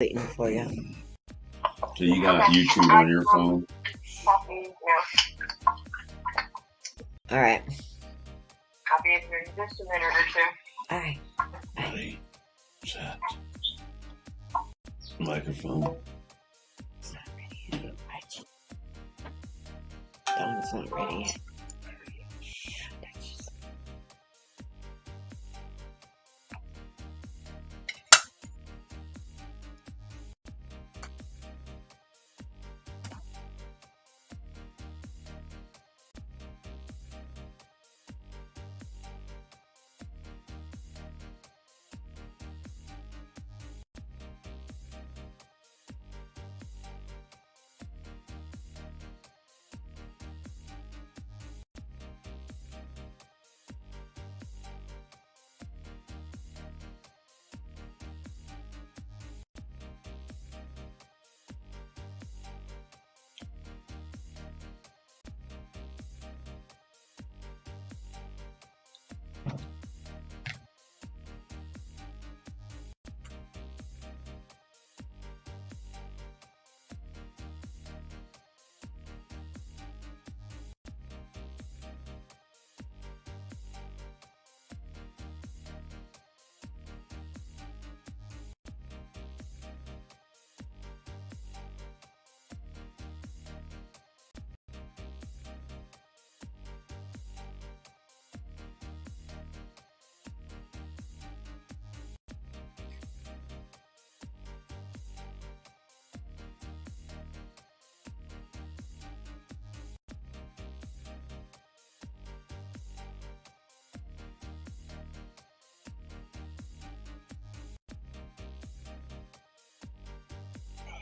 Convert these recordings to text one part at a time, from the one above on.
waiting for you. So you got YouTube on your phone? All right. I'll be in here in just a minute or two. All right. Ready, set, microphone. It's not ready yet. It's not ready yet.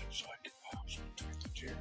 So I can bounce between the chair.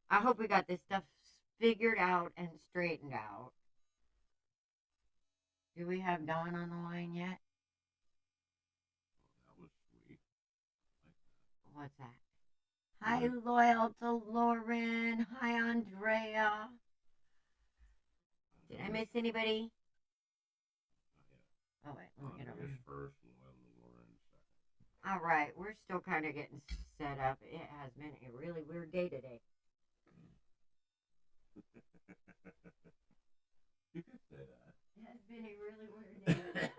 I hope we got this stuff figured out and straightened out. Do we have Dawn on the line yet? That was sweet. What's that? Hi, loyal to Lauren. Hi, Andrea. Did I miss anybody? Oh, wait, let me get over here. First, Lauren second. All right, we're still kind of getting set up. It has been a really weird day today. You could say that. It has been a really weird day.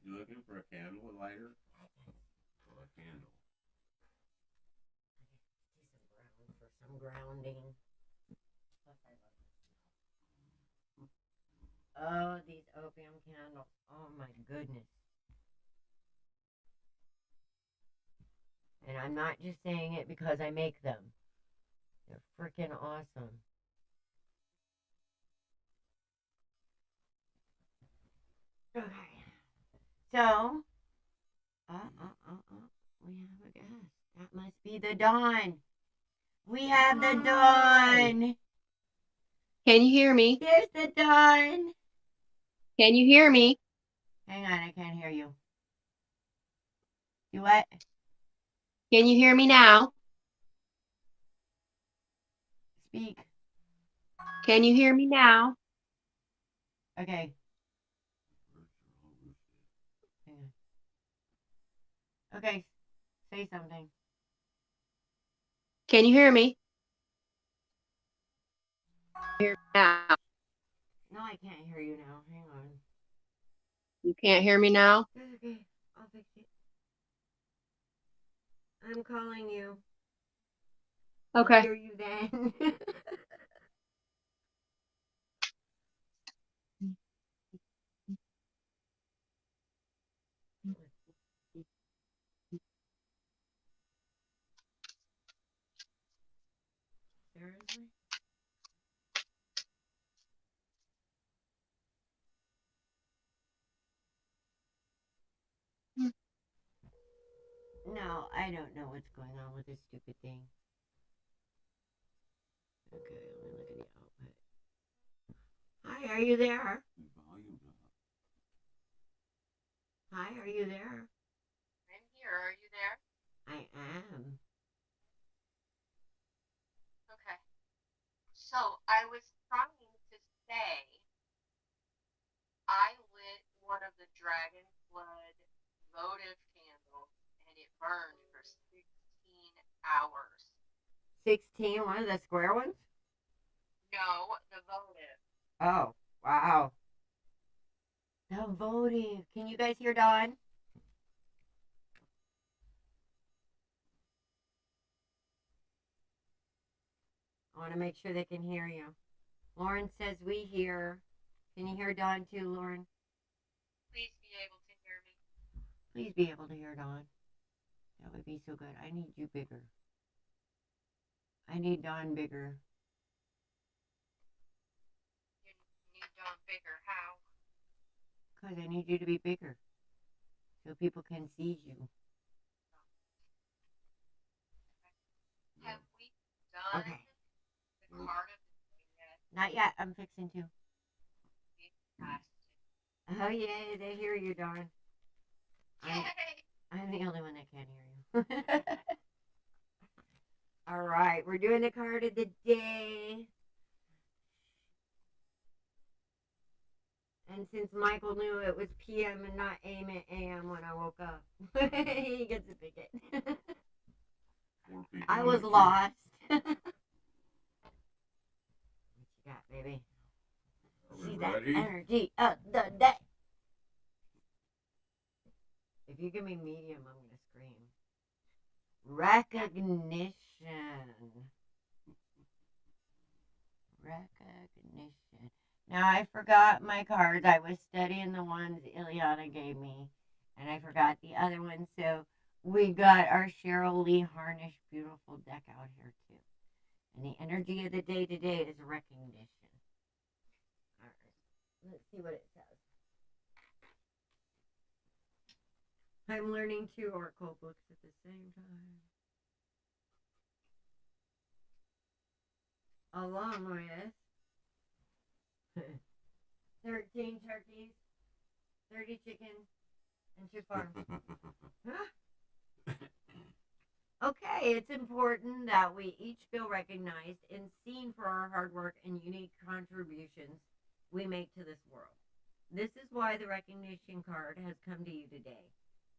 You looking for a candle, a lighter? Or a candle? For some grounding. Oh, these opium candles. Oh my goodness. And I'm not just saying it because I make them. They're freaking awesome. Okay. So, we have a guest. That must be the Dawn. We have the Dawn. Can you hear me? Here's the Dawn. Can you hear me? Hang on, I can't hear you. You what? Can you hear me now? Speak. Can you hear me now? Okay. Hang on. Okay, say something. Can you hear me? Hear me now. No, I can't hear you now. Hang on. You can't hear me now? That's okay. I'll fix it. I'm calling you. Okay. I'll hear you then. Seriously? No, I don't know what's going on with this stupid thing. Okay, let me look at the output. Hi, are you there? Volume up. Hi, are you there? I'm here. Are you there? I am. Okay. So I was trying to say I lit one of the dragon blood votive candles and it burned for 16 hours. 16, one of the square ones? No, the votive. Oh, wow. The votive. Can you guys hear Dawn? I want to make sure they can hear you. Lauren says we hear. Can you hear Dawn too, Lauren? Please be able to hear me. Please be able to hear Dawn. That would be so good. I need you bigger. I need Dawn bigger. You need Dawn bigger. How? Because I need you to be bigger. So people can see you. Have we done Okay. the card of the day yet? Not yet. I'm fixing to. Fantastic. Oh, yay. They hear you, Dawn. Yay! I'm the only one that can't hear you. All right. We're doing the card of the day. And since Michael knew it was PM and not AM when I woke up, he gets to pick it. I was lost. What you got, baby? See that Ready? energy of the day. If you give me medium, I'm going to scream. Recognition. Recognition. Now, I forgot my cards. I was studying the ones Ileana gave me, and I forgot the other ones. So we got our Cheryl Lee Harnish beautiful deck out here, too. And the energy of the day today is recognition. All right. Let's see what it says. I'm learning 2 oracle books at the same time. along with 13 turkeys, 30 chickens, and 2 farms. Okay, it's important that we each feel recognized and seen for our hard work and unique contributions we make to this world. This is why the recognition card has come to you today.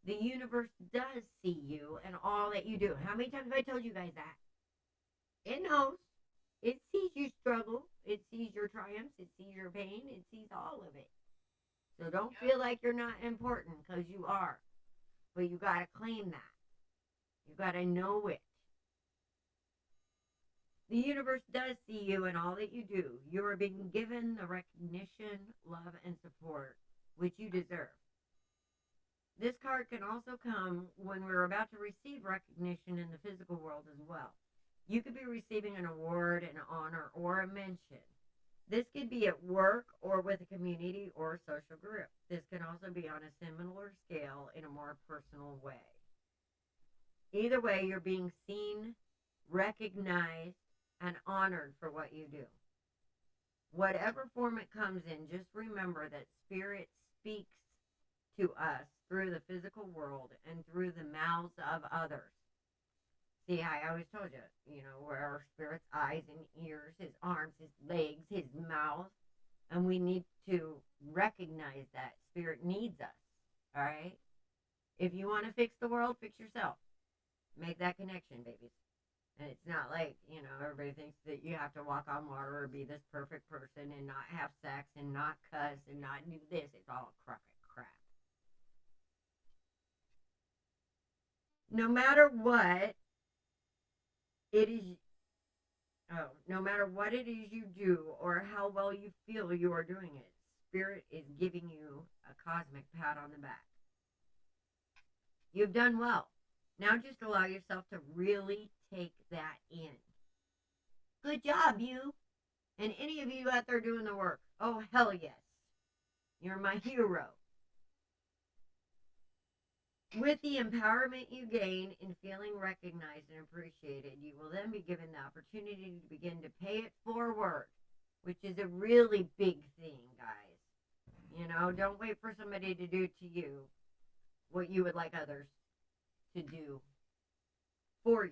The universe does see you and all that you do. How many times have I told you guys that? It knows. It sees you struggle. It sees your triumphs. It sees your pain. It sees all of it. So don't feel like you're not important, because you are. But you got to claim that. You got to know it. The universe does see you and all that you do. You are being given the recognition, love, and support which you deserve. This card can also come when we're about to receive recognition in the physical world as well. You could be receiving an award, an honor, or a mention. This could be at work or with a community or social group. This can also be on a similar scale in a more personal way. Either way, you're being seen, recognized, and honored for what you do. Whatever form it comes in, just remember that Spirit speaks to us through the physical world and through the mouths of others. See, I always told you, where our Spirit's eyes and ears, his arms, his legs, his mouth, and we need to recognize that Spirit needs us, all right? If you want to fix the world, fix yourself. Make that connection, babies. And it's not like, everybody thinks that you have to walk on water or be this perfect person and not have sex and not cuss and not do this. It's all crap. No matter what it is, no matter what it is you do or how well you feel you are doing it, Spirit is giving you a cosmic pat on the back. You've done well. Now just allow yourself to really take that in. Good job, you. And any of you out there doing the work. Oh, hell yes. You're my hero. With the empowerment you gain in feeling recognized and appreciated, you will then be given the opportunity to begin to pay it forward, which is a really big thing, guys. Don't wait for somebody to do to you what you would like others to do for you.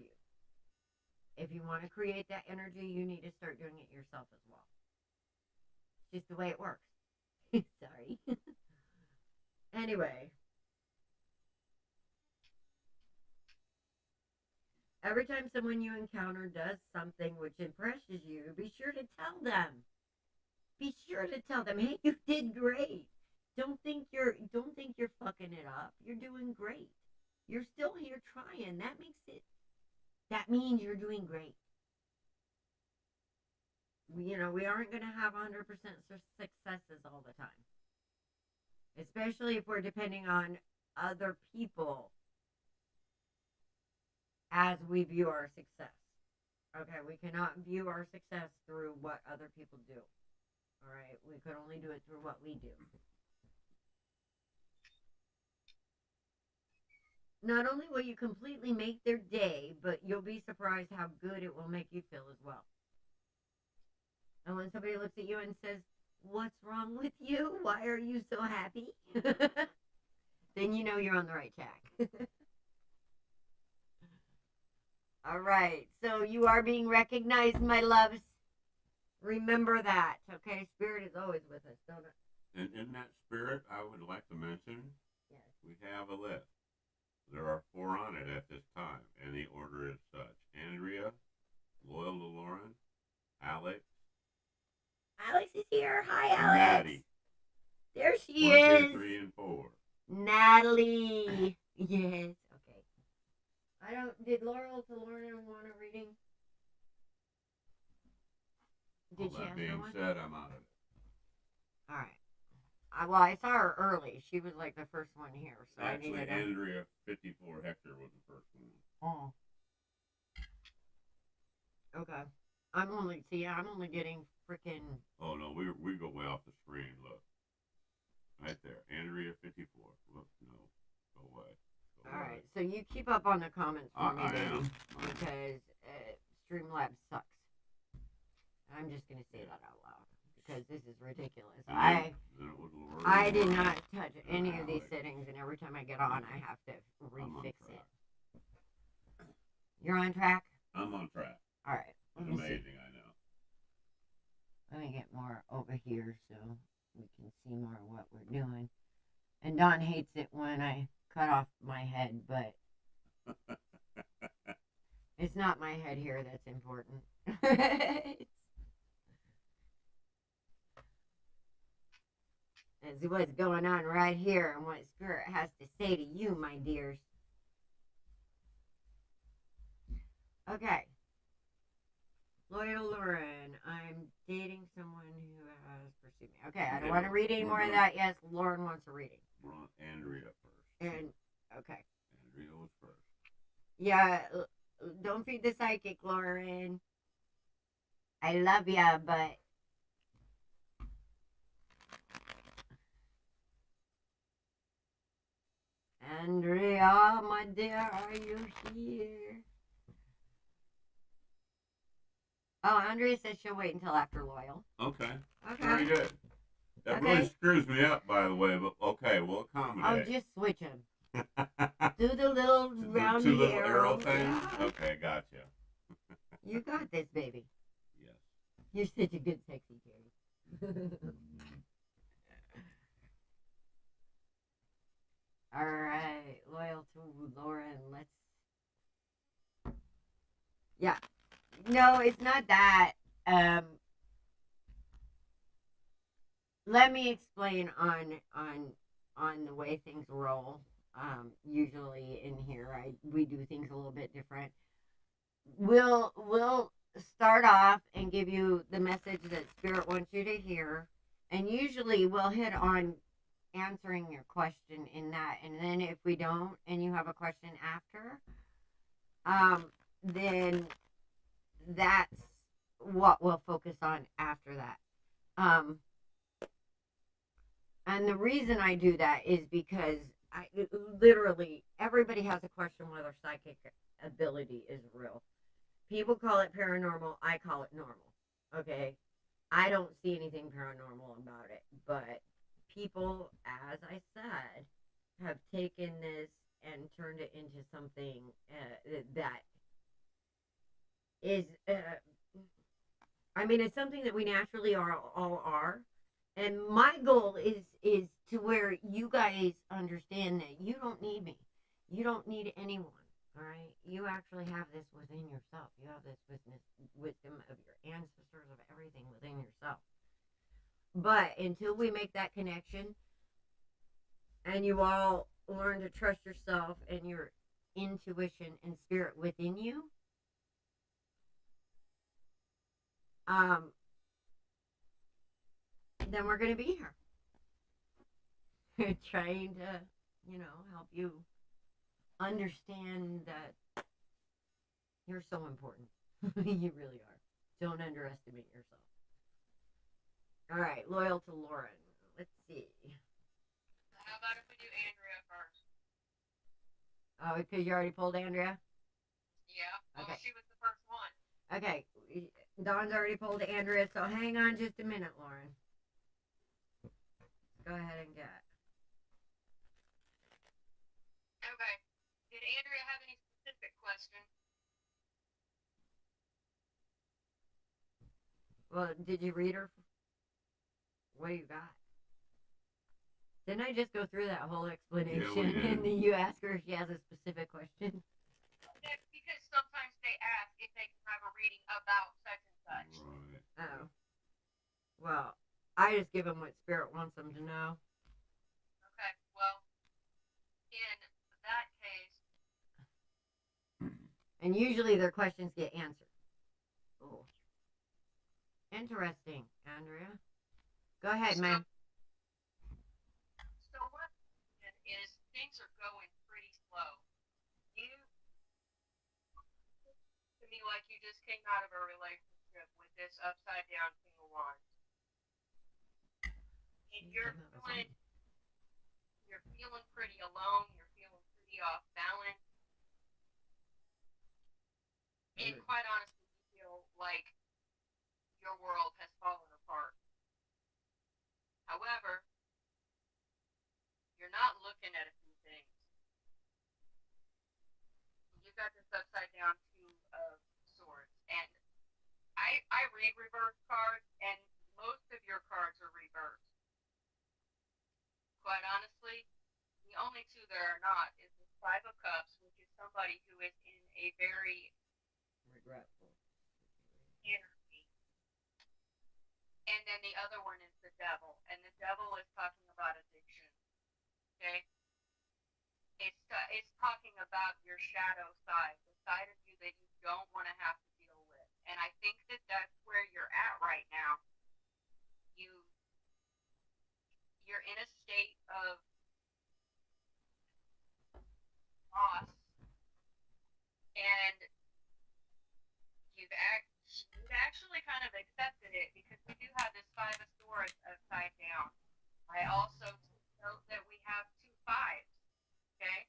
If you want to create that energy, you need to start doing it yourself as well. It's just the way it works. Sorry. Anyway. Every time someone you encounter does something which impresses you, be sure to tell them. Be sure to tell them, hey, you did great. Don't think you're fucking it up. You're doing great. You're still here trying. That means you're doing great. We aren't going to have 100% successes all the time. Especially if we're depending on other people as we view our success. Okay, we cannot view our success through what other people do. All right, we could only do it through what we do. Not only will you completely make their day, but you'll be surprised how good it will make you feel as well. And when somebody looks at you and says, what's wrong with you? Why are you so happy? Then you know you're on the right track. All right, so you are being recognized, my loves. Remember that, okay? Spirit is always with us, don't it? And in that spirit, I would like to mention, Yes. we have a list. There are 4 on it at this time, and the order is such. Andrea, Loyal to Lauren, Alex. Alex is here. Hi, Alex. Maddie. There she 1, is. 2, 3, and 4. Natalie. Yes. Okay. Did Laurel to Lorna want a reading? All Did she that ask being for one? said, I'm out of it. All right. Well, I saw her early. She was like the first one here, so I Actually, needed to. Andrea 54 Hector was the first one. Oh. Okay. I'm only getting freaking. Oh no, we go way off the screen. Look, right there, Andrea 54. Look, no, go away. Go All away. right. So you keep up on the comments for me, I then, am. because Streamlabs sucks. I'm just gonna say that out loud because this is ridiculous. And then it was Laura I did Lauren not touch and any of these Alex. settings, and every time I get on, I have to I'm on refix track. it. You're on track. I'm on track. All right. It's Let me see. amazing, I know. Let me get more over here so we can see more of what we're doing. And Don hates it when I cut off my head, but it's not my head here that's important. It's what's going on right here and what Spirit has to say to you, my dears. Okay. Loyal Lauren, I'm dating someone who has pursued me. Okay, I don't want to read any more of that. Yes, Lauren wants a reading. We're on Andrea first. And, okay. Andrea was first. Yeah, don't feed the psychic, Lauren. I love ya, but Andrea, my dear, are you here? Oh, Andrea says she'll wait until after Loyal. Okay. Okay. Very good. That Okay. really screws me up, by the way, but okay, we'll I'll accommodate. just switch them. Do the little The roundy two little arrow arrow things? Yeah. Okay, gotcha. You got this, baby. Yes. You're such a good sexy Terry. All right, Loyal to Lauren. Let's. Yeah. No, it's not that. Let me explain on the way things roll. Usually in here, we do things a little bit different. We'll start off and give you the message that Spirit wants you to hear, and usually we'll hit on answering your question in that, and then if we don't, and you have a question after, then that's what we'll focus on after that. And the reason I do that is because literally everybody has a question whether psychic ability is real. People call it paranormal. I call it normal. Okay. I don't see anything paranormal about it, but people, as I said, have taken this and turned it into something that is, it's something that we naturally all are. And my goal is to where you guys understand that you don't need me. You don't need anyone. All right? You actually have this within yourself. You have this wisdom of your ancestors, of everything within yourself. But until we make that connection and you all learn to trust yourself and your intuition and spirit within you, then we're going to be here trying to, help you understand that you're so important. You really are. Don't underestimate yourself. All right, Loyal to Lauren. Let's see. How about if we do Andrea first? Oh, because you already pulled Andrea? Yeah. Well, Okay. she was the first one. Okay. Dawn's already pulled Andrea, so hang on just a minute, Lauren. Go ahead and get it. Okay. Did Andrea have any specific question? Well, did you read her? What do you got? Didn't I just go through that whole explanation did. and then you ask her if she has a specific question? That's because sometimes they ask if they can have a reading about such and such. Right. Oh. Well, I just give them what Spirit wants them to know. Okay. Well, in that case, And usually their questions get answered. Oh. Interesting, Andrea. Go ahead, ma'am. so what is things are going pretty slow. You, to me, like you just came out of a relationship with this upside down King of Wands. And you're feeling pretty alone. You're feeling pretty off balance. And quite honestly, you feel like your world looking at a few things. You got this upside down two of swords, and I read reverse cards, and most of your cards are reversed. Quite honestly, the only two that are not is the Five of Cups, which is somebody who is in a very Regretful. energy, and then the other one is the Devil, and the Devil is talking about addiction. Okay, it's talking about your shadow side, the side of you that you don't want to have to deal with, and I think that that's where you're at right now. You're in a state of loss, and you've actually kind of accepted it because we do have this Five of Swords upside down. I also note that we have two fives. Okay,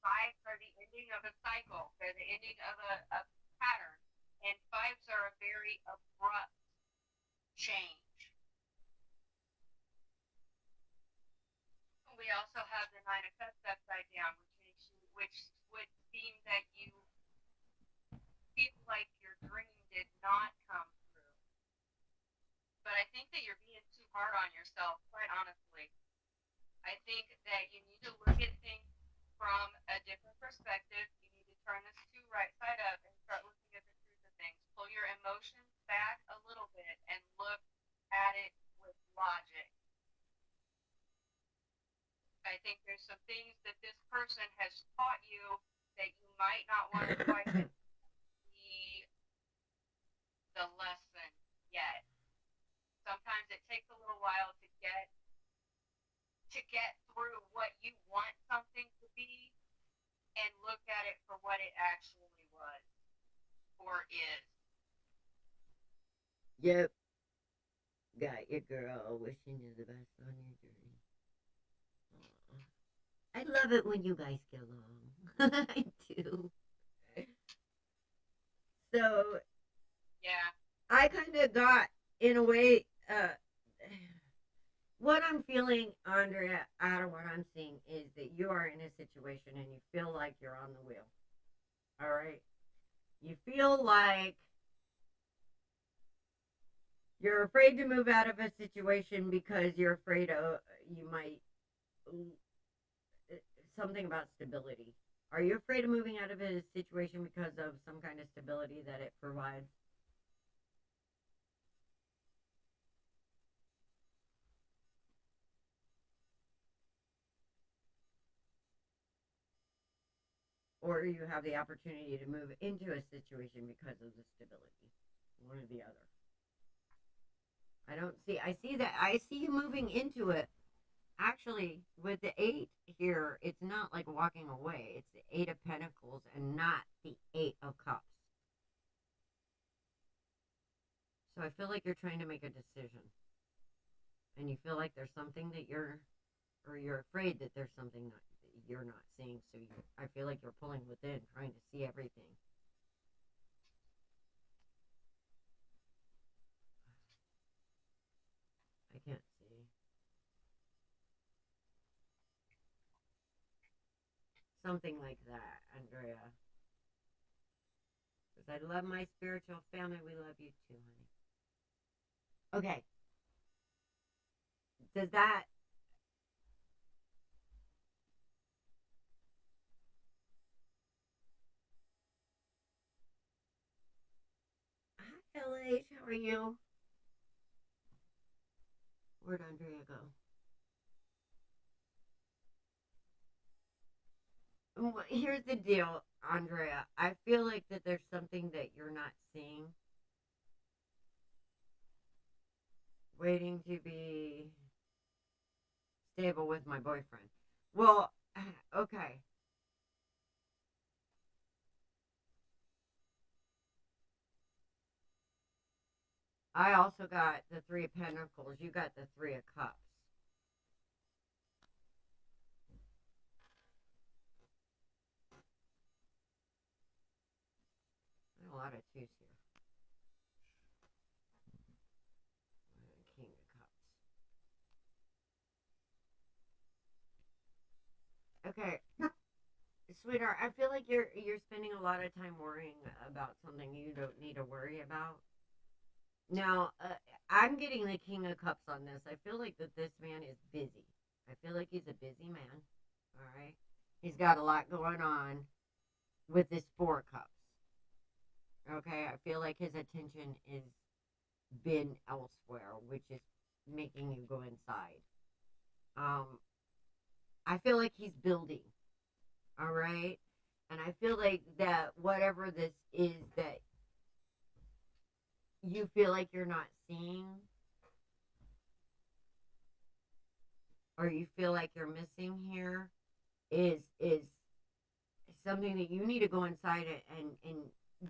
fives are the ending of a cycle. They're the ending of a pattern, and fives are a very abrupt change. We also have the Nine of Cups upside down, which would seem that you feel like your dream did not come through. But I think that you're being too hard on yourself, quite honestly. I think that you need to look at things from a different perspective. You need to turn this to right side up and start looking at the truth of things. Pull your emotions back a little bit and look at it with logic. I think there's some things that this person has taught you that you might not want to quite see the lesson yet. Sometimes it takes a little while to get through what you want something to be and look at it for what it actually was or is. Yep. Got your girl. Wishing you the best on your journey. Aw. I love it when you guys get along. I do. So, Yeah. I kind of got, in a way, what I'm feeling, Andrea, out of what I'm seeing is that you are in a situation and you feel like you're on the wheel. All right? You feel like you're afraid to move out of a situation because you're afraid of you might something about stability. Are you afraid of moving out of a situation because of some kind of stability that it provides? Or you have the opportunity to move into a situation because of the stability. One or the other. I see you moving into it. Actually, with the 8 here, it's not like walking away. It's the 8 of Pentacles and not the 8 of Cups. So I feel like you're trying to make a decision. And you feel like there's something that you're afraid that there's something that you're not seeing. So I feel like you're pulling within, trying to see everything. I can't see. Something like that, Andrea. Because I love my spiritual family. We love you too, honey. Okay. Does that... Hi, LH. How are you? Where'd Andrea go? Here's the deal, Andrea. I feel like that there's something that you're not seeing. Waiting to be stable with my boyfriend. Well, okay. I also got the 3 of Pentacles. You got the 3 of Cups. A lot of 2s here. King of Cups. Okay. Sweetheart, I feel like you're spending a lot of time worrying about something you don't need to worry about. Now, I'm getting the King of Cups on this. I feel like that this man is busy. I feel like he's a busy man. All right. He's got a lot going on with this Four of Cups. Okay. I feel like his attention is been elsewhere, which is making you go inside. I feel like he's building. All right. And I feel like that whatever this is that you feel like you're not seeing, or you feel like you're missing here, is something that you need to go inside and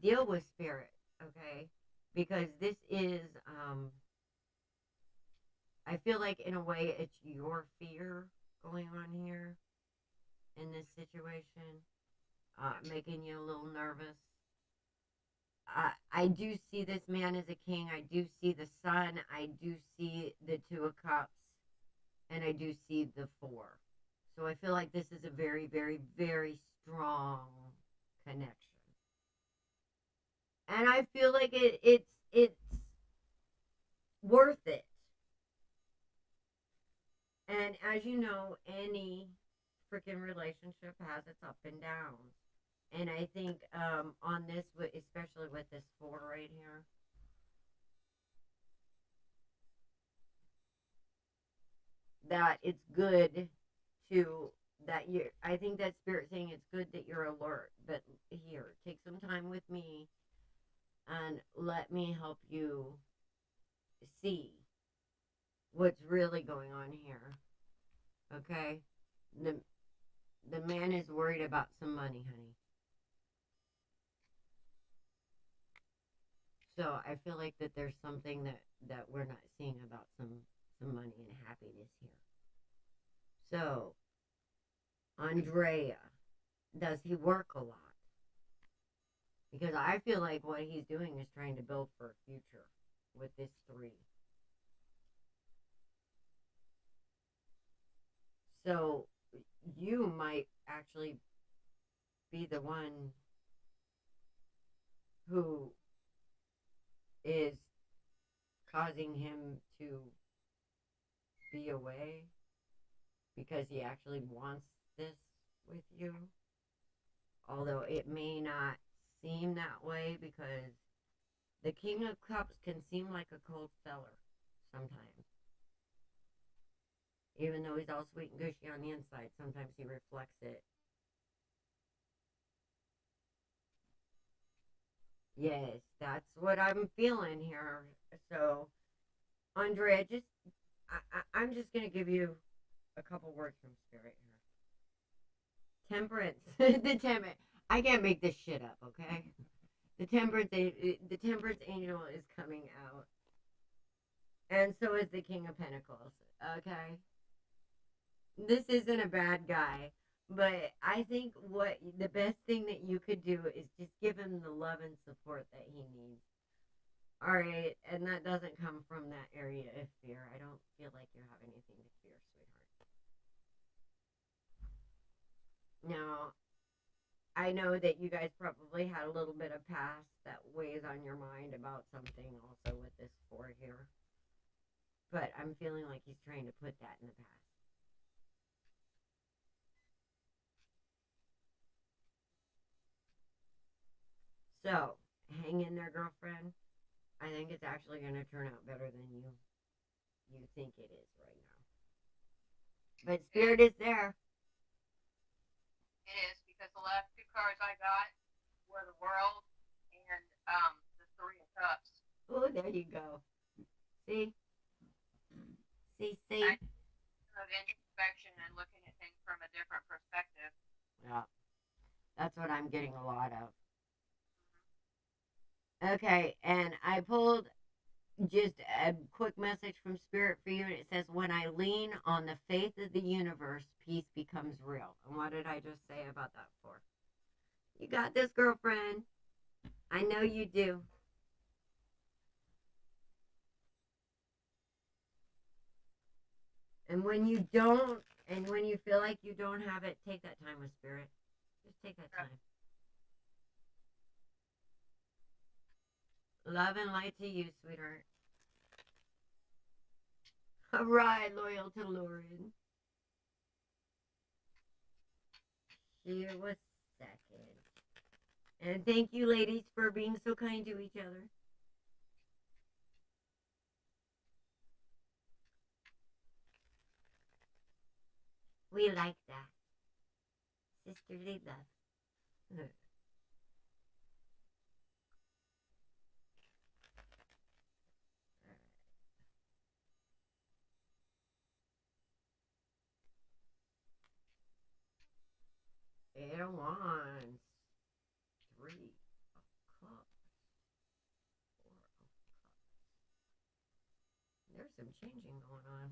deal with spirit, okay? Because this is I feel like in a way it's your fear going on here in this situation, making you a little nervous. I do see this man as a king. I do see the sun. I do see the Two of Cups. And I do see the Four. So I feel like this is a very, very, very strong connection. And I feel like it's worth it. And as you know, any freaking relationship has its up and downs. And I think on this, especially with this Four right here, that it's good to that you I think that spirit saying it's good that you're alert, but here, take some time with me and let me help you see what's really going on here. Okay? The man is worried about some money, honey. So I feel like that there's something that we're not seeing about some money and happiness here. So, Andrea, does he work a lot? Because I feel like what he's doing is trying to build for a future with this 3. So, you might actually be the one who is causing him to be away because he actually wants this with you. Although it may not seem that way, because the King of Cups can seem like a cold feller sometimes. Even though he's all sweet and gushy on the inside, sometimes he reflects it. Yes, that's what I'm feeling here. So, Andrea, I'm just going to give you a couple words from Spirit here. Temperance. The temperance. I can't make this shit up, okay? The temperance angel is coming out. And so is the King of Pentacles, okay? This isn't a bad guy, but I think what the best thing that you could do is just give him the love and support that he needs. All right, and that doesn't come from that area of fear. I don't feel like you have anything to fear, sweetheart. Now, I know that you guys probably had a little bit of past that weighs on your mind about something also with this 4 here. But I'm feeling like he's trying to put that in the past. So, hang in there, girlfriend. I think it's actually going to turn out better than you think it is right now. But Spirit is there. It is, because the last 2 cards I got were the World and the 3 of Cups. Oh, there you go. See? See? Of introspection and looking at things from a different perspective. Yeah. That's what I'm getting a lot of. Okay, and I pulled just a quick message from Spirit for you, and it says, when I lean on the faith of the universe, peace becomes real. And what did I just say about that for? You got this, girlfriend. I know you do. And when you don't And when you feel like you don't have it, take that time with spirit. Just take that time. Love and light to you, sweetheart. All right, loyal to Lauren. Here was second. And thank you, ladies, for being so kind to each other. We like that. Sisterly love. Eight of Wands. 3 of Cups. 4 of Cups. There's some changing going on.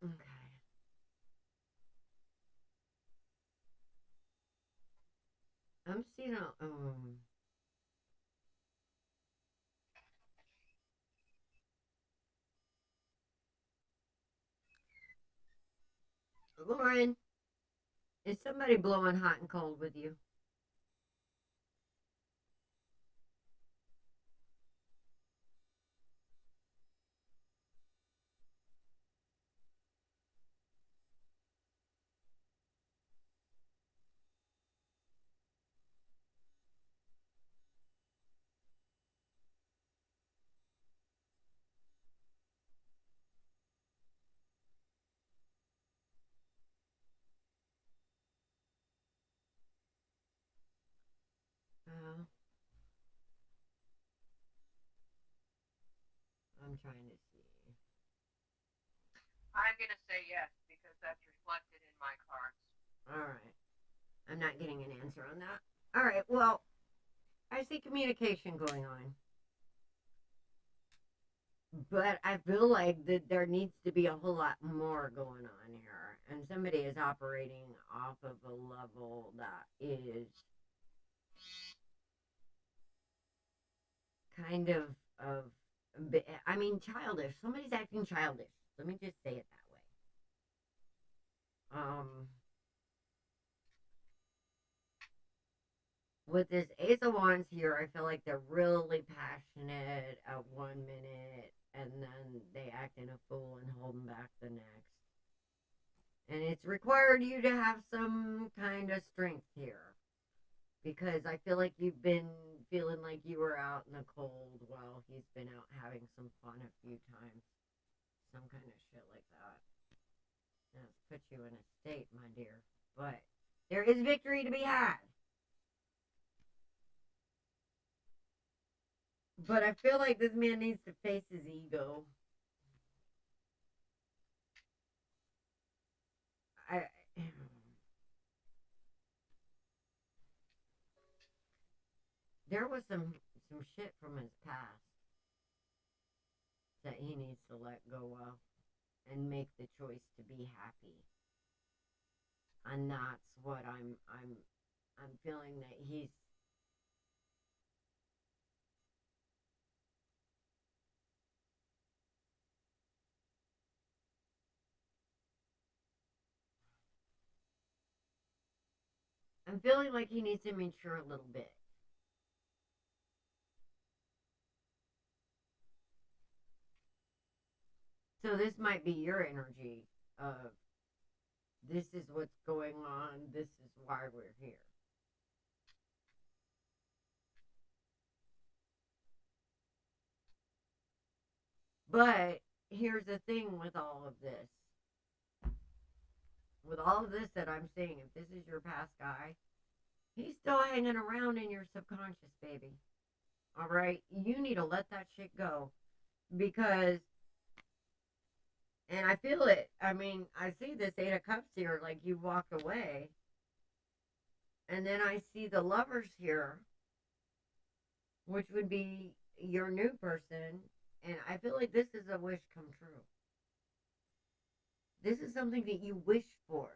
Okay. I'm seeing a, Lauren, is somebody blowing hot and cold with you? I'm trying to see. I'm going to say yes because that's reflected in my cards. All right. I'm not getting an answer on that. All right. Well, I see communication going on. But I feel like that there needs to be a whole lot more going on here. And somebody is operating off of a level that is kind of I mean, childish. Somebody's acting childish. Let me just say it that way. With this Ace of Wands here, I feel like they're really passionate at 1 minute, and then they act in a fool and holding back the next. And it's required you to have some kind of strength here. Because I feel like you've been feeling like you were out in the cold while he's been out having some fun a few times. Some kind of shit like that. That's put you in a state, my dear. But there is victory to be had. But I feel like this man needs to face his ego. There was some shit from his past that he needs to let go of and make the choice to be happy. And that's what I'm feeling that he's I'm feeling like he needs to mature a little bit. So this might be your energy of this is what's going on, this is why we're here. But here's the thing with all of this. With all of this that I'm seeing, if this is your past guy, he's still hanging around in your subconscious, baby. All right? You need to let that shit go. Because, and I feel it. I mean, I see this 8 of Cups here, like you walked away. And then I see the lovers here, which would be your new person. And I feel like this is a wish come true. This is something that you wish for.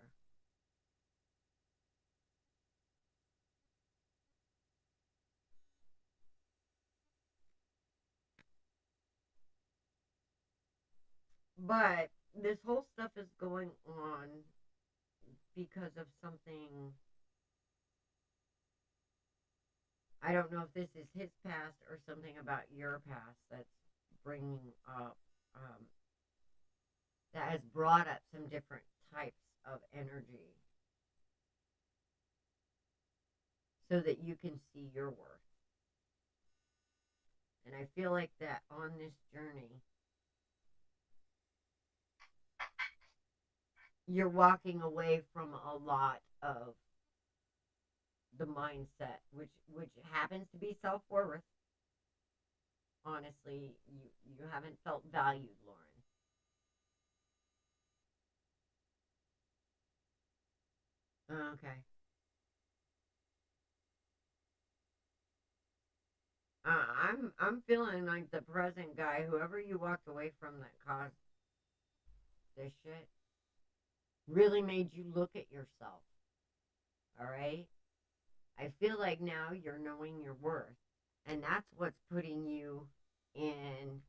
But this whole stuff is going on because of something. I don't know if this is his past or something about your past that's bringing up, that has brought up some different types of energy so that you can see your worth. And I feel like that on this journey, you're walking away from a lot of the mindset, which happens to be self-worth. Honestly, you haven't felt valued, Lauren. Okay. I'm feeling like the present guy, whoever you walked away from that caused this shit, really made you look at yourself. All right? I feel like now you're knowing your worth. And that's what's putting you in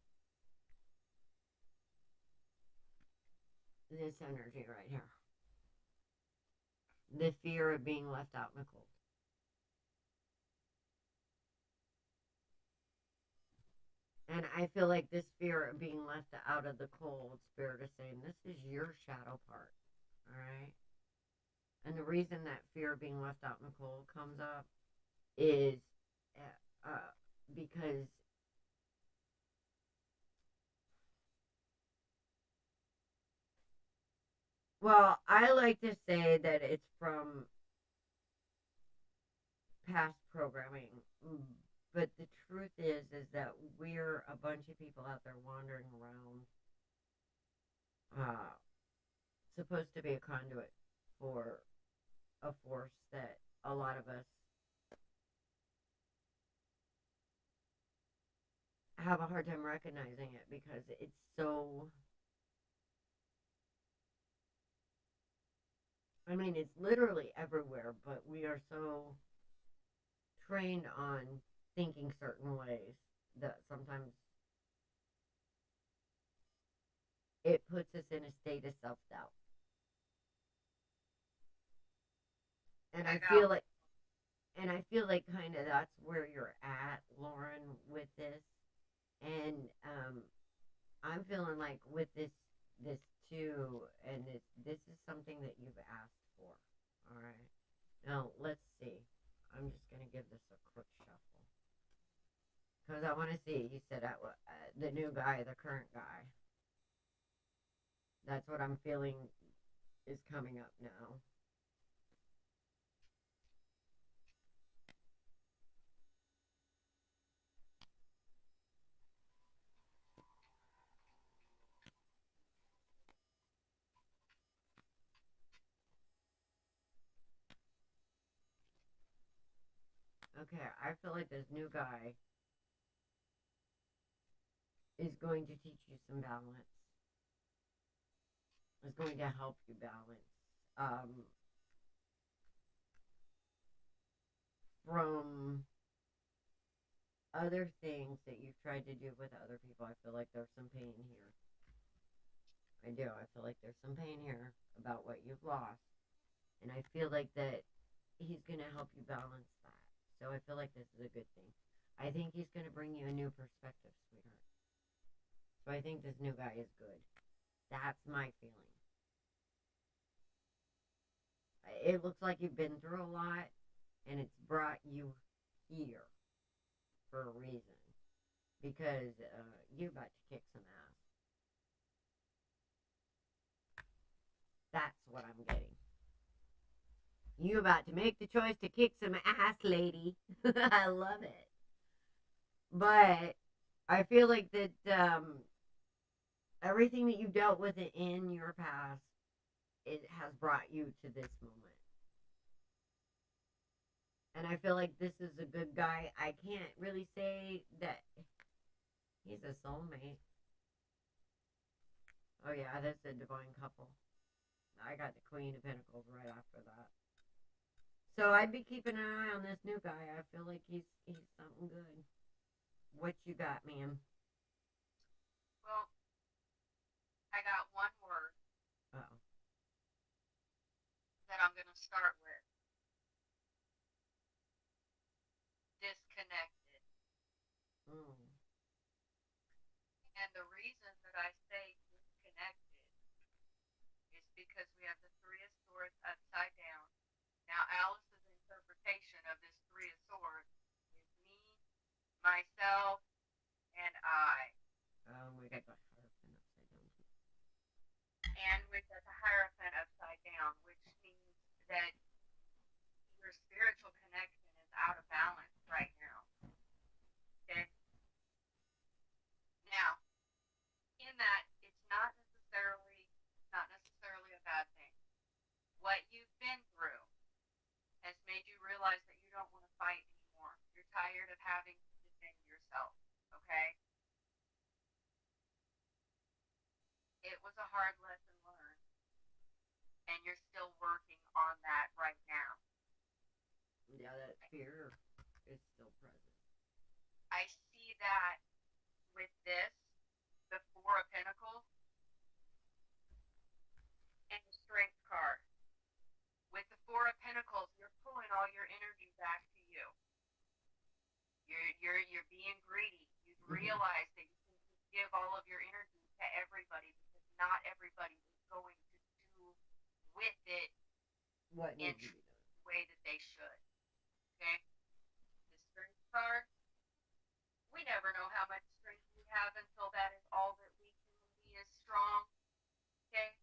this energy right here. The fear of being left out in the cold. And I feel like this fear of being left out of the cold, Spirit is saying, this is your shadow part. All right? And the reason that fear of being left out in the cold comes up is because well, I like to say that it's from past programming, but the truth is that we're a bunch of people out there wandering around, supposed to be a conduit for a force that a lot of us have a hard time recognizing it because it's so, I mean, it's literally everywhere, but we are so trained on thinking certain ways that sometimes it puts us in a state of self-doubt. And I feel like kind of that's where you're at, Lauren, with this. And I'm feeling like with this too, and this is something that you've asked for. All right. Now let's see. I'm just gonna give this a quick shuffle because I want to see. You said the new guy, the current guy. That's what I'm feeling is coming up now. Okay, I feel like this new guy is going to teach you some balance. Is going to help you balance. From other things that you've tried to do with other people, I feel like there's some pain here. I do. I feel like there's some pain here about what you've lost. And I feel like that he's going to help you balance that. So I feel like this is a good thing. I think he's going to bring you a new perspective, sweetheart. So I think this new guy is good. That's my feeling. It looks like you've been through a lot, and it's brought you here for a reason. Because you're about to kick some ass. That's what I'm getting. You about to make the choice to kick some ass, lady. I love it. But I feel like that everything that you dealt with in your past, it has brought you to this moment. And I feel like this is a good guy. I can't really say that he's a soulmate. Oh yeah, that's a divine couple. I got the Queen of Pentacles right after that. So I'd be keeping an eye on this new guy. I feel like he's something good. What you got, ma'am? Well, I got one word Oh. that I'm going to start with. Disconnected. Mm. And the reason that I say disconnected is because we have the Three of Swords upside down. Now, Alice's interpretation of this Three of Swords is me, myself, and I. We got the Hierophant upside down. And we've got the Hierophant upside down, which means that your spiritual connection is out of balance right now. Okay? Now, in that, it's not necessarily a bad thing. What you've been through has made you realize that you don't want to fight anymore. You're tired of having to defend yourself. Okay? It was a hard lesson learned, and you're still working on that right now. Yeah, that fear is still present. I see that with this, the Four of Pentacles, and the Strength card. With the Four of Pentacles, you're pulling all your energy back to you. You're being greedy. You've realized that you can give all of your energy to everybody because not everybody is going to do with it What in needs to be done? the way that they should. Okay? The Strength card, we never know how much strength we have until that is all that we can be as strong. Okay?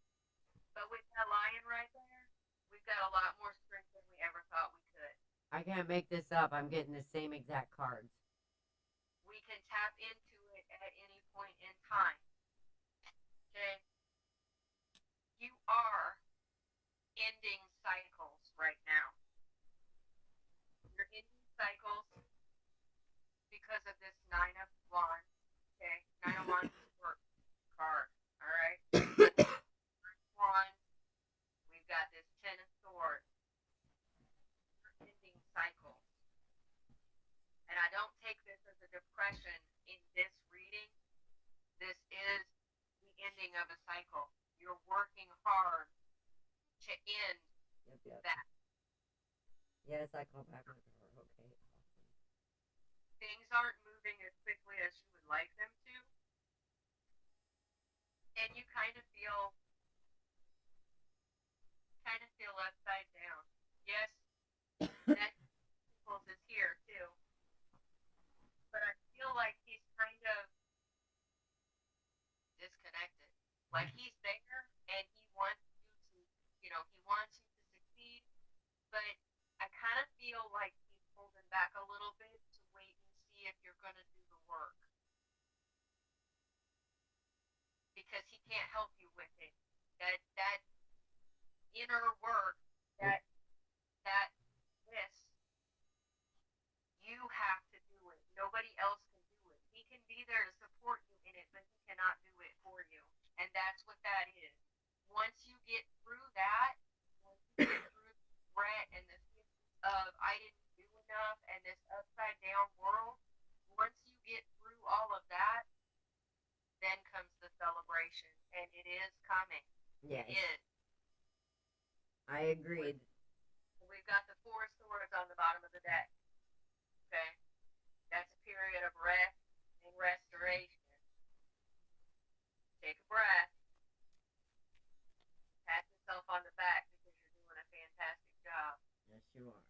But with that lion right there, we've got a lot more strength than we ever thought we could. I can't make this up. I'm getting the same exact cards. We can tap into it at any point in time. Okay? You are ending cycles right now. You're ending cycles because of this Nine of Wands. Okay? Nine of Wands is a work card. Alright? Wands. We've got this Ten of Swords. You're ending cycles. And I don't take this as a depression in this reading. This is the ending of a cycle. You're working hard to end that. Yes, I call back my power. Okay, awesome. Things aren't moving as quickly as you would like them to. And you kind of feel upside down. Yes, that Pentacles is here too. But I feel like he's kind of disconnected. Like he's there and he wants you to, he wants you to succeed. But I kind of feel like he's holding back a little bit to wait and see if you're going to do the work. Because he can't help you with it. That inner work, that this, you have to do it. Nobody else can do it. He can be there to support you in it, but he cannot do it for you. And that's what that is. Once you get through that, once you get through the regret and the feeling of I didn't do enough and this upside down world, once you get through all of that, then comes the celebration. And it is coming. Yes. It is. I agreed. We've got the Four of Swords on the bottom of the deck. Okay? That's a period of rest and restoration. Take a breath. Pat yourself on the back because you're doing a fantastic job. Yes, you are.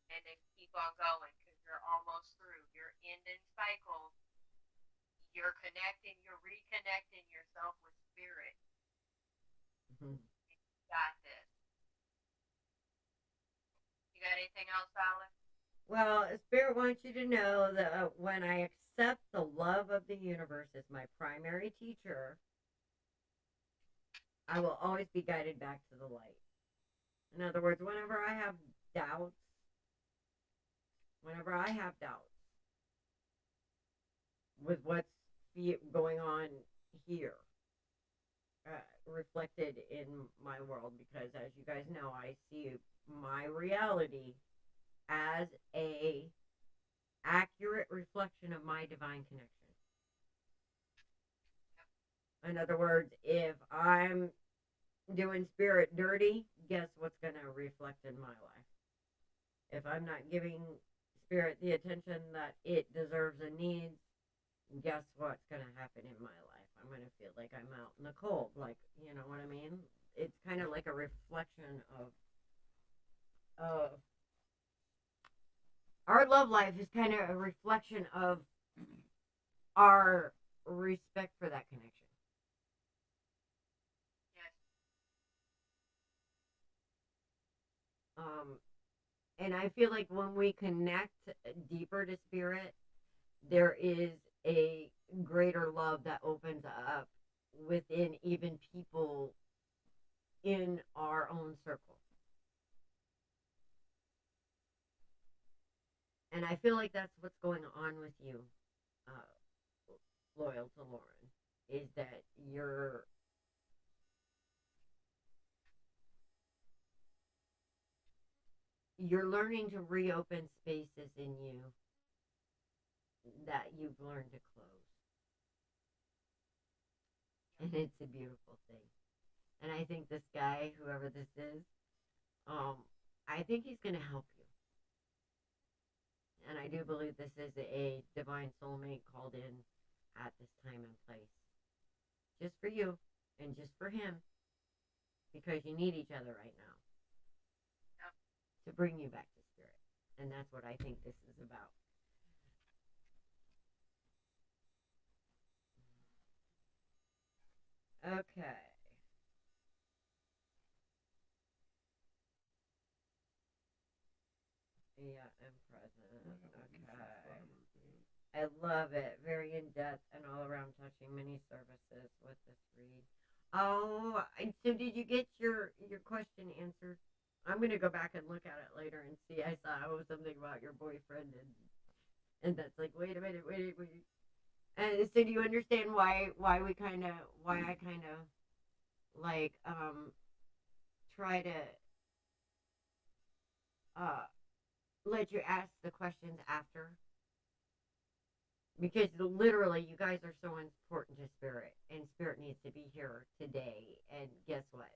And then keep on going because you're almost through. You're ending cycles. You're reconnecting yourself with spirit. Mm-hmm. You got this. You got anything else, Alex? Well, Spirit wants you to know that when I accept the love of the universe as my primary teacher, I will always be guided back to the light. In other words, whenever I have doubts whenever I have doubts with what's going on here, reflected in my world, because as you guys know, I see my reality as a accurate reflection of my divine connection. In other words, if I'm doing spirit dirty, guess what's going to reflect in my life? If I'm not giving spirit the attention that it deserves and needs, guess what's going to happen in my life? I'm going to feel like I'm out in the cold. Like, you know what I mean? It's kind of like a reflection of our love life is kind of a reflection of our respect for that connection. Yes. And I feel like when we connect deeper to spirit, there is a greater love that opens up within even people in our own circle. And I feel like that's what's going on with you, loyal to Lauren, is that you're learning to reopen spaces in you that you've learned to close. And it's a beautiful thing. And I think this guy, whoever this is, I think he's going to help you. And I do believe this is a divine soulmate called in at this time and place. Just for you and just for him. Because you need each other right now. Yep. To bring you back to spirit. And that's what I think this is about. Okay. Yeah, I'm present. Okay. I love it. Very in depth and all around touching. Many services with this read. Oh, so did you get your question answered? I'm gonna go back and look at it later and see. I saw something about your boyfriend, and that's like, wait a minute, wait. And so do you understand why I kind of like try to let you ask the questions after? Because literally, you guys are so important to spirit, and spirit needs to be here today. And guess what?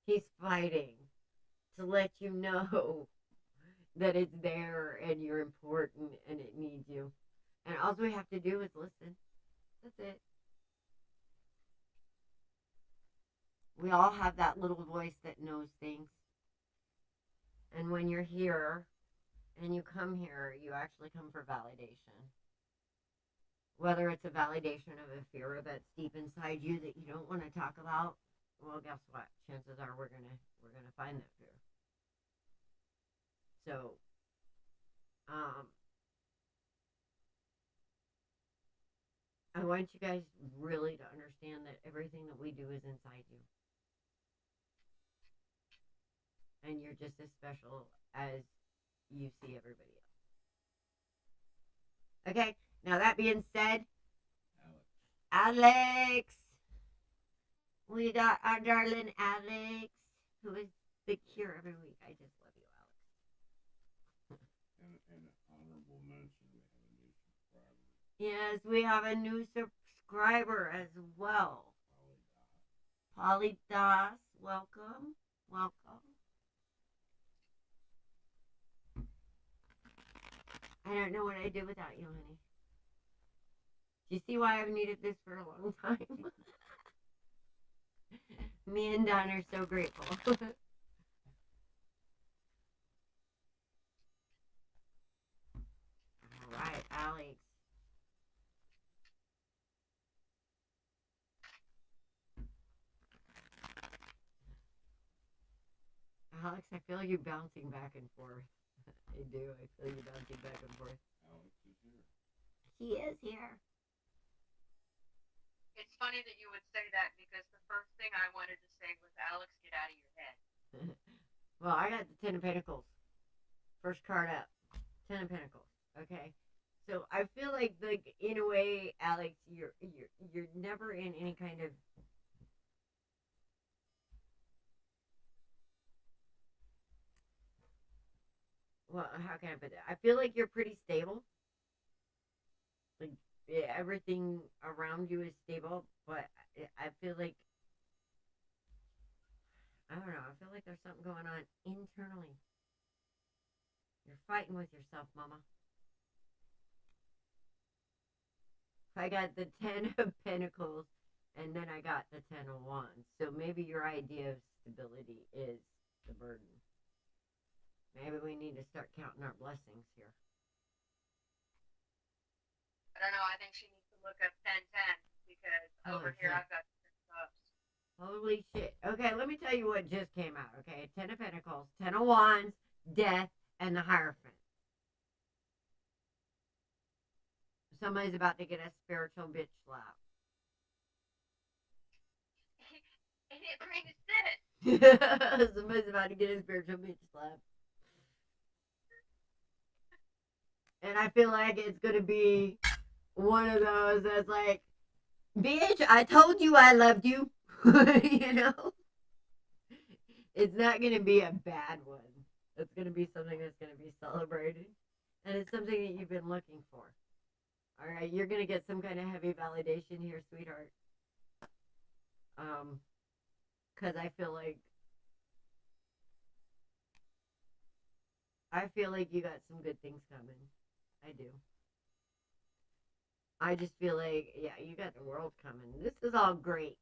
He's fighting to let you know that it's there and you're important and it needs you. And all we have to do is listen. That's it. We all have that little voice that knows things. And when you're here and you come here, you actually come for validation. Whether it's a validation of a fear that's deep inside you that you don't want to talk about, well, guess what? Chances are we're gonna find that fear. So, I want you guys really to understand that everything that we do is inside you. And you're just as special as you see everybody else. Okay, now that being said, Alex. We got our darling Alex, who is the cure every week. I just love you, Alex. And an honorable mention, we have a new subscriber. Yes, we have a new subscriber as well. Polly Das, welcome. I don't know what I'd do without you, honey. Do you see why I've needed this for a long time? Me and Don are so grateful. All right, Alex. Alex, I feel you bouncing back and forth. I do. I feel you bouncing back and forth. Alex is here. He is here. It's funny that you would say that because the first thing I wanted to say was, Alex, get out of your head. Well, I got the Ten of Pentacles. First card up. Ten of Pentacles. Okay. So I feel like in a way, Alex, you're never in any kind of how can I put that? I feel like you're pretty stable. Like everything around you is stable, but I feel like I don't know. I feel like there's something going on internally. You're fighting with yourself, Mama. I got the Ten of Pentacles, and then I got the Ten of Wands. So maybe your idea of stability is the burden. Maybe we need to start counting our blessings here. I don't know. I think she needs to look up 1010 because over here I've got 10 cups. Holy shit. Okay, let me tell you what just came out, okay? Ten of Pentacles, Ten of Wands, Death, and the Hierophant. Somebody's about to get a spiritual bitch slap. And it brings it. Somebody's about to get a spiritual bitch slap. And I feel like it's going to be one of those that's like, bitch, I told you I loved you. You know? It's not going to be a bad one. It's going to be something that's going to be celebrated. And it's something that you've been looking for. All right, you're going to get some kind of heavy validation here, sweetheart. Because I feel like you got some good things coming. I do. I just feel like, yeah, you got the world coming. This is all great.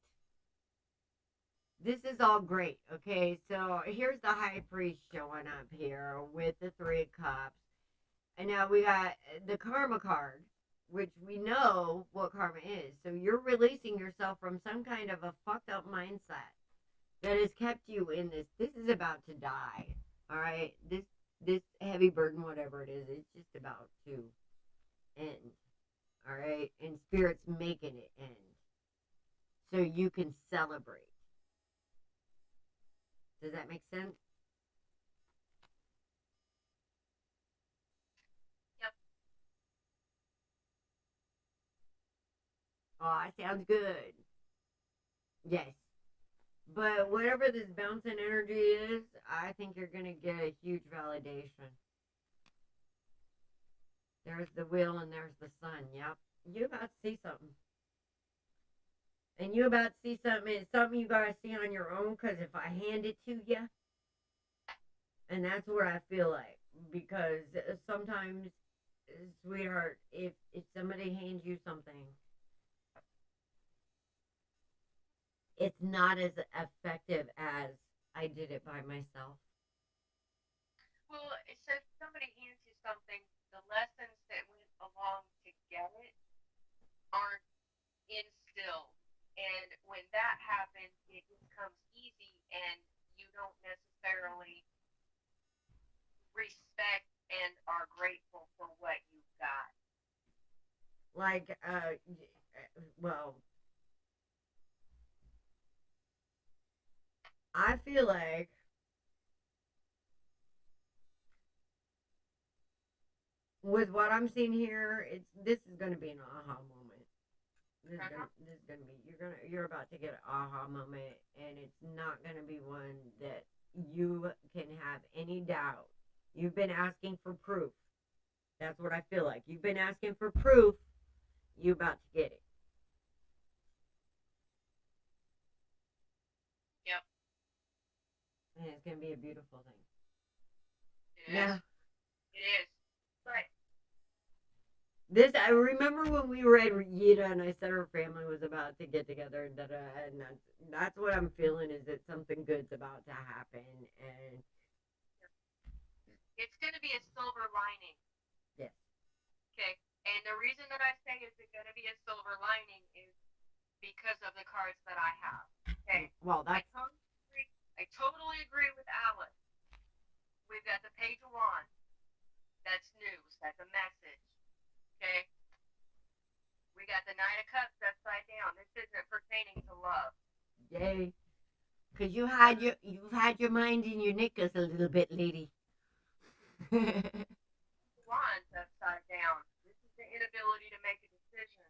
This is all great, okay? So here's the High Priest showing up here with the Three of Cups. And now we got the Karma card, which we know what karma is. So you're releasing yourself from some kind of a fucked up mindset that has kept you in this. This is about to die, all right? This heavy burden, whatever it is, it's just about to end, all right? And Spirit's making it end so you can celebrate. Does that make sense? Yep. Oh, that sounds good. Yes. But whatever this bouncing energy is, I think you're going to get a huge validation. There's the wheel and there's the sun. Yep. You about to see something. And you about to see something. It's something you got to see on your own, because if I hand it to you, and that's where I feel like, because sometimes, sweetheart, if somebody hands you something, it's not as effective as I did it by myself. Well, so if somebody hands you something, the lessons that went along to get it aren't instilled. And when that happens, it becomes easy and you don't necessarily respect and are grateful for what you've got. Like, well, I feel like with what I'm seeing here, this is going to be an aha moment. This is gonna be you're about to get an aha moment, and it's not gonna be one that you can have any doubt. You've been asking for proof. That's what I feel like. You've been asking for proof. You about to get it. Yep. And it's gonna be a beautiful thing. It is. Yeah. It is. But I remember when we were at Yida and I said her family was about to get together, and that's what I'm feeling, is that something good's about to happen, and it's going to be a silver lining. yes. Okay. And the reason that I say it's going to be a silver lining is because of the cards that I have. Okay. Well, I totally agree with Alice. We've got the Page of Wands. That's news. That's a message. Okay. We got the Knight of Cups upside down. This isn't pertaining to love. Yay. Because you've had your mind in your knickers a little bit, lady. Why? ability to make a decision.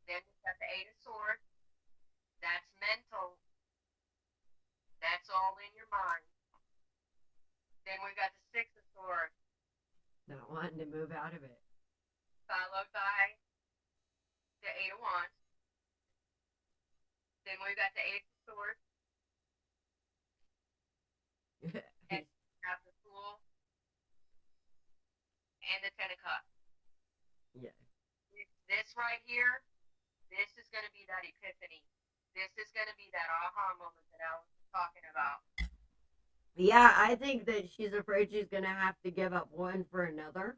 Then we've got the Eight of Swords. That's mental. That's all in your mind. Then we've got the Six of Swords, Not wanting to move out of it. followed by the Eight of Wands. Then we've got the Eight of Swords, and have the Fool, and the Ten of Cups. Yeah. This right here, this is going to be that epiphany. This is going to be that aha moment that I was talking about. Yeah, I think that she's afraid she's going to have to give up one for another.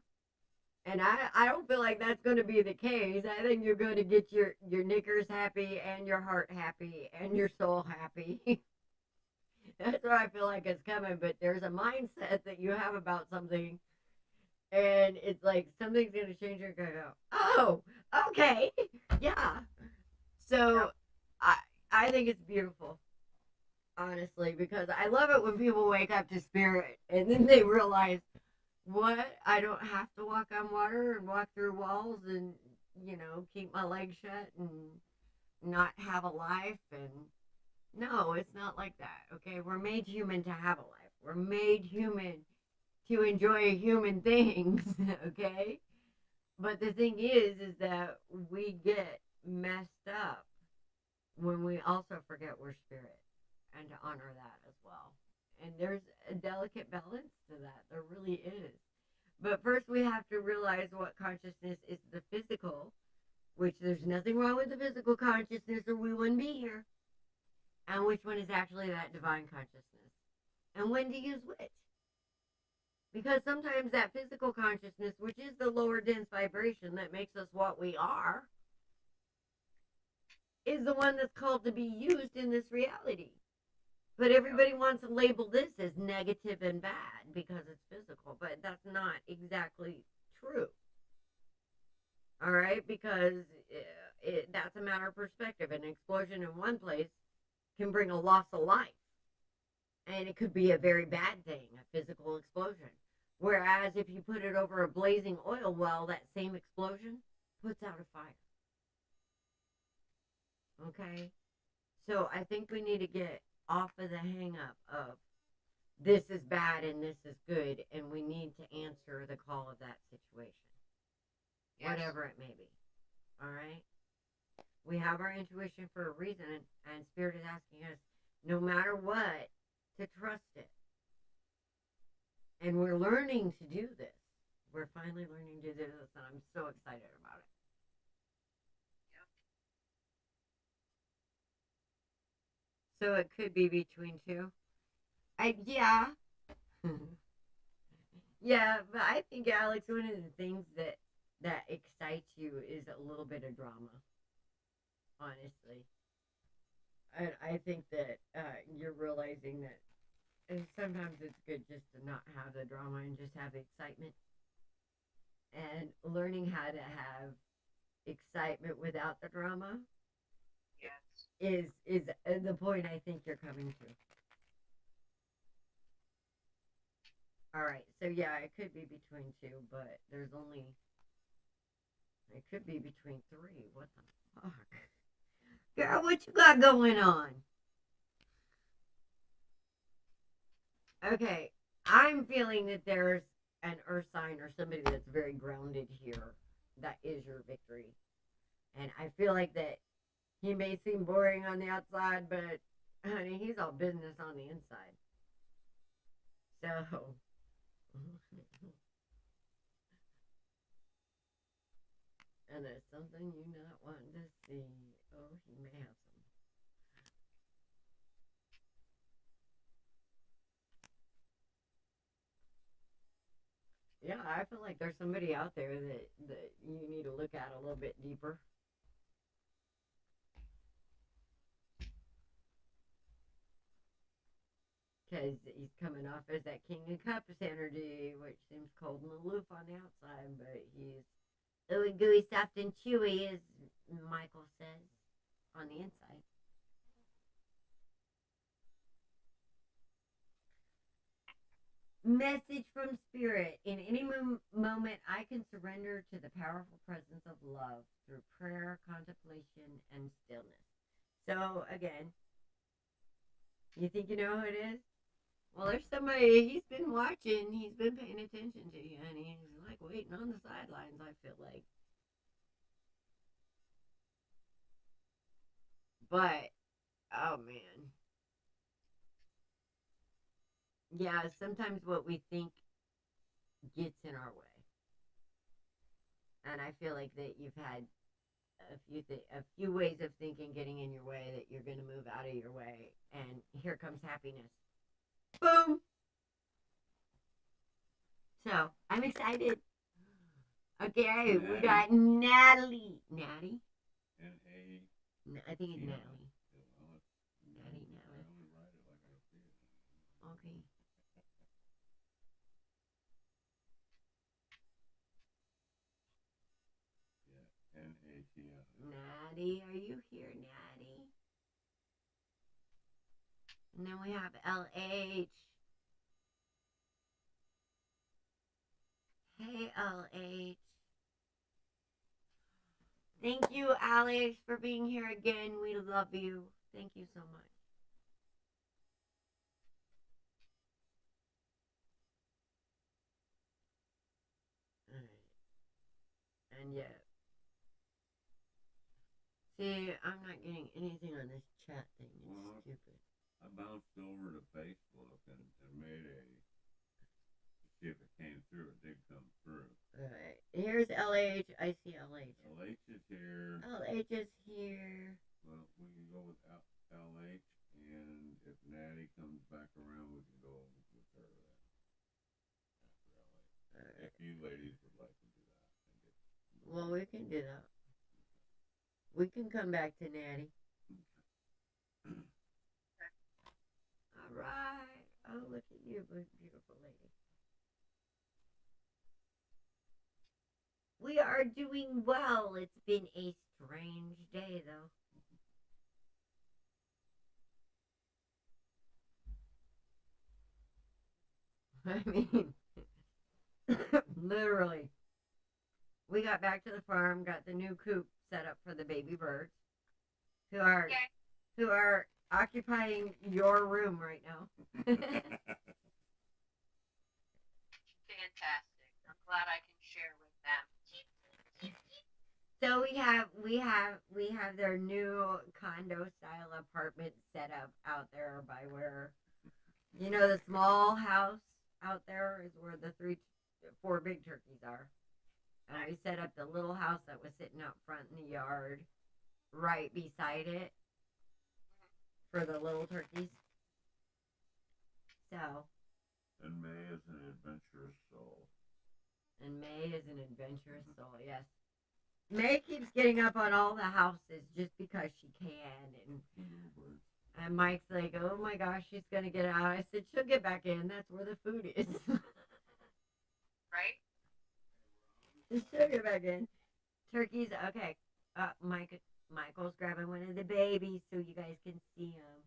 And I don't feel like that's going to be the case. I think you're going to get your knickers happy and your heart happy and your soul happy. That's what I feel like it's coming. But there's a mindset that you have about something. And it's like something's going to change. You're going to go, oh, okay. Yeah. So I think it's beautiful. Honestly, because I love it when people wake up to spirit and then they realize, what? I don't have to walk on water and walk through walls and, keep my legs shut and not have a life. And no, it's not like that. Okay. We're made human to have a life. We're made human to enjoy human things. Okay. But the thing is that we get messed up when we also forget we're spirit. And to honor that as well. And there's a delicate balance to that. There really is. But first we have to realize what consciousness is the physical, which there's nothing wrong with the physical consciousness or we wouldn't be here. And which one is actually that divine consciousness. And when to use which. Because sometimes that physical consciousness, which is the lower dense vibration that makes us what we are, is the one that's called to be used in this reality. But everybody wants to label this as negative and bad because it's physical. But that's not exactly true. All right? Because that's a matter of perspective. An explosion in one place can bring a loss of life. And it could be a very bad thing, a physical explosion. Whereas if you put it over a blazing oil well, that same explosion puts out a fire. Okay? So I think we need to get off of the hang up of this is bad and this is good, and we need to answer the call of that situation. Yes. Whatever it may be. All right? We have our intuition for a reason, and Spirit is asking us, no matter what, to trust it. And we're learning to do this. We're finally learning to do this, and I'm so excited about it. So it could be between two. Yeah. Yeah, but I think, Alex, one of the things that excites you is a little bit of drama. Honestly. And I think that you're realizing that sometimes it's good just to not have the drama and just have the excitement. And learning how to have excitement without the drama. Yes. Is the point I think you're coming to. All right, so yeah, it could be between two, but it could be between three. What the fuck? Girl, what you got going on? Okay, I'm feeling that there's an earth sign or somebody that's very grounded here. That is your victory. And I feel like that he may seem boring on the outside, but honey, he's all business on the inside. So, and there's something you not wanting to see. Oh, he may have some. Yeah, I feel like there's somebody out there that you need to look at a little bit deeper. Because he's coming off as that King of Cups energy, which seems cold and aloof on the outside, but he's ooey gooey, soft and chewy, as Michael says, on the inside. Message from Spirit. In any moment, I can surrender to the powerful presence of love through prayer, contemplation, and stillness. So, again, you think you know who it is? Well, there's somebody, he's been watching, he's been paying attention to you, and he's like waiting on the sidelines, I feel like. But, oh man. Yeah, sometimes what we think gets in our way. And I feel like that you've had a few ways of thinking getting in your way that you're going to move out of your way. And here comes happiness. Boom! So, I'm excited. Okay, we got Natalie. Natty? I think it's Natalie. Natty. Okay. Natty, are you here, Natty? And then we have LH. Hey, LH. Thank you, Alex, for being here again. We love you. Thank you so much. All right. And yeah. See, I'm not getting anything on this chat thing. It's stupid. I bounced over to Facebook and made a see if it came through. It did come through. Alright. Here's LH. I see LH. LH is here. LH is here. Well, we can go with LH, and if Natty comes back around, we can go with her then. After LH. If you ladies would like to do that. Well, we can do that. We can come back to Natty. Alright. Oh, look at you, beautiful lady. We are doing well. It's been a strange day, though. I mean, literally. We got back to the farm, got the new coop set up for the baby birds, who are occupying your room right now. Fantastic. I'm glad I can share with them. So we have their new condo style apartment set up out there by where, you know, the small house out there is where the 4 big turkeys are. And we set up the little house that was sitting out front in the yard right beside it for the little turkeys. So. And May is an adventurous soul. And May is an adventurous soul, yes. May keeps getting up on all the houses just because she can. And Mike's like, oh my gosh, she's going to get out. I said, she'll get back in. That's where the food is. Right? She'll get back in. Turkeys, okay. Michael's grabbing one of the babies so you guys can see him.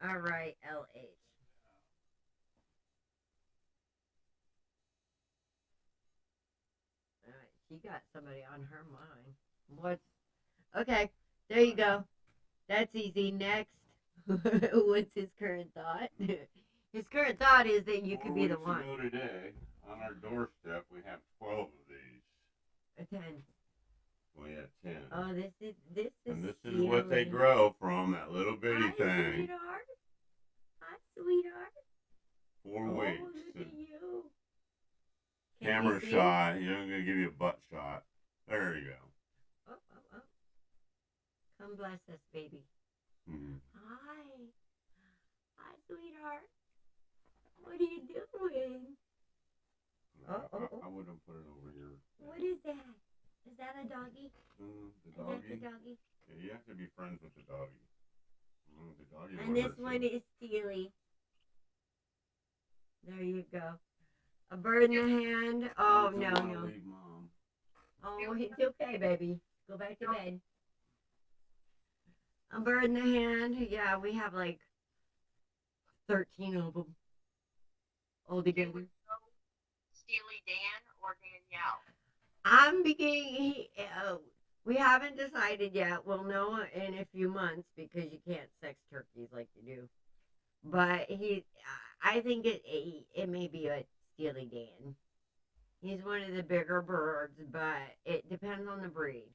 All right, LH. All right, she got somebody on her mind. Okay, there you go. That's easy. Next. What's his current thought? His current thought is that you could be the one. 4 weeks ago today, on our doorstep, we have 12 of these. 10. We have 10. Oh, this is and this is what they grow from, that little bitty Hi, thing. Sweetheart. Hi, sweetheart. 4 Oh, weeks. look at you. Can Camera you see? shot. You know, I'm going to give you a butt shot. There you go. Oh. Come bless us, baby. Mm-hmm. Hi, sweetheart. What are you doing? I wouldn't put it over here. What is that? Is that a doggy? The Is doggy. that the doggy? Yeah, you have to be friends with the doggy. The doggy. And this one is Steely. There you go. A bird in the hand. Oh, no. Leave Mom. Oh, it's okay, baby. Go back to bed. A bird in the hand. Yeah, we have like 13 of them. all You together. would go Steely Dan or Danielle? I'm beginning. We haven't decided yet. We'll know in a few months because you can't sex turkeys like you do. But I think it may be a Steely Dan. He's one of the bigger birds, but it depends on the breed.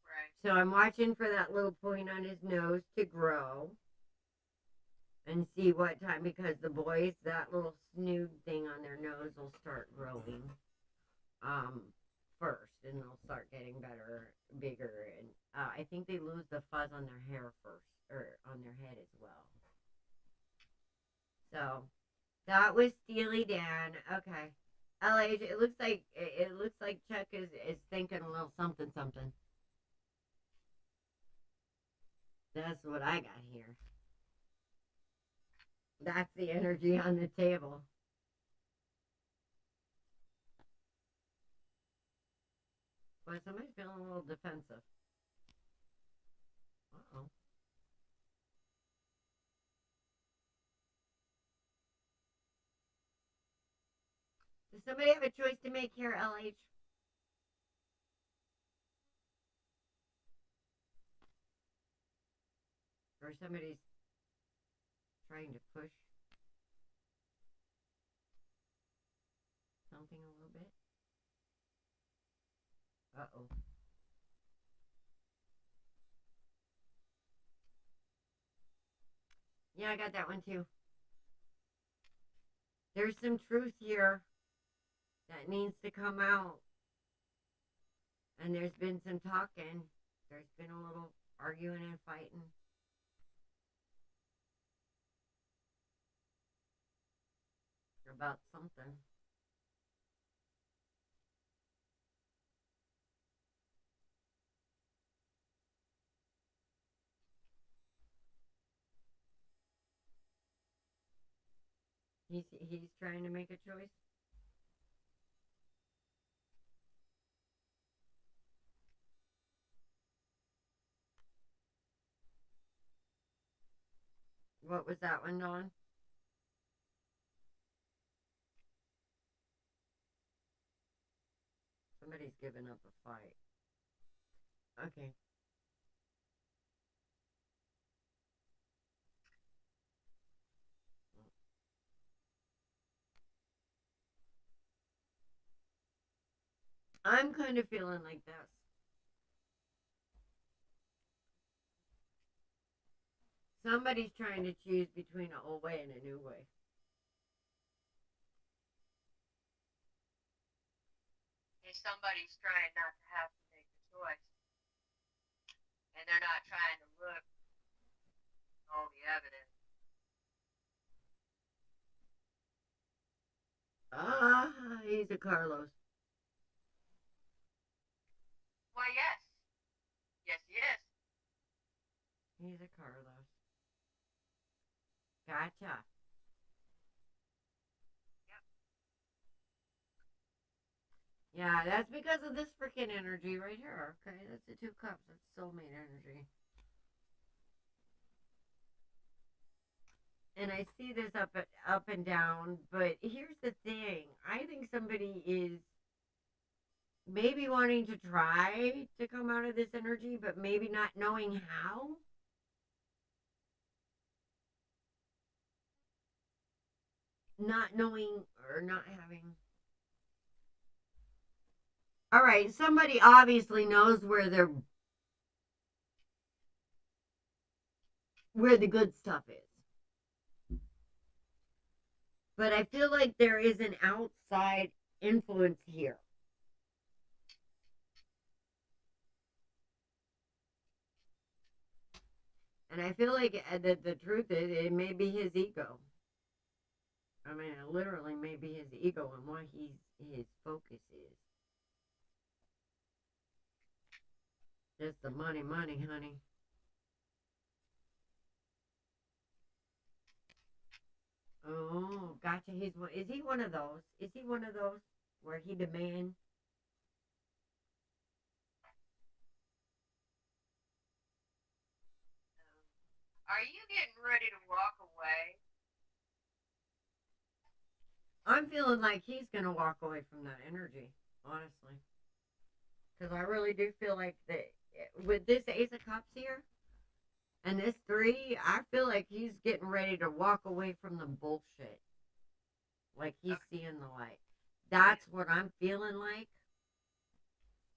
Right. So I'm watching for that little point on his nose to grow and see what time, because the boys, that little snood thing on their nose will start growing first, and they'll start getting better, bigger, and I think they lose the fuzz on their hair first, or on their head as well. So that was Steely Dan. Okay. LH, it looks like Chuck is thinking a little something something. That's what I got here. That's the energy on the table. But somebody's feeling a little defensive. Uh-oh. Does somebody have a choice to make here, LH? Or somebody's trying to push something a little bit? Uh-oh. Yeah, I got that one too. There's some truth here that needs to come out. And there's been some talking. There's been a little arguing and fighting. About something. He's trying to make a choice. What was that one, Dawn? Somebody's giving up a fight. Okay. I'm kind of feeling like this. Somebody's trying to choose between an old way and a new way. If somebody's trying not to have to make a choice, and they're not trying to look at all the evidence. He's a Carlos. Why, yes. Yes, he is. He's a Carlos. Gotcha. Yep. Yeah, that's because of this freaking energy right here. Okay, that's the 2 cups. That's soulmate energy. And I see this up and down, but here's the thing. I think somebody is maybe wanting to try to come out of this energy, but maybe not knowing how. Not knowing or not having. All right, somebody obviously knows where the good stuff is. But I feel like there is an outside influence here. And I feel like the truth is, it may be his ego. I mean, it literally may be his ego and what his focus is. Just the money, honey. Oh, gotcha. Is he one of those? Is he one of those where he demands? Are you getting ready to walk away? I'm feeling like he's gonna walk away from that energy, honestly, because I really do feel like that with this Ace of Cups here and this 3, I feel like he's getting ready to walk away from the bullshit. Like he's seeing the light. That's what I'm feeling like.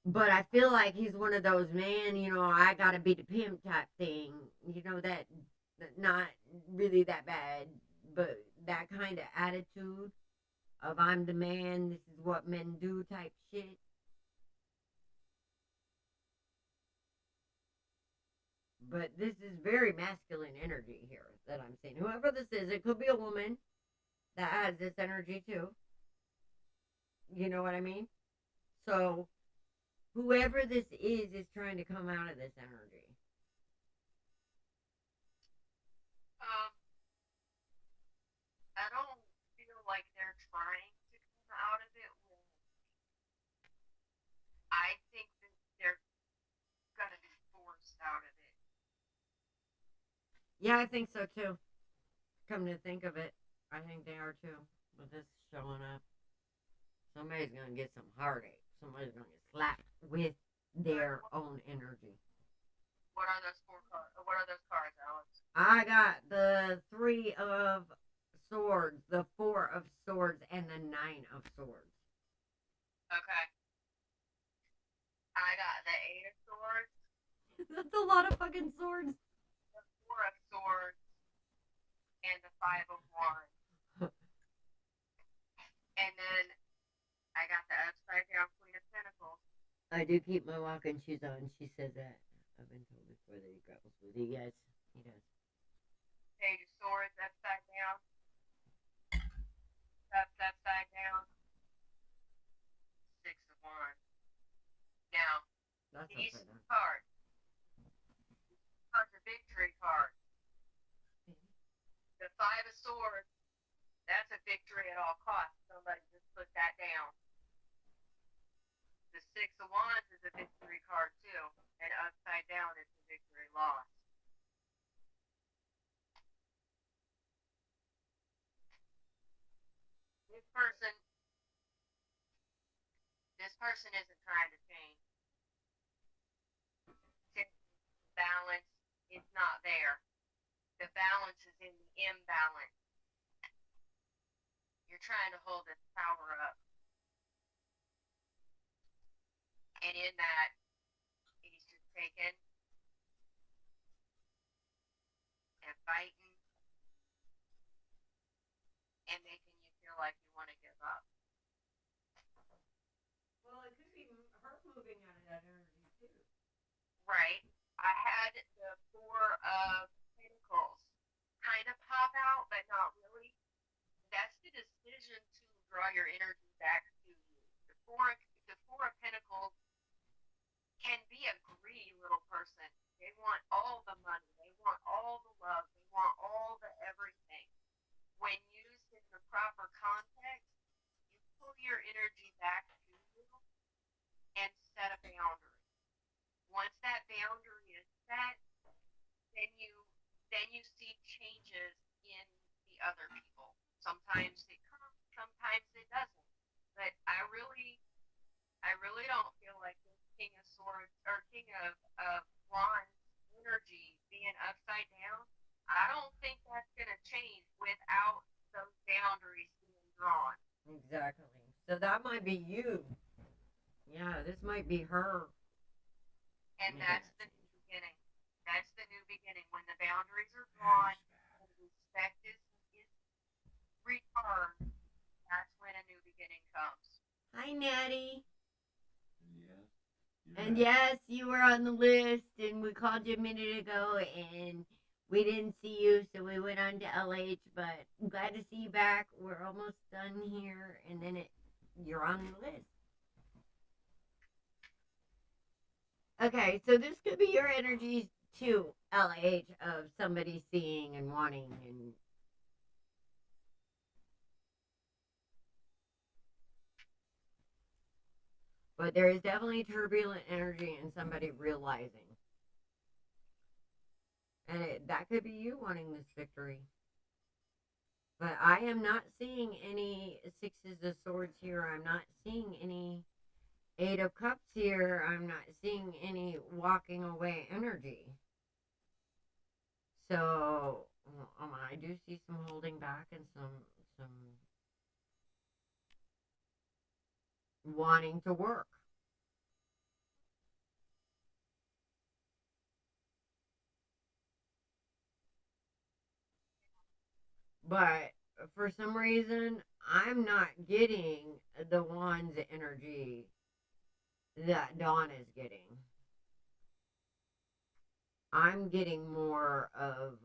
But I feel like he's one of those, man, I gotta be the pimp type thing. That not really that bad, but that kind of attitude of I'm the man, this is what men do type shit. But this is very masculine energy here that I'm seeing. Whoever this is, it could be a woman that has this energy too. You know what I mean? So whoever this is trying to come out of this energy. I don't feel like they're trying to come out of it. I think that they're gonna be forced out of it. Yeah, I think so too. Come to think of it, I think they are too. With this showing up, somebody's gonna get some heartache. Somebody's gonna get slapped with their own energy. What are those 4 cards? What are those cards, Alex? I got the 3 of Swords, the 4 of Swords, and the 9 of Swords. Okay. I got the 8 of Swords. That's a lot of fucking swords. The 4 of Swords. And the 5 of Wands. And then I got the upside down Queen of Pentacles. I do keep my walking shoes on. She says that. I've been told before that he grapples with you guys. He does. Page of Swords upside down. Cups upside down. 6 of Wands. Now, That's these upside down. cards. Cards are victory cards. The 5 of Swords, that's a victory at all costs. Somebody just put that down. The 6 of Wands is a victory card too, and upside down is a victory loss. This person isn't trying to change. Balance is not there. The balance is in the imbalance. You're trying to hold this power up. And in that, he's just taking and fighting and making you feel like you want to give up. Well, it could be her moving out of that energy too. Right. I had the 4 of Pentacles kind of pop out, but not really. That's the decision to draw your energy back to you. The 4 of Pentacles can be a greedy little person. They want all the money. They want all the love. They want all the everything. When used in the proper context, you pull your energy back to you and set a boundary. Once that boundary is set, then you see changes in the other people. Sometimes it comes, sometimes it doesn't. But I really don't feel like this King of Swords or King of Wands energy being upside down. I don't think that's gonna change without those boundaries being drawn. Exactly. So that might be you. Yeah, this might be her. And Yeah. that's the new beginning. That's the new beginning. When the boundaries are drawn and respect is returned, that's when a new beginning comes. Hi, Natty. Yes. And yes, you were on the list, and we called you a minute ago, and we didn't see you, so we went on to LH. But I'm glad to see you back. We're almost done here, and then you're on the list. Okay, so this could be your energies too, LH, of somebody seeing and wanting and. But there is definitely turbulent energy and somebody realizing. And that could be you wanting this victory. But I am not seeing any sixes of swords here. I'm not seeing any eight of cups here. I'm not seeing any walking away energy. So I do see some holding back and some wanting to work. But for some reason, I'm not getting the Wands energy that Dawn is getting. I'm getting more of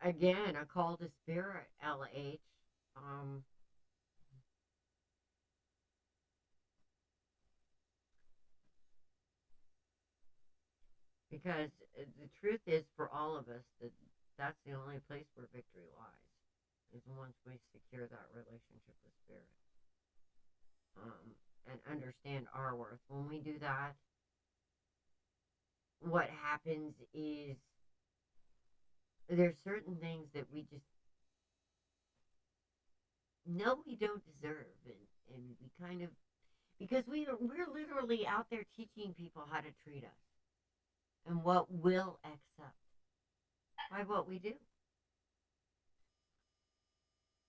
again a call to spirit, LH. Because the truth is, for all of us, that's the only place where victory lies, is once we secure that relationship with spirit, and understand our worth. When we do that, what happens is there's certain things that we just know we don't deserve, and we kind of, because we're literally out there teaching people how to treat us and what we'll accept by what we do.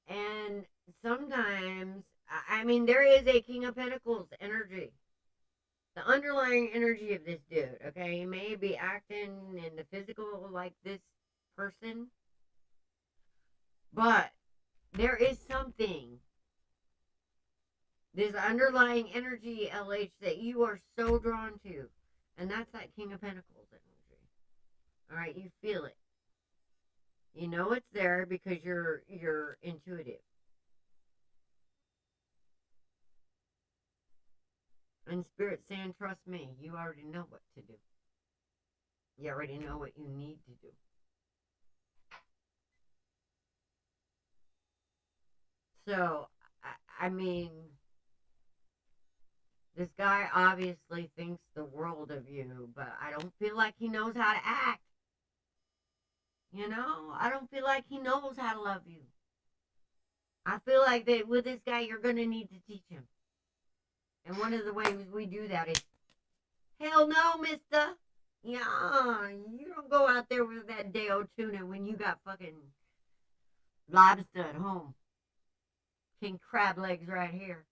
And sometimes, I mean, there is a King of Pentacles energy. The underlying energy of this dude, okay? He may be acting in the physical like this person, but there is something, this underlying energy, LH, that you are so drawn to. And that's that King of Pentacles energy. All right, you feel it. You know it's there because you're intuitive. And Spirit saying, trust me, you already know what to do. You already know what you need to do. So, I mean, this guy obviously thinks the world of you, but I don't feel like he knows how to act. You know, I don't feel like he knows how to love you. I feel like that with this guy, you're going to need to teach him. And one of the ways we do that is, hell no, mister. Yeah, you don't go out there with that day-old tuna when you got fucking lobster at home. King crab legs right here.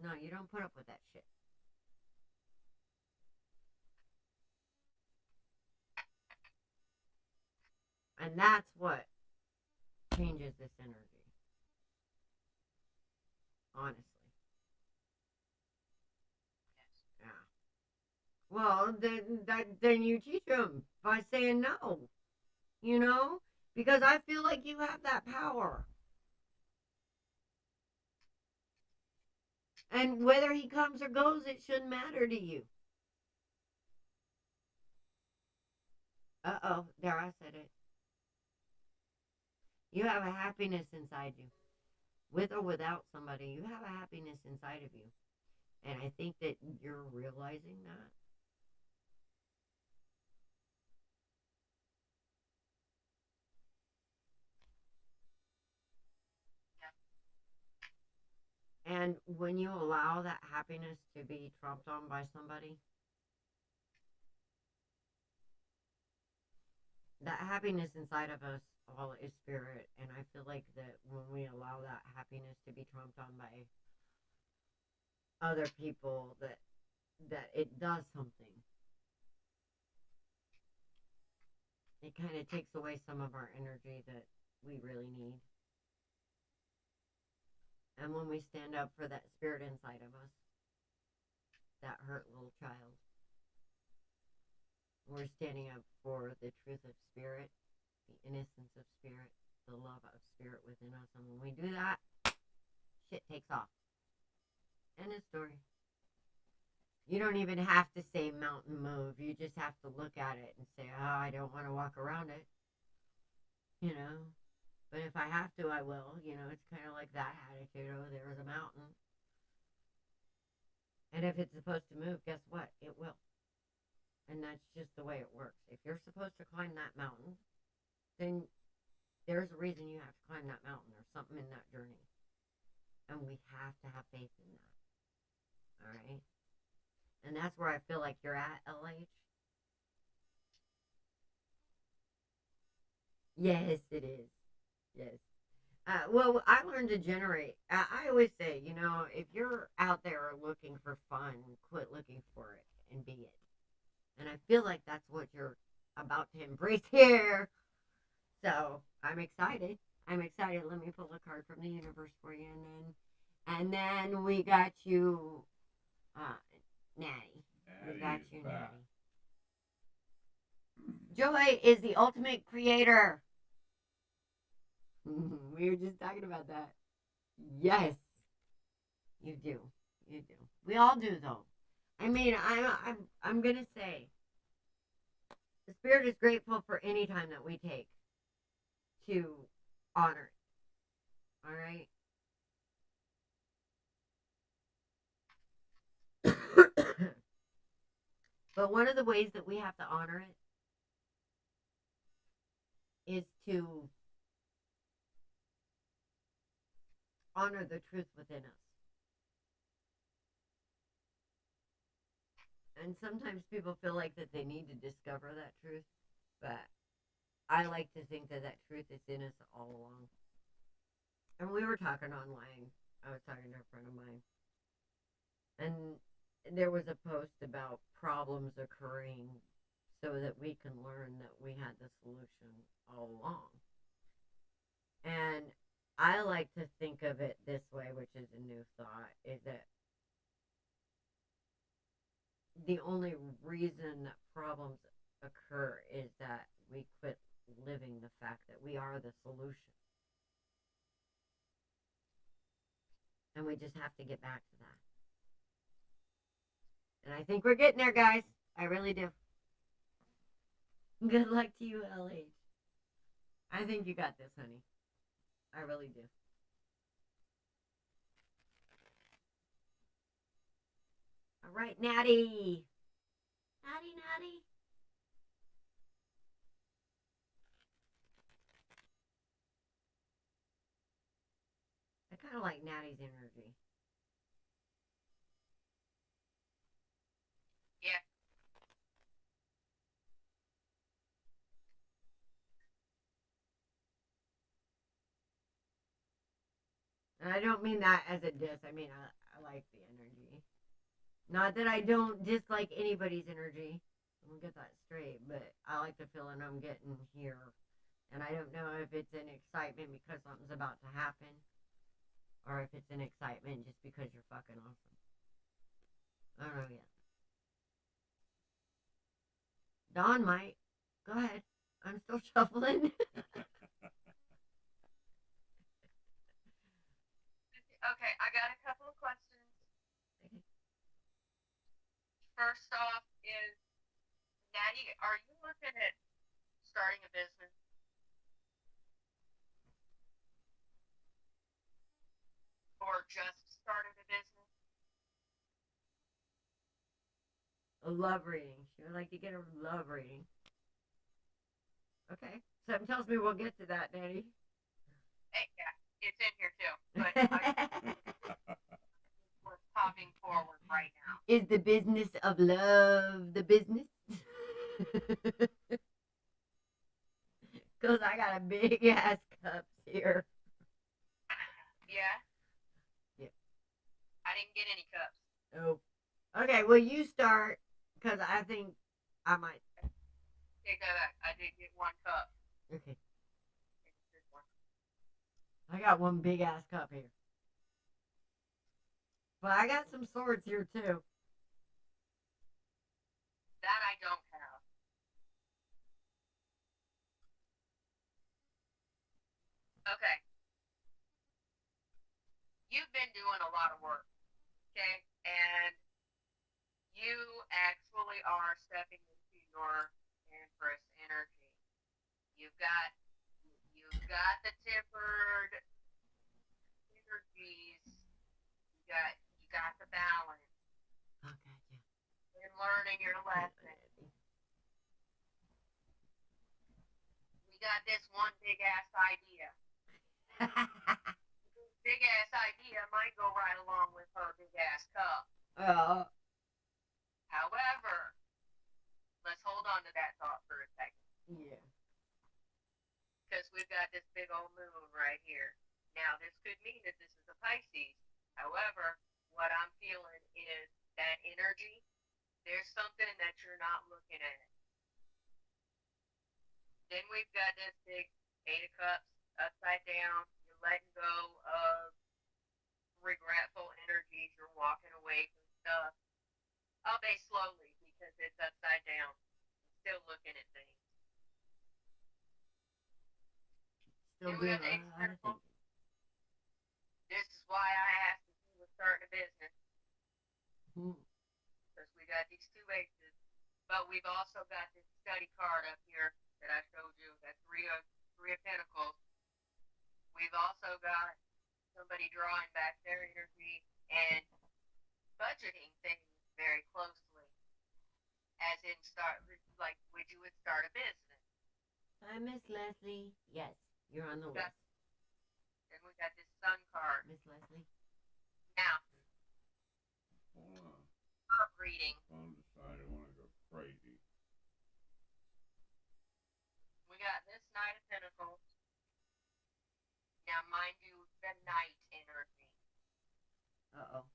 No, you don't put up with that shit. And that's what changes this energy. Honestly. Yeah. Well, then you teach them by saying no. You know? Because I feel like you have that power. And whether he comes or goes, it shouldn't matter to you. Uh-oh, there, I said it. You have a happiness inside you. With or without somebody, you have a happiness inside of you. And I think that you're realizing that. And when you allow that happiness to be trumped on by somebody, that happiness inside of us all is spirit. And I feel like that when we allow that happiness to be trumped on by other people, that it does something. It kind of takes away some of our energy that we really need. And when we stand up for that spirit inside of us, that hurt little child, we're standing up for the truth of spirit, the innocence of spirit, the love of spirit within us. And when we do that, shit takes off. End of story. You don't even have to say mountain move. You just have to look at it and say, oh, I don't want to walk around it. You know? But if I have to, I will. You know, it's kind of like that attitude. Oh, there was a mountain. And if it's supposed to move, guess what? It will. And that's just the way it works. If you're supposed to climb that mountain, then there's a reason you have to climb that mountain. There's something in that journey. And we have to have faith in that. All right? And that's where I feel like you're at, LH. Yes, it is. Yes. Well, I learned to generate. I always say, you know, if you're out there looking for fun, quit looking for it and be it. And I feel like that's what you're about to embrace here. So I'm excited. I'm excited. Let me pull a card from the universe for you, and then we got you, Natty. We got you, Natty. Joy is the ultimate creator. We were just talking about that. Yes, you do. You do. We all do, though. I mean, I'm gonna say, the spirit is grateful for any time that we take to honor it. All right. But one of the ways that we have to honor it is to honor the truth within us. And sometimes people feel like that they need to discover that truth, but I like to think that that truth is in us all along. And we were talking online. I was talking to a friend of mine, and there was a post about problems occurring so that we can learn that we had the solution all along. And I like to think of it this way, which is a new thought, is that the only reason that problems occur is that we quit living the fact that we are the solution. And we just have to get back to that. And I think we're getting there, guys. I really do. Good luck to you, LH. I think you got this, honey. I really do. All right, Natty. Natty. I kind of like Natty's energy. Yeah. And I don't mean that as a diss. I mean, I like the energy. Not that I don't dislike anybody's energy. We'll get that straight. But I like the feeling I'm getting here. And I don't know if it's an excitement because something's about to happen, or if it's an excitement just because you're fucking awesome. I don't know yet. Dawn might. Go ahead. I'm still shuffling. Okay, I got a couple of questions. First off is, Natty, are you looking at starting a business? Or just started a business? A love reading. She would like to get a love reading. Okay. Something tells me we'll get to that, Natty. Hey, yeah, it's in here too. But we're popping forward right now. Is the business of love the business? Because I got a big ass cups here. Yeah? Yeah. I didn't get any cups. Oh. Okay, well, you start, because I think I might. Take that back. I did get one cup. Okay. I got one big ass cup here. But I got some swords here, too. That I don't have. Okay. You've been doing a lot of work, okay? And you actually are stepping into your Empress energy. You've got the tempered energies. You got the balance. learning your lesson. We got this one big ass idea. Big ass idea might go right along with her big ass cup. Oh, However, let's hold on to that thought for a second. yeah. Because we've got this big old moon right here. Now, this could mean that this is a Pisces. However, what I'm feeling is that energy, there's something that you're not looking at. Then we've got this big Eight of Cups upside down. You're letting go of regretful energies. You're walking away from stuff. I'll say slowly because it's upside down. Still looking at things. Still And we doing got the a Ace of lot of Pentacles. thinking. This is why I asked if you were starting a business. Hmm. Because we got these two aces. But we've also got this study card up here that I showed you. That three of Pentacles. We've also got somebody drawing back their energy and budgeting things very closely. As in like would you would start a business. Hi, Miss Leslie. Yes, you're on the Got- list. And we got this sun card. Miss Leslie. Now, Hold on. reading. Phone decided I want to go crazy. We got this Knight of Pentacles. Now, mind you, the Knight energy. Uh-oh.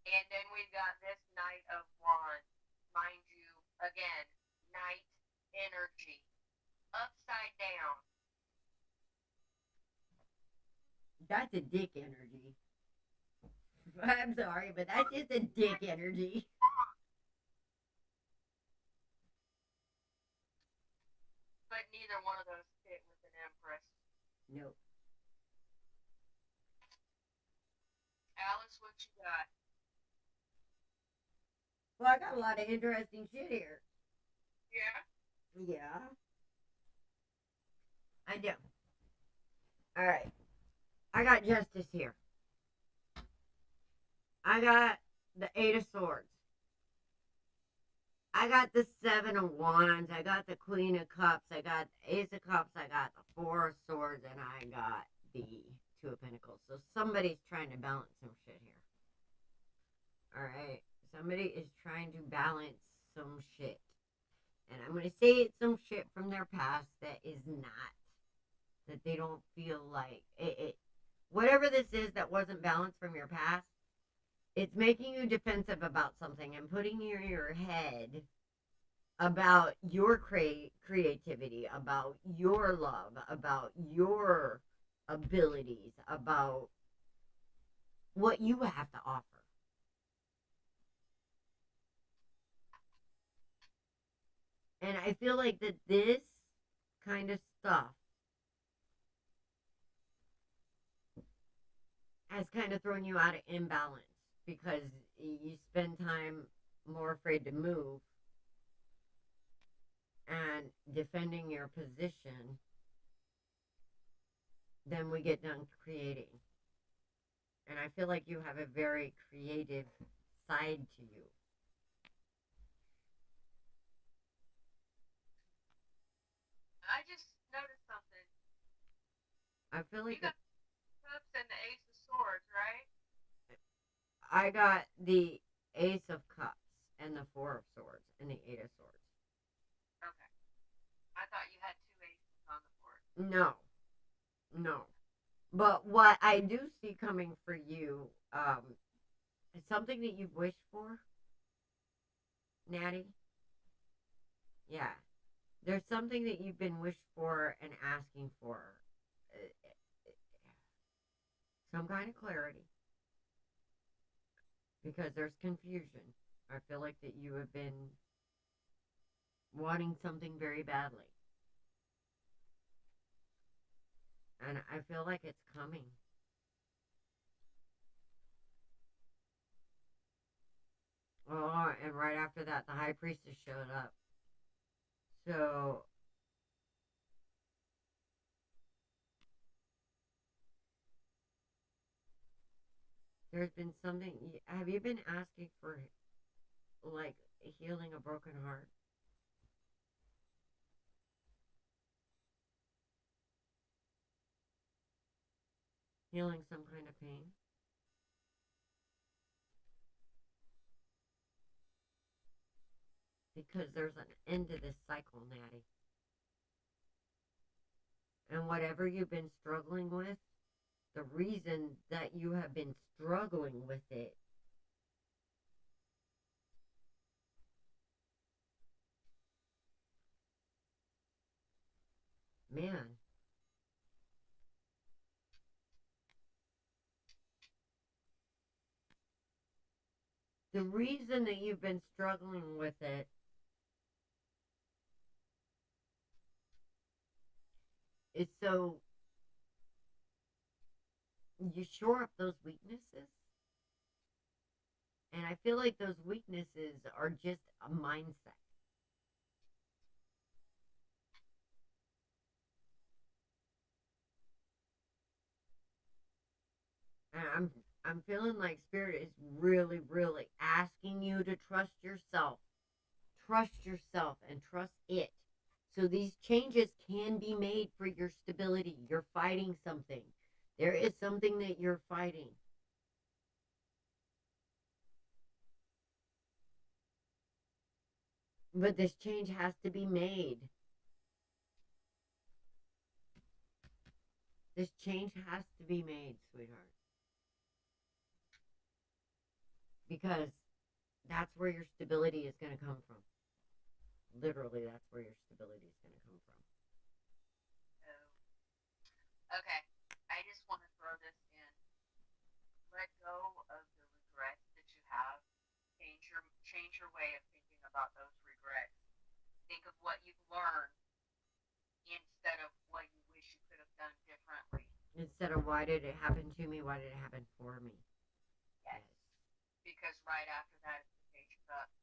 And then we've got this Knight of Wands. Mind you, again, Knight energy. Upside down. That's a dick energy. I'm sorry, but that's just a dick energy. But neither one of those fit with an Empress. Nope. Alice, what you got? Well, I got a lot of interesting shit here. Yeah? Yeah. I do. Alright. I got justice here. I got the Eight of Swords. I got the Seven of Wands. I got the Queen of Cups. I got the Ace of Cups. I got the Four of Swords. And I got the Two of Pentacles. So somebody's trying to balance some shit here. Alright. Somebody is trying to balance some shit. And I'm going to say it's some shit from their past that is not. That they don't feel like it. Whatever this is that wasn't balanced from your past, it's making you defensive about something and putting in your head about your creativity, about your love, about your abilities, about what you have to offer. And I feel like that this kind of stuff has kind of thrown you out of imbalance because you spend time more afraid to move and defending your position than we get done creating. And I feel like you have a very creative side to you. I just noticed something. I feel like You got Cups and the Ace of Swords, right? I got the Ace of Cups and the Four of Swords and the Eight of Swords. Okay. I thought you had two aces on the board. No. No. But what I do see coming for you, is something that you've wished for, Natty. Yeah. There's something that you've been wished for and asking for. Some kind of clarity. Because there's confusion. I feel like that you have been wanting something very badly. And I feel like it's coming. Oh, and right after that, the High Priestess showed up. So, there's been something. Have you been asking for, like, healing a broken heart. Healing some kind of pain. Because there's an end to this cycle, Natty. And whatever you've been struggling with, the reason that you have been struggling with it man, the reason that you've been struggling with it is so you shore up those weaknesses. And I feel like those weaknesses are just a mindset. And I'm feeling like Spirit is really, really asking you to trust yourself. Trust yourself and trust it. So these changes can be made for your stability. You're fighting something. There is something that you're fighting. But this change has to be made. This change has to be made, sweetheart. Because that's where your stability is going to come from. Literally, that's where your stability is going to come from. Okay, I just want to throw this in. Let go of the regrets that you have. Change your way of thinking about those regrets. Think of what you've learned instead of what you wish you could have done differently. Instead of why did it happen to me, why did it happen for me? Yes. Because right after that is the page of cups,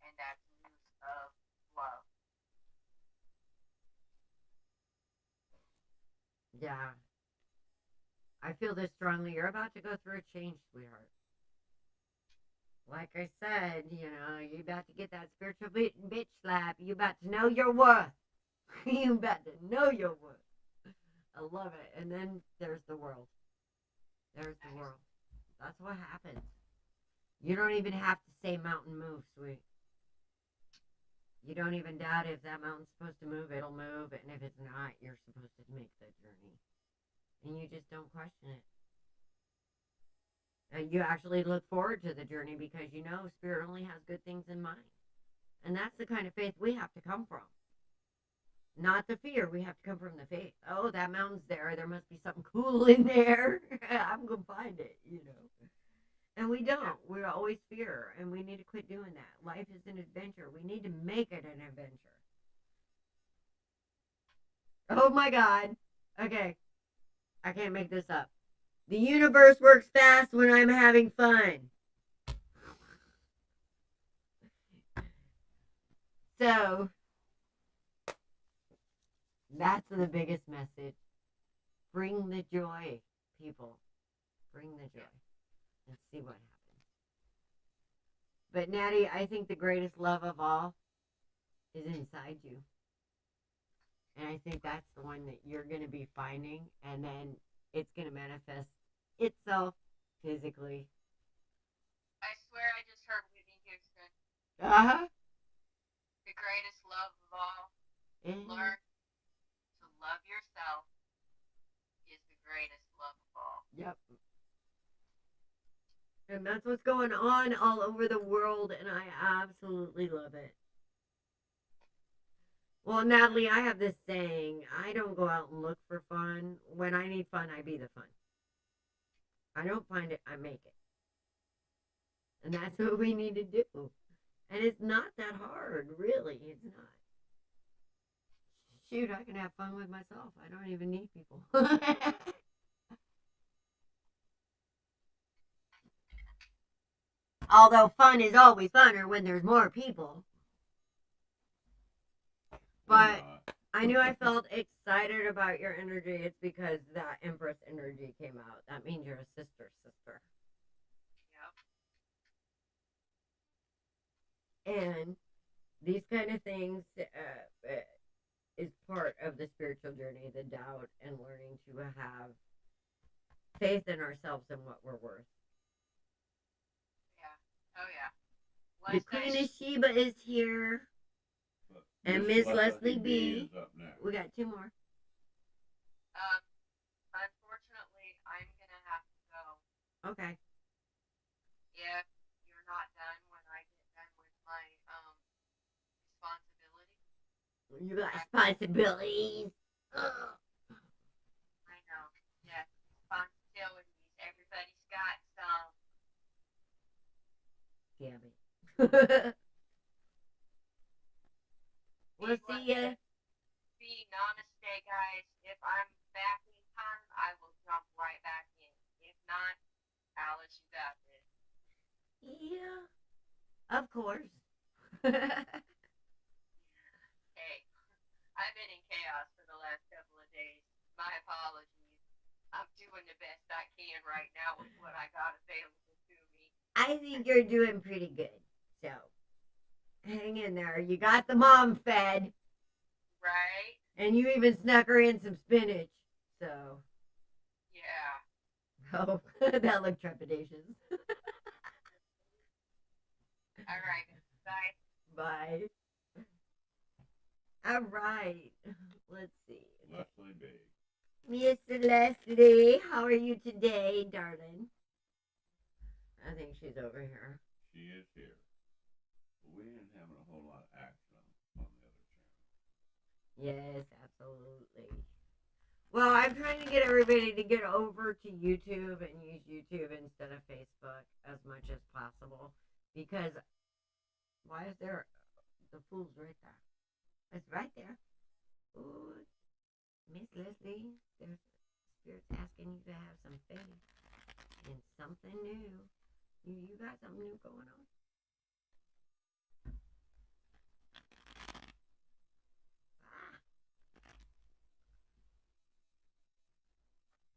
and that's news of love. Yeah. I feel this strongly. You're about to go through a change, sweetheart. Like I said, you're about to get that spiritual bitch slap. You about to know your worth. You about to know your worth. I love it. And then there's the world. There's the world. That's what happens. You don't even have to say mountain move, sweet. You don't even doubt if that mountain's supposed to move, it'll move. And if it's not, you're supposed to make the journey. And you just don't question it. And you actually look forward to the journey because you know Spirit only has good things in mind. And that's the kind of faith we have to come from. Not the fear. We have to come from the faith. Oh, that mountain's there. There must be something cool in there. I'm going to find it, And we don't. We're always fear. And we need to quit doing that. Life is an adventure. We need to make it an adventure. Oh my God. Okay. I can't make this up. The universe works fast when I'm having fun. So, that's the biggest message. Bring the joy, people. Bring the joy. And see what happens. But Natty, I think the greatest love of all is inside you. And I think that's the one that you're going to be finding. And then it's going to manifest itself physically. I swear I just heard Whitney Houston. Uh-huh. The greatest love of all. Learn to love yourself is the greatest love of all. Yep. And that's what's going on all over the world, and I absolutely love it. Well, Natalie, I have this saying, I don't go out and look for fun. When I need fun, I be the fun. I don't find it, I make it. And that's what we need to do. And it's not that hard, really. It's not. Shoot, I can have fun with myself. I don't even need people. Although fun is always funner when there's more people. But I knew I felt excited about your energy. It's because that Empress energy came out. That means you're a sister. And these kind of things is part of the spiritual journey, the doubt and learning to have faith in ourselves and what we're worth. Yeah. Oh yeah. The Queen of Sheba is here. But And Miss Leslie B. is up next. We got 2 more. Unfortunately, I'm gonna have to go. Okay. If you're not done when I get done with my responsibility. You got responsibilities. Ugh. I know. Yes, responsibilities. Everybody's got some. Damn it. We'll see ya. See, namaste, guys. If I'm back in time, I will jump right back in. If not, Alice, you got this. Yeah. Of course. Hey, I've been in chaos for the last couple of days. My apologies. I'm doing the best I can right now with what I got available to me. I think you're doing pretty good. So, hang in there. You got the mom fed. Right? And you even snuck her in some spinach. So, Yeah. oh, that looked trepidatious. All right. Bye. Bye. All right. Let's see. Leslie B. Miss Leslie, how are you today, darling? I think she's over here. She is here. But we ain't having a whole lot of action on the other channel. Yes, absolutely. Well, I'm trying to get everybody to get over to YouTube and use YouTube instead of Facebook as much as possible. Because why is there the fool's right there? It's right there. Ooh, Miss Leslie, there's spirits asking you to have some faith in something new. You got something new going on?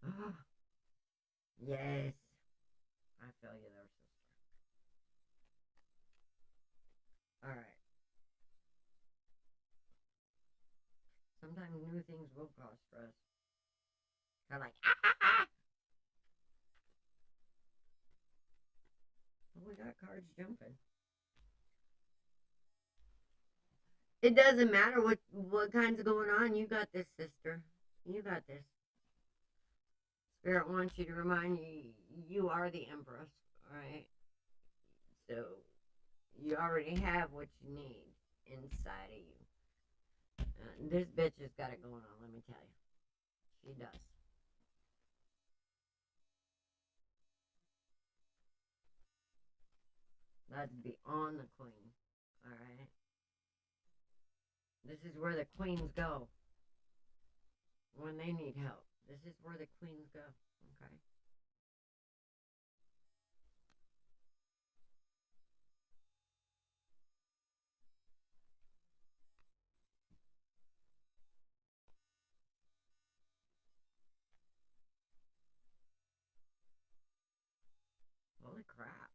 Oh, yes. I feel you there, sister. All right. Sometimes new things will cause stress. Kind of like, Oh, we got cards jumping. It doesn't matter what kinds going on. You got this, sister. You got this. Spirit wants you to remind you, you are the Empress, alright? So, you already have what you need inside of you. This bitch has got it going on, let me tell you. She does. That's beyond the queen, alright? This is where the queens go when they need help. This is where the queens go, okay? Holy crap.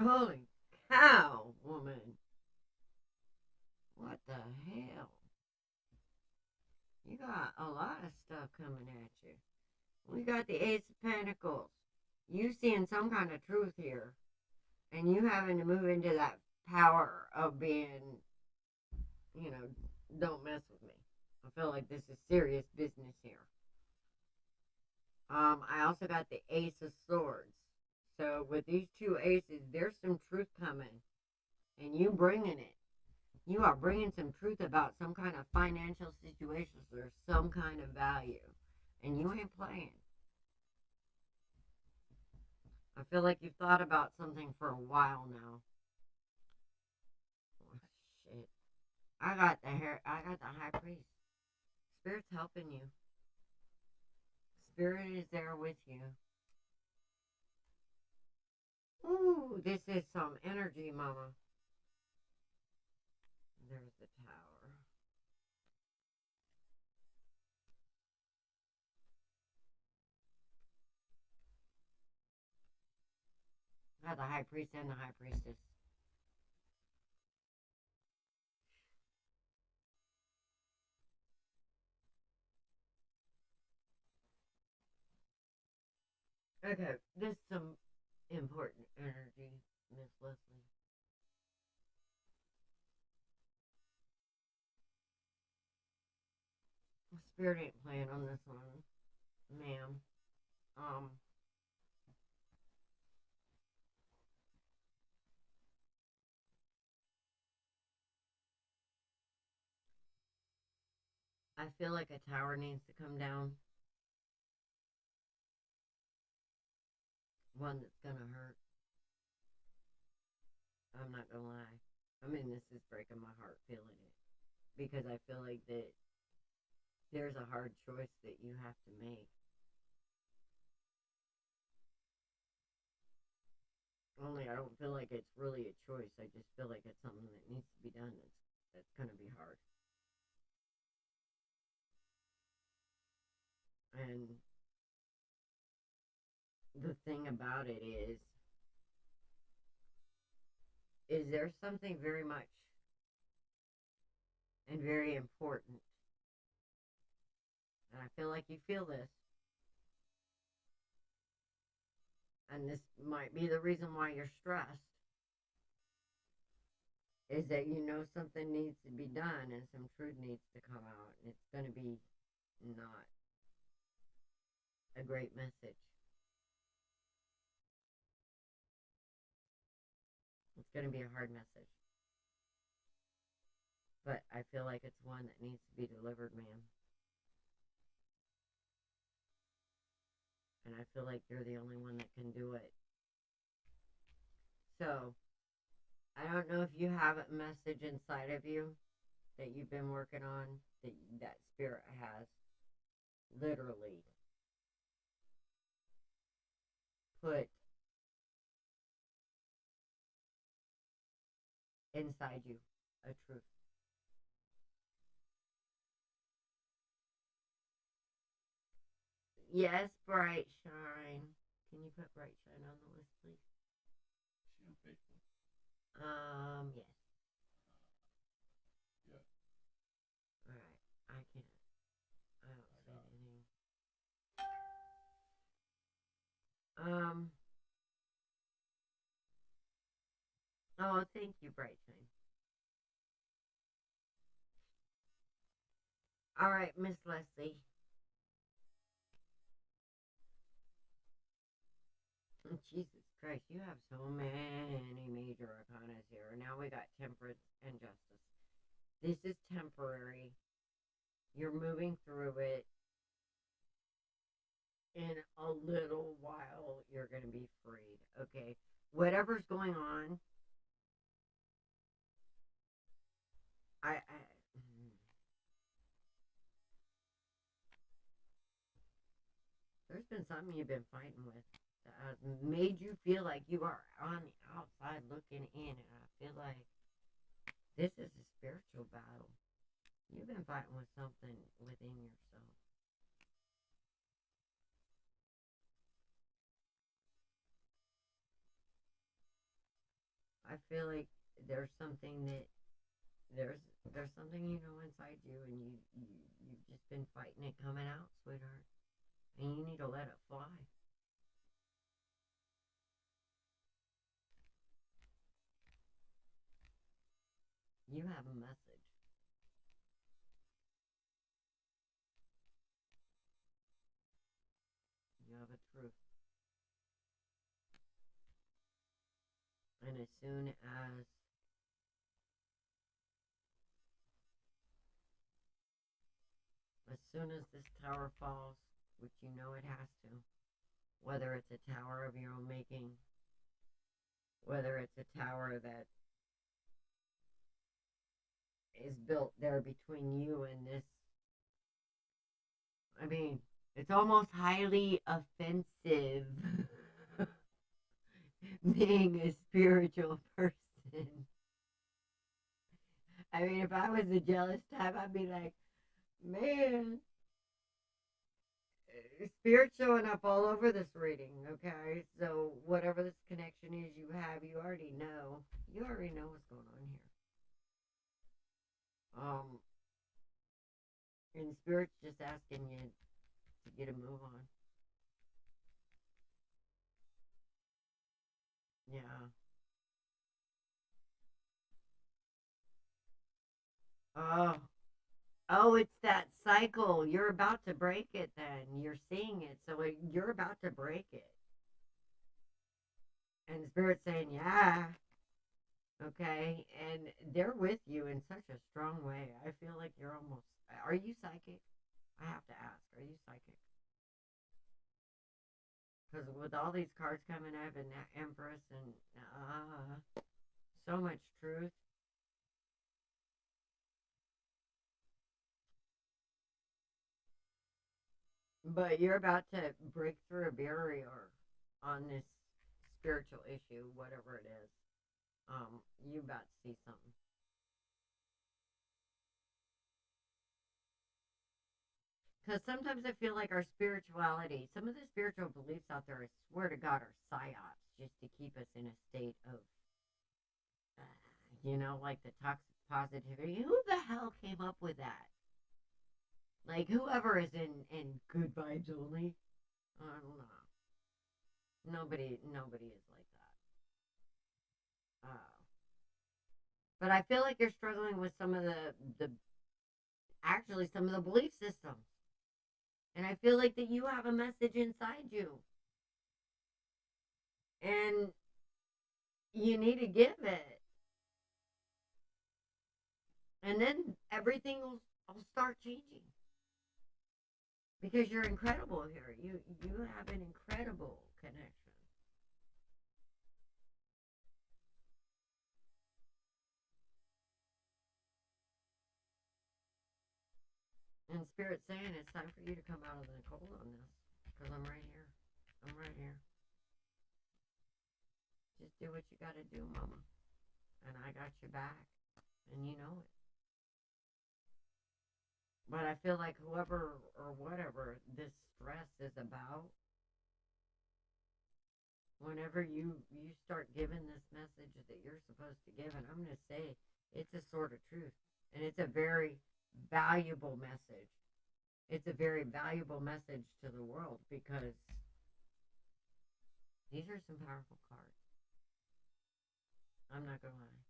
Holy cow, woman. What the hell? You got a lot of stuff coming at you. We got the Ace of Pentacles. You seeing some kind of truth here. And you having to move into that power of being, don't mess with me. I feel like this is serious business here. I also got the Ace of Swords. So with these 2 aces, there's some truth coming. And you bringing it. You are bringing some truth about some kind of financial situations or some kind of value. And you ain't playing. I feel like you've thought about something for a while now. Oh, shit. I got the High Priest. Spirit's helping you. Spirit is there with you. Ooh, this is some energy, mama. There's the Tower. the high priest and the high priestess. Okay, this is some important energy, Miss Leslie. Spirit ain't playing on this one, ma'am. I feel like a tower needs to come down. One that's gonna hurt. I'm not gonna lie. I mean, this is breaking my heart feeling it. Because I feel like that there's a hard choice that you have to make. Only I don't feel like it's really a choice. I just feel like it's something that needs to be done that's gonna be hard. And the thing about it is there something very much and very important, and I feel like you feel this, and this might be the reason why you're stressed, is that you know something needs to be done and some truth needs to come out, and it's going to be not a great message. It's going to be a hard message. But I feel like it's one that needs to be delivered, ma'am. And I feel like you're the only one that can do it. So, I don't know if you have a message inside of you that you've been working on, that spirit has literally put inside you a truth. Yes, Bright Shine. Can you put Bright Shine on the list, please? She on Facebook? Yes. Yeah. Alright, I can't. I don't see anything. Oh, thank you, Bright Shine. Alright, Miss Leslie. Jesus Christ, you have so many major arcanas here. Now we got temperance and justice. This is temporary. You're moving through it. In a little while, you're going to be freed. Okay? Whatever's going on, there's been something you've been fighting with that has made you feel like you are on the outside looking in, and I feel like this is a spiritual battle. You've been fighting with something within yourself. I feel like there's something that there's something you know inside you, and you've just been fighting it coming out, sweetheart, and you need to let it fly. You have a message. You have a truth. And as soon as this tower falls, which you know it has to, whether it's a tower of your own making, whether it's a tower that is built there between you and this, I mean, it's almost highly offensive being a spiritual person. I mean, if I was a jealous type, I'd be like, man, Spirit's showing up all over this reading, okay? So whatever this connection is you have, you already know. You already know what's going on here. And Spirit's just asking you to get a move on. Yeah. Oh. Oh, it's that cycle. You're about to break it then. You're seeing it. So you're about to break it. And Spirit's saying, yeah. Okay. And they're with you in such a strong way. I feel like you're almost. Are you psychic? I have to ask. Are you psychic? Because with all these cards coming up and that Empress and so much truth. But you're about to break through a barrier on this spiritual issue, whatever it is. You about to see something. Because sometimes I feel like our spirituality, some of the spiritual beliefs out there, I swear to God, are psyops just to keep us in a state of, like the toxic positivity. Who the hell came up with that? Like whoever is in good vibes only. I don't know. Nobody is like that. But I feel like you're struggling with some of some of the belief systems. And I feel like that you have a message inside you. And you need to give it. And then everything will start changing. Because you're incredible here. You have an incredible connection. And Spirit's saying it's time for you to come out of the cold on this. Because I'm right here. I'm right here. Just do what you gotta do, mama. And I got your back. And you know it. But I feel like whoever or whatever this stress is about, whenever you start giving this message that you're supposed to give, and I'm going to say it's a sort of truth. And it's a very valuable message. It's a very valuable message to the world because these are some powerful cards. I'm not going to lie.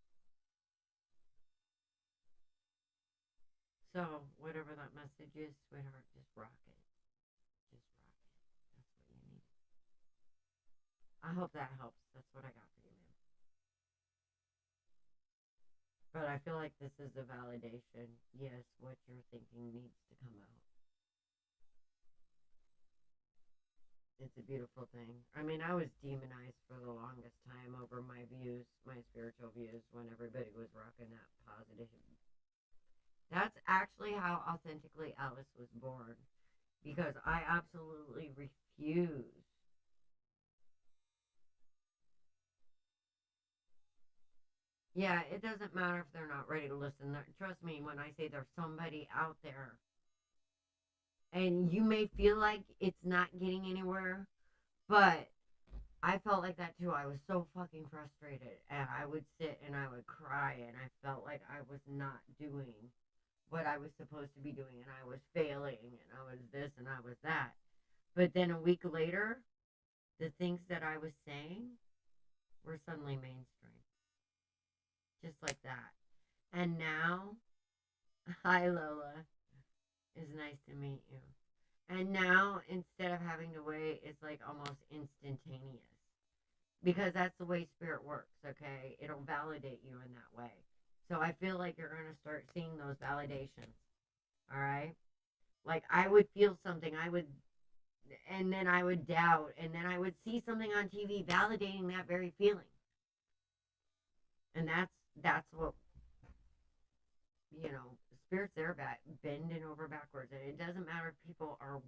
So, whatever that message is, sweetheart, just rock it. Just rock it. That's what you need. I hope that helps. That's what I got for you, man. But I feel like this is a validation. Yes, what you're thinking needs to come out. It's a beautiful thing. I mean, I was demonized for the longest time over my views, my spiritual views, when everybody was rocking that positive. That's actually how Authentically Alice was born. Because I absolutely refuse Yeah, it doesn't matter if they're not ready to listen. Trust me when I say there's somebody out there. And you may feel like it's not getting anywhere, but I felt like that too. I was so fucking frustrated. And I would sit and I would cry. And I felt like I was not doing what I was supposed to be doing. And I was failing. And I was this and I was that. But then a week later, the things that I was saying were suddenly mainstream. Just like that. And now, hi Lola, it's nice to meet you. And now, instead of having to wait, it's like almost instantaneous. Because that's the way spirit works, okay? It'll validate you in that way. So I feel like you're going to start seeing those validations, all right? Like I would feel something, and then I would doubt, and then I would see something on TV validating that very feeling. And that's what, spirits there bending over backwards. And it doesn't matter if people are,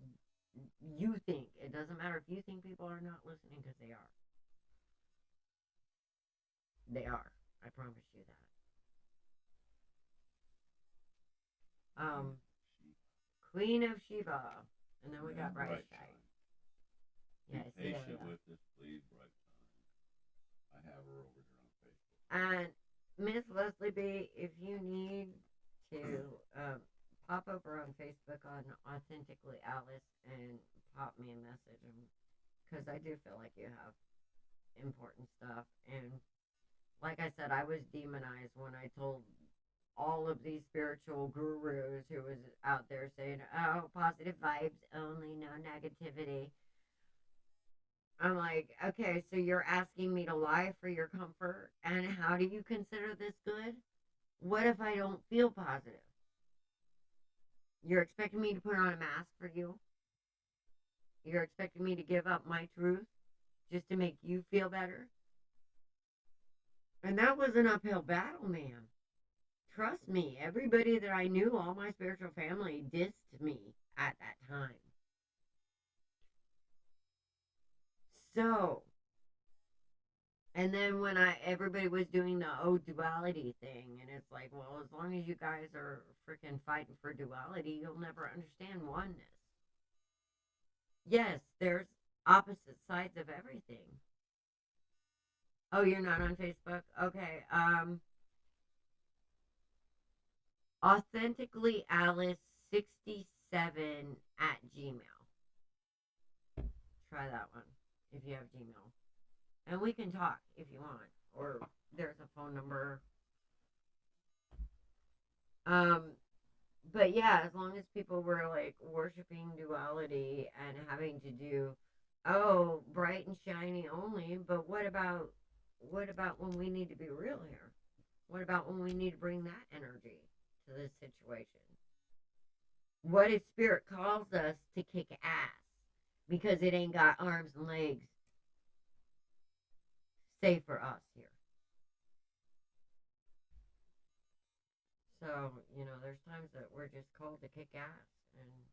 it doesn't matter if you think people are not listening, because they are. They are. I promise you that. Queen of Sheba. And then we got Bright Shine. Shine. Yeah, Be I see patient that. with us, please, Bright Shine. I have her over here on Facebook. And Miss Leslie B, if you need to pop over on Facebook on Authentically Alice and pop me a message, because I do feel like you have important stuff. And like I said, I was demonized when I told all of these spiritual gurus who was out there saying, oh, positive vibes only, no negativity. I'm like, okay, so you're asking me to lie for your comfort, and how do you consider this good? What if I don't feel positive? You're expecting me to put on a mask for you? You're expecting me to give up my truth just to make you feel better? And that was an uphill battle, man. Trust me, everybody that I knew, all my spiritual family, dissed me at that time. So, and then when everybody was doing the duality thing, and it's like, well, as long as you guys are freaking fighting for duality, you'll never understand oneness. Yes, there's opposite sides of everything. Oh, you're not on Facebook? Okay. Authentically Alice 67 at Gmail. Try that one if you have Gmail. And we can talk if you want. Or there's a phone number. But yeah, as long as people were like worshiping duality and having to do, oh, bright and shiny only, but what about when we need to be real here? What about when we need to bring that energy to this situation? What if spirit calls us to kick ass because it ain't got arms and legs? Say for us here. So, there's times that we're just called to kick ass, and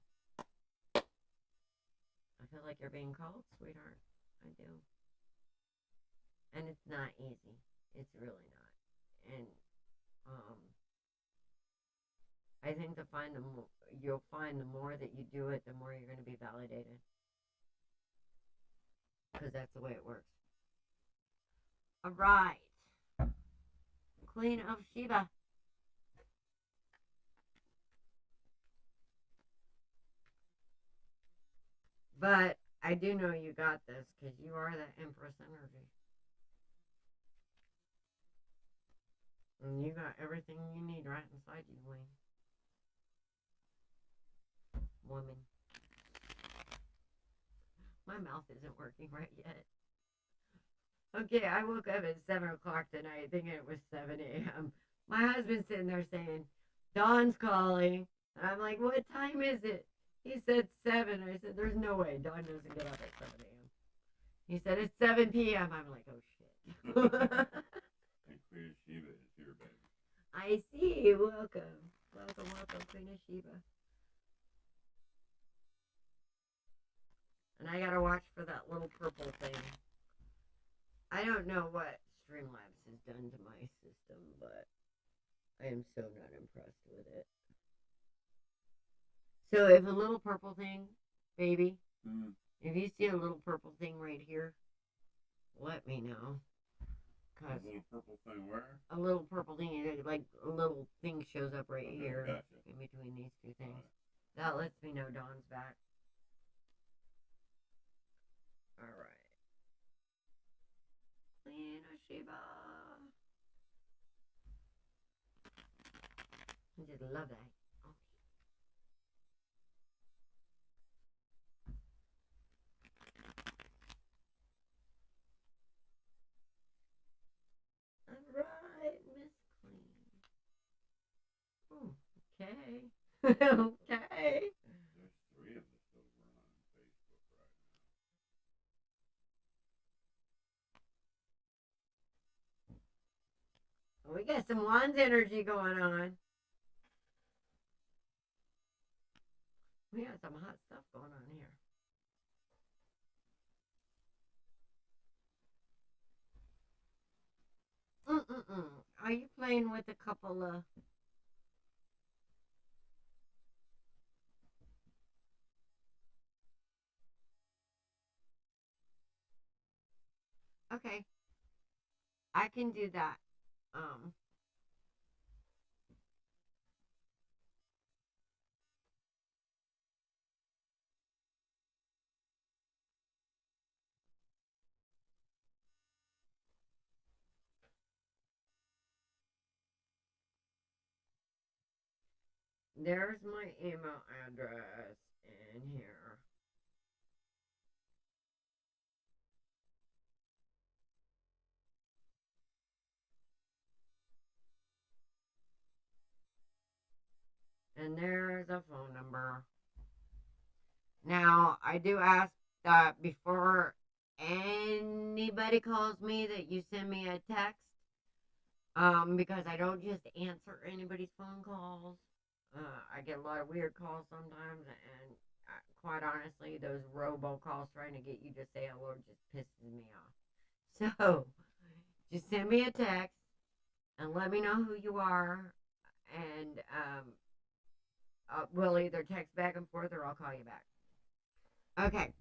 I feel like you're being called, sweetheart. I do. And it's not easy. It's really not. And I think you'll find the more that you do it, the more you're going to be validated. Because that's the way it works. All right. Queen of Sheba. But I do know you got this because you are the Empress energy. And you got everything you need right inside you, Wayne. Woman. My mouth isn't working right yet. Okay, I woke up at 7 o'clock tonight thinking it was 7 a.m. My husband's sitting there saying, Dawn's calling. And I'm like, what time is it? He said 7. I said, there's no way. Dawn doesn't get up at 7 a.m. He said, it's 7 p.m. I'm like, oh, shit. And Queen of Sheba is here, baby. I see. Welcome. Welcome, Queen of Sheba. And I gotta watch for that little purple thing. I don't know what Streamlabs has done to my system, but I am so not impressed with it. So if a little purple thing, baby, if you see a little purple thing right here, let me know. A little purple thing where? A little purple thing, like a little thing shows up right here, gotcha. in between these two things. Right. That lets me know Dawn's back. All right. Queen of Sheba. I just love that. Alright, Miss Queen. Okay. Okay. There's 3 of us over on Facebook right now. We got some Wands energy going on. We got some hot stuff going on here. Are you playing with a couple of... Okay. I can do that. There's my email address in here. And there's a phone number. Now, I do ask that before anybody calls me that you send me a text. Because I don't just answer anybody's phone calls. I get a lot of weird calls sometimes, and quite honestly, those robocalls trying to get you to say hello just pisses me off. So, just send me a text and let me know who you are, and we'll either text back and forth or I'll call you back. Okay.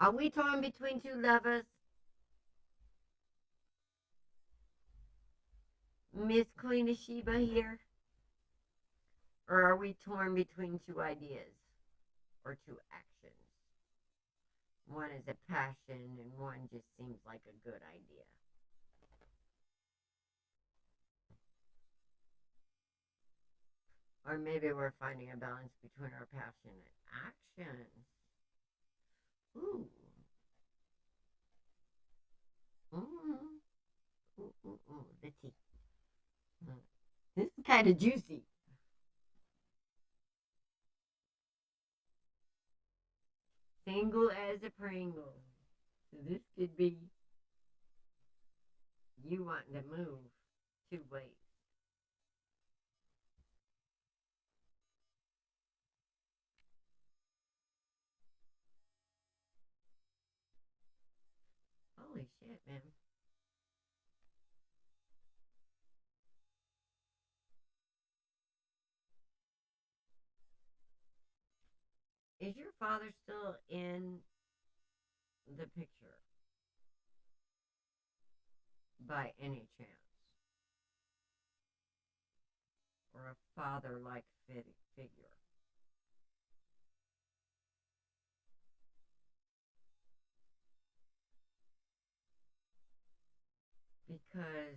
Are we torn between two lovers? Miss Queen of Sheba here? Or are we torn between two ideas or two actions? One is a passion and one just seems like a good idea. Or maybe we're finding a balance between our passion and actions. Ooh. The tea. This is kind of juicy. Single as a Pringle. So this could be you wanting to move two ways. Holy shit, man. Is your father still in the picture by any chance? Or a father-like figure? Because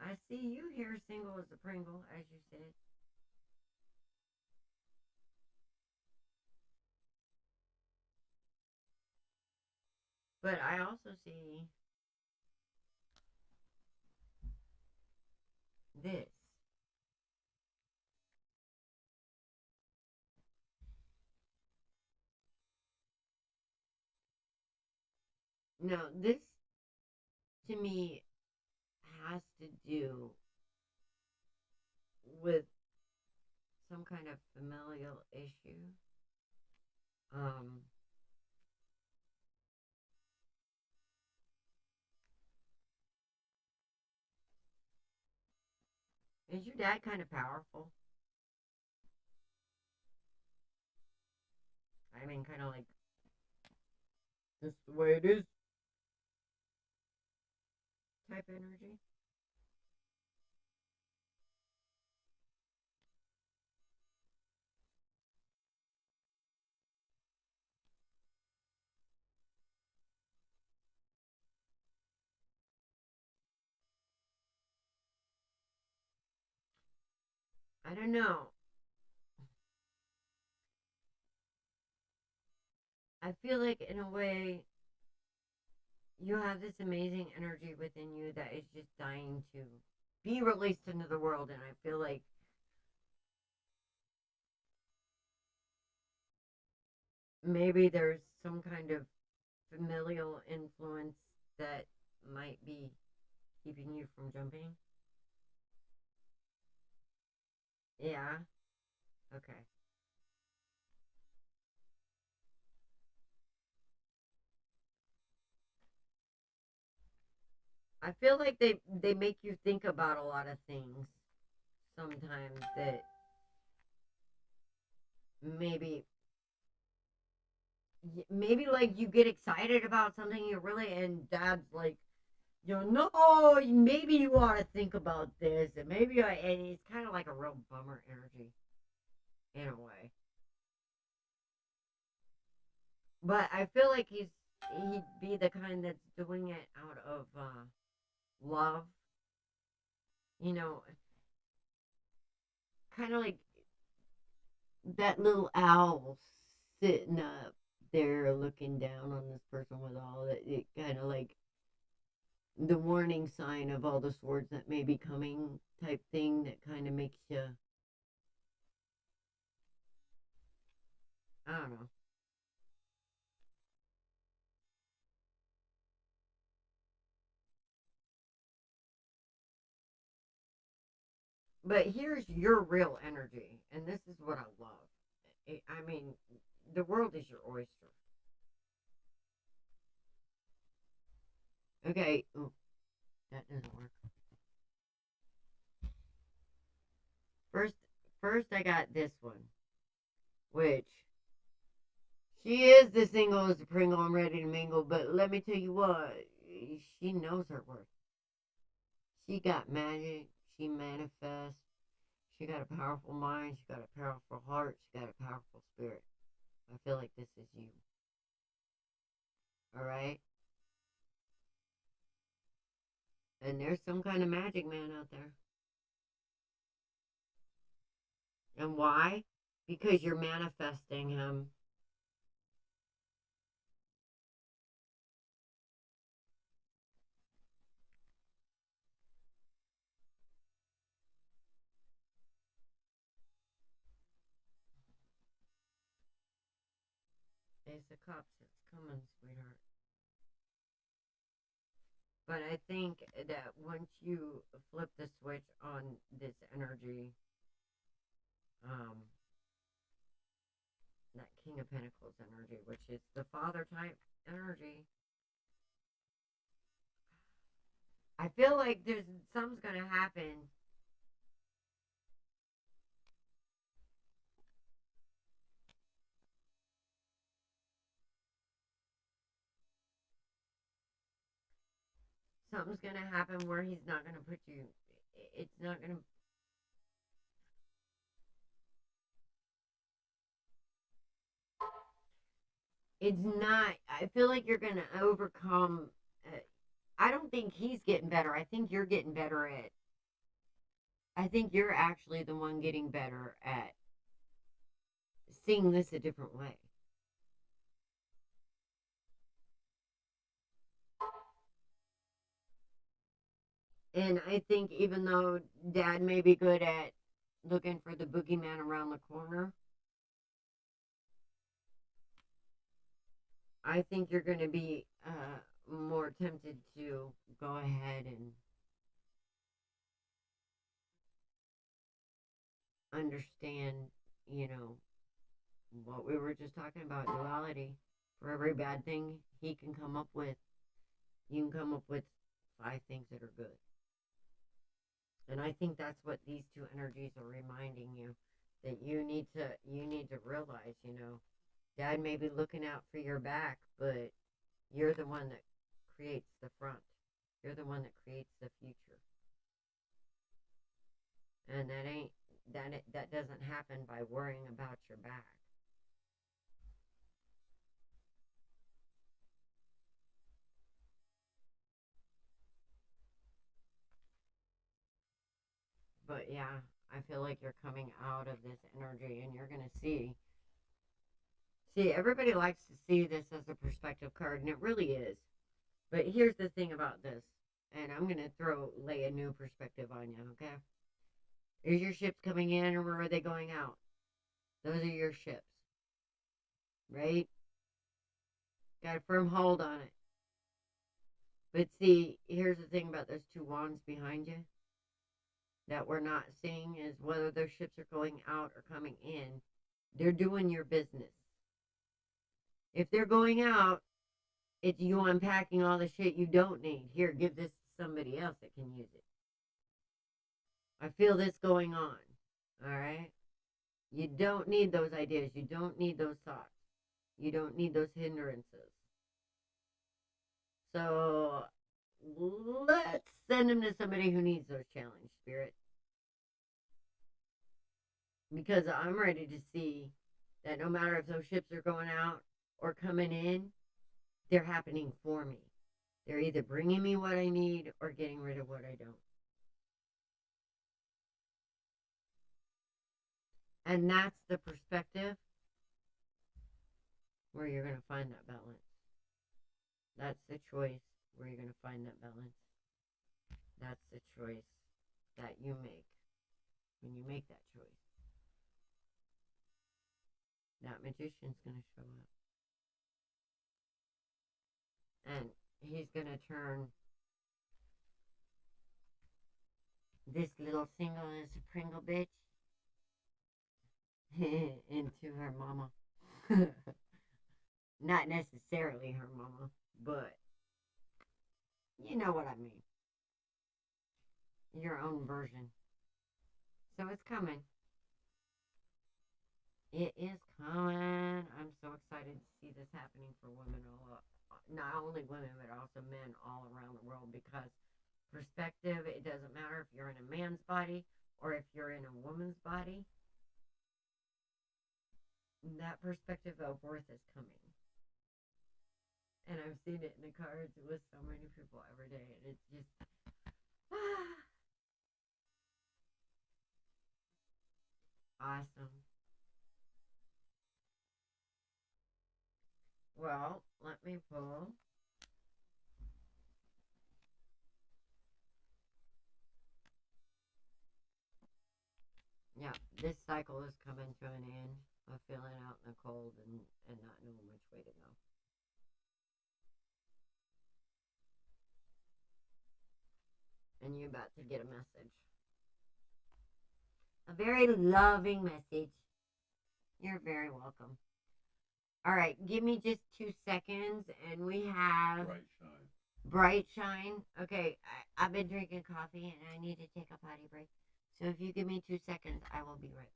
I see you here single as a Pringle, as you said. But I also see this. Now, this to me has to do with some kind of familial issue. Um, is your dad kind of powerful? I mean, kind of like, just the way it is type energy? I don't know. I feel like, in a way, you have this amazing energy within you that is just dying to be released into the world, and I feel like maybe there's some kind of familial influence that might be keeping you from jumping. Yeah. Okay. I feel like they make you think about a lot of things sometimes that maybe like you get excited about something you really, and dad's like, no, maybe you ought to think about this, and and he's kind of like a real bummer energy in a way. But I feel like he'd be the kind that's doing it out of love, you know, kind of like that little owl sitting up there looking down on this person with all that, it kind of like the warning sign of all the swords that may be coming type thing that kind of makes you, I don't know. But here's your real energy, and this is what I love. I mean, the world is your oyster. Okay, ooh, that doesn't work. First I got this one, which she is the single as a Pringle and ready to mingle, but let me tell you what, she knows her worth. She got magic, she manifests, she got a powerful mind, she got a powerful heart, she got a powerful spirit. I feel like this is you. Alright? And there's some kind of magic man out there. And why? Because you're manifesting him. Ace of Cups, it's coming, sweetheart. But I think that once you flip the switch on this energy, that King of Pentacles energy, which is the father type energy, I feel like something's going to happen. Something's going to happen where he's not going to put you, it's not going to, it's not, I feel like you're going to overcome, I don't think he's getting better. I think you're getting better at, I think you're actually the one getting better at seeing this a different way. And I think even though Dad may be good at looking for the boogeyman around the corner, I think you're going to be more tempted to go ahead and understand, what we were just talking about, duality. For every bad thing he can come up with, you can come up with 5 things that are good. And I think that's what these two energies are reminding you, that you need to realize, Dad may be looking out for your back, but you're the one that creates the front. You're the one that creates the future. And that doesn't happen by worrying about your back. But yeah, I feel like you're coming out of this energy and you're going to see, everybody likes to see this as a perspective card, and it really is. But here's the thing about this, and I'm going to lay a new perspective on you, okay? Is your ships coming in, or are they going out? Those are your ships, right? Got a firm hold on it. But see, here's the thing about those 2 wands behind you that we're not seeing is whether those ships are going out or coming in. They're doing your business. If they're going out, it's you unpacking all the shit you don't need. Here, give this to somebody else that can use it. I feel this going on. All right? You don't need those ideas. You don't need those thoughts. You don't need those hindrances. So let's send them to somebody who needs those challenge, Spirit. Because I'm ready to see that no matter if those ships are going out or coming in, they're happening for me. They're either bringing me what I need or getting rid of what I don't. And that's the perspective where you're going to find that balance. That's the choice where you're going to find that balance. That's the choice that you make when you make that choice. That magician's going to show up. And he's going to turn this little single as a Pringle bitch into her mama. Not necessarily her mama, but you know what I mean. Your own version. So it's coming. It is coming. I'm so excited to see this happening for women not only women, but also men all around the world, because perspective, it doesn't matter if you're in a man's body or if you're in a woman's body. That perspective of worth is coming. And I've seen it in the cards with so many people every day, and it's just awesome. Well, let me pull. Yeah, this cycle is coming to an end of feeling out in the cold and not knowing which way to go. And you're about to get a message. A very loving message. You're very welcome. All right, give me just 2 seconds, and we have Bright shine. Bright Shine. Okay, I've been drinking coffee, and I need to take a potty break. So if you give me 2 seconds, I will be right back.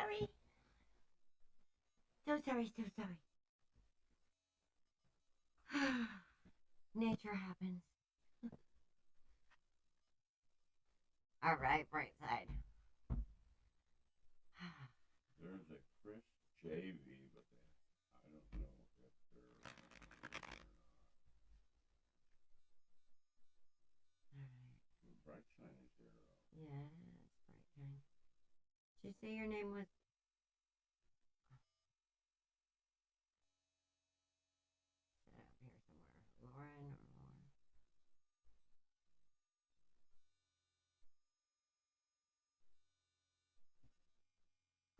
sorry. So sorry, so sorry. Nature happens. All right, bright side. There's a Chris JV, but I don't know if they're or not. All right. The bright sign is zero. Yes, bright side. Did you say your name was? Set up here somewhere. Lauren or Lauren?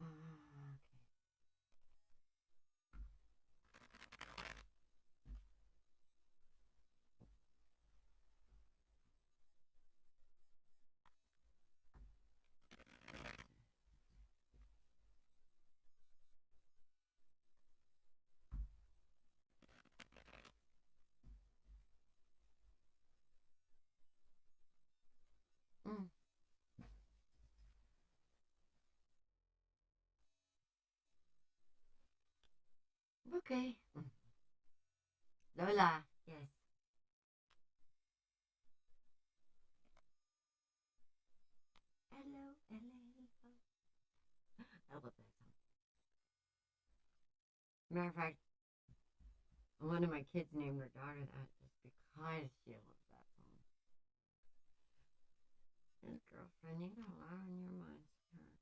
Okay. Mm. Okay. Lola, yes. Hello, hello. I love that song. Matter of fact, one of my kids named her daughter that just because she loves that song. His girlfriend, you got a lot on your mind, sweetheart.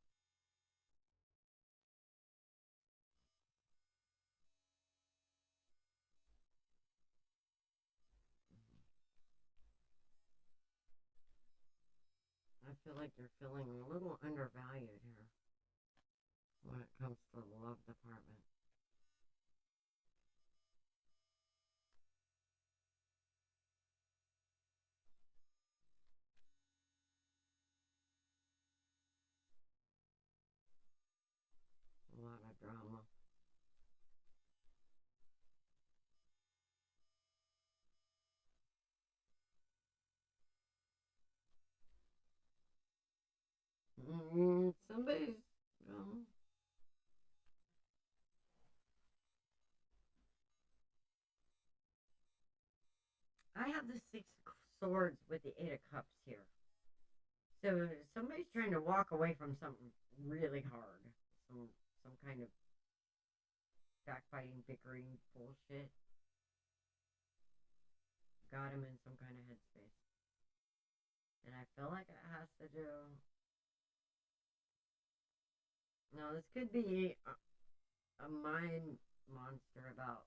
I feel like you're feeling a little undervalued here when it comes to the love department. A lot of drama. Somebody's drama. I have the Six of Swords with the Eight of Cups here. So somebody's trying to walk away from something really hard. Some kind of backbiting, bickering bullshit. Got him in some kind of headspace. And I feel like it has to do. Now, this could be a mind monster about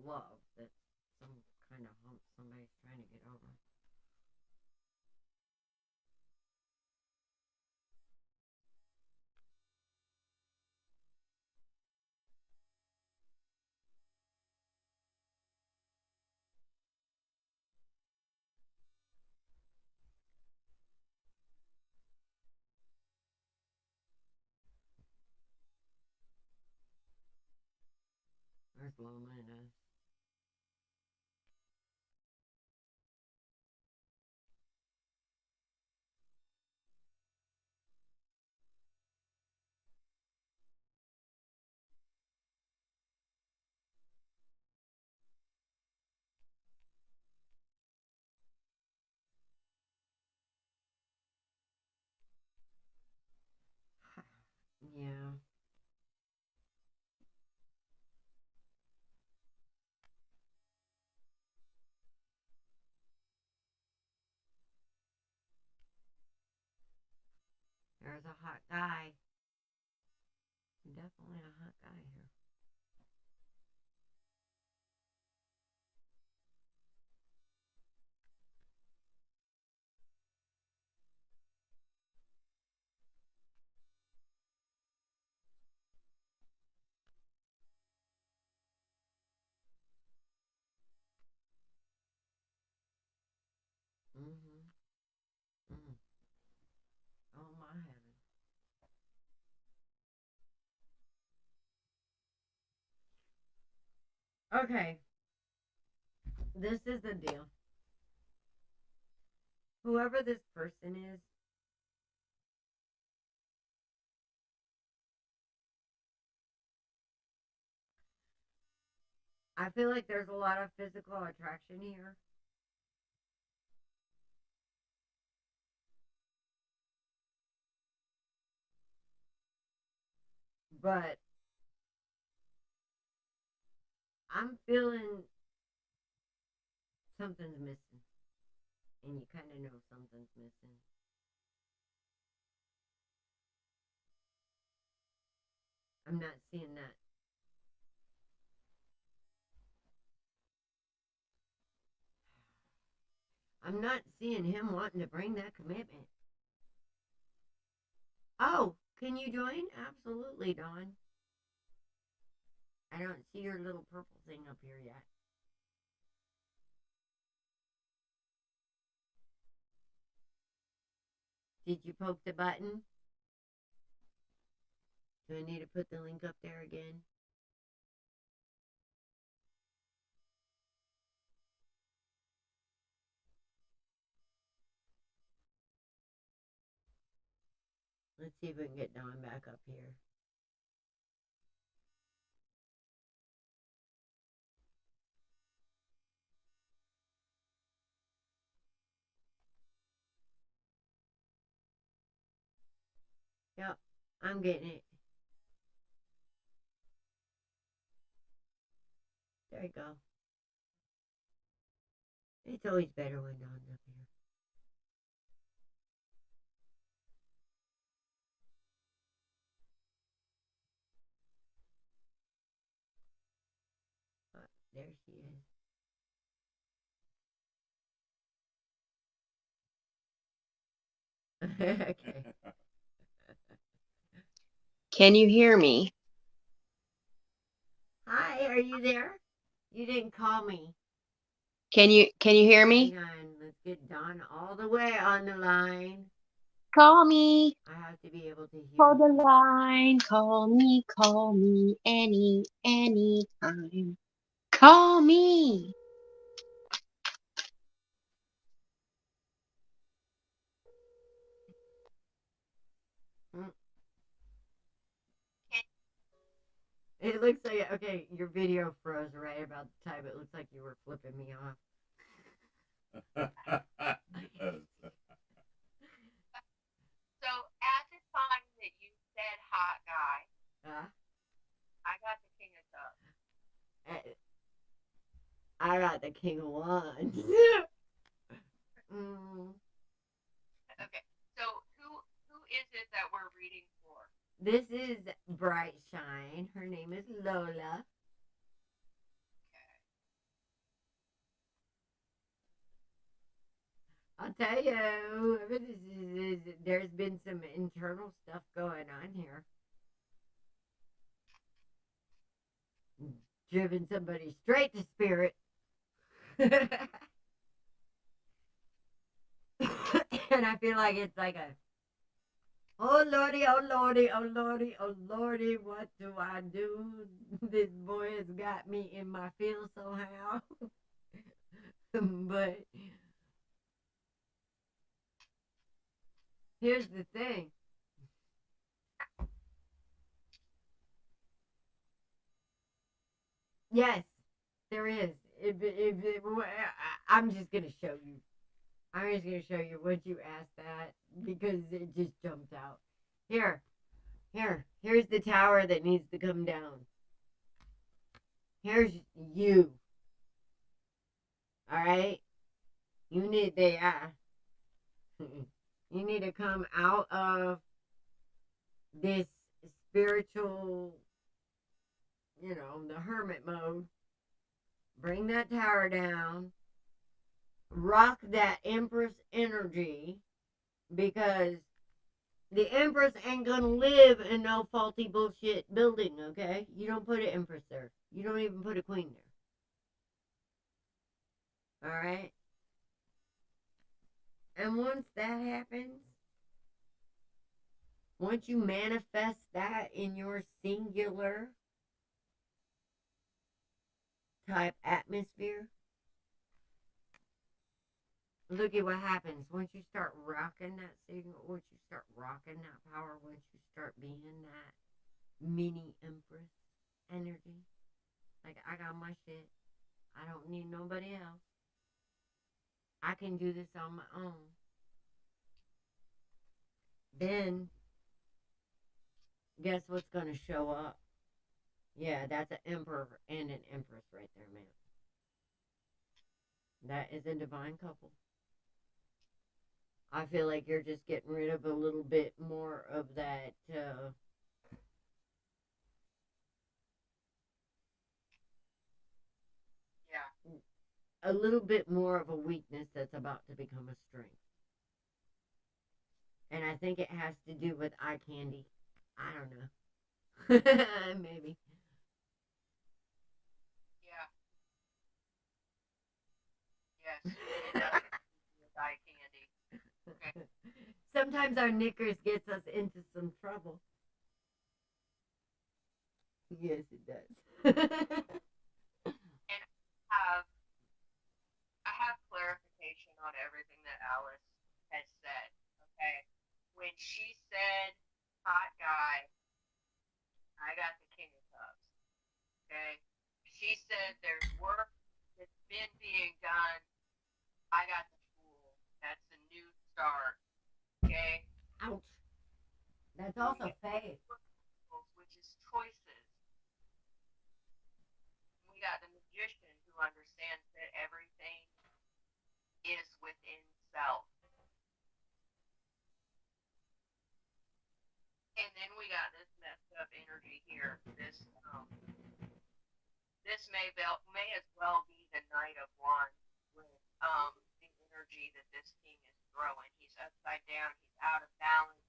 love that's some kind of hump somebody's trying to get over. There's loneliness. Yeah. There's a hot guy. Definitely a hot guy here. Mm-hmm. Mm. Oh my heaven. Okay. This is the deal. Whoever this person is, I feel like there's a lot of physical attraction here. But I'm feeling something's missing. And you kind of know something's missing. I'm not seeing that. I'm not seeing him wanting to bring that commitment. Oh, can you join? Absolutely, Dawn. I don't see your little purple thing up here yet. Did you poke the button? Do I need to put the link up there again? Let's see if we can get Dawn back up here. Yep, I'm getting it. There you go. It's always better when Dawn's up here. There she is. Okay. Can you hear me? Hi, are you there? You didn't call me. Can you hear me? Hang on, let's get Dawn all the way on the line. Call me. I have to be able to hear. Call the line. Call me any time. Call me. It looks like, okay, your video froze right about the time. It looks like you were flipping me off. So at the time that you said hot guy, I got the king of cups. I got the king of wands. Okay, so who is it that we're reading for? This is Bright Shine. Her name is Lola. I'll tell you, there's been some internal stuff going on here. Driven somebody straight to spirit. And I feel like it's like a, oh lordy, oh lordy, oh lordy, oh lordy, what do I do? This boy has got me in my feels somehow. But here's the thing. Yes, there is. I'm just going to show you. I'm just going to show you what you asked that because it just jumped out. Here's the tower that needs to come down. Here's you. All right? You need you need to come out of this spiritual, the hermit mode. Bring that tower down. Rock that Empress energy, because the Empress ain't gonna live in no faulty bullshit building, okay? You don't put an Empress there. You don't even put a queen there. Alright? And once that happens, once you manifest that in your singular type atmosphere, look at what happens. Once you start rocking that signal, once you start rocking that power, once you start being that mini Empress energy, Like, I got my shit. I don't need nobody else. I can do this on my own. Then, guess what's going to show up? Yeah, that's an emperor and an empress right there, man. That is a divine couple. I feel like you're just getting rid of a little bit more of that, Yeah. a little bit more of a weakness that's about to become a strength. And I think it has to do with eye candy. I don't know. Maybe. Yeah. Yes. It does with eye candy. Okay. Sometimes our knickers gets us into some trouble. Yes, it does. And I have clarification on everything that Alice has said. Okay. When she said hot guy, I got the King of Cups. Okay. She said there's work that's been being done. I got the Fool. That's a new start. Okay. Ouch. That's also faith. Which is choices. We got the Magician who understands that everything is within self. And then we got this messed up energy here. This may as well be the Knight of Wands with the energy that this king is throwing. He's upside down. He's out of balance.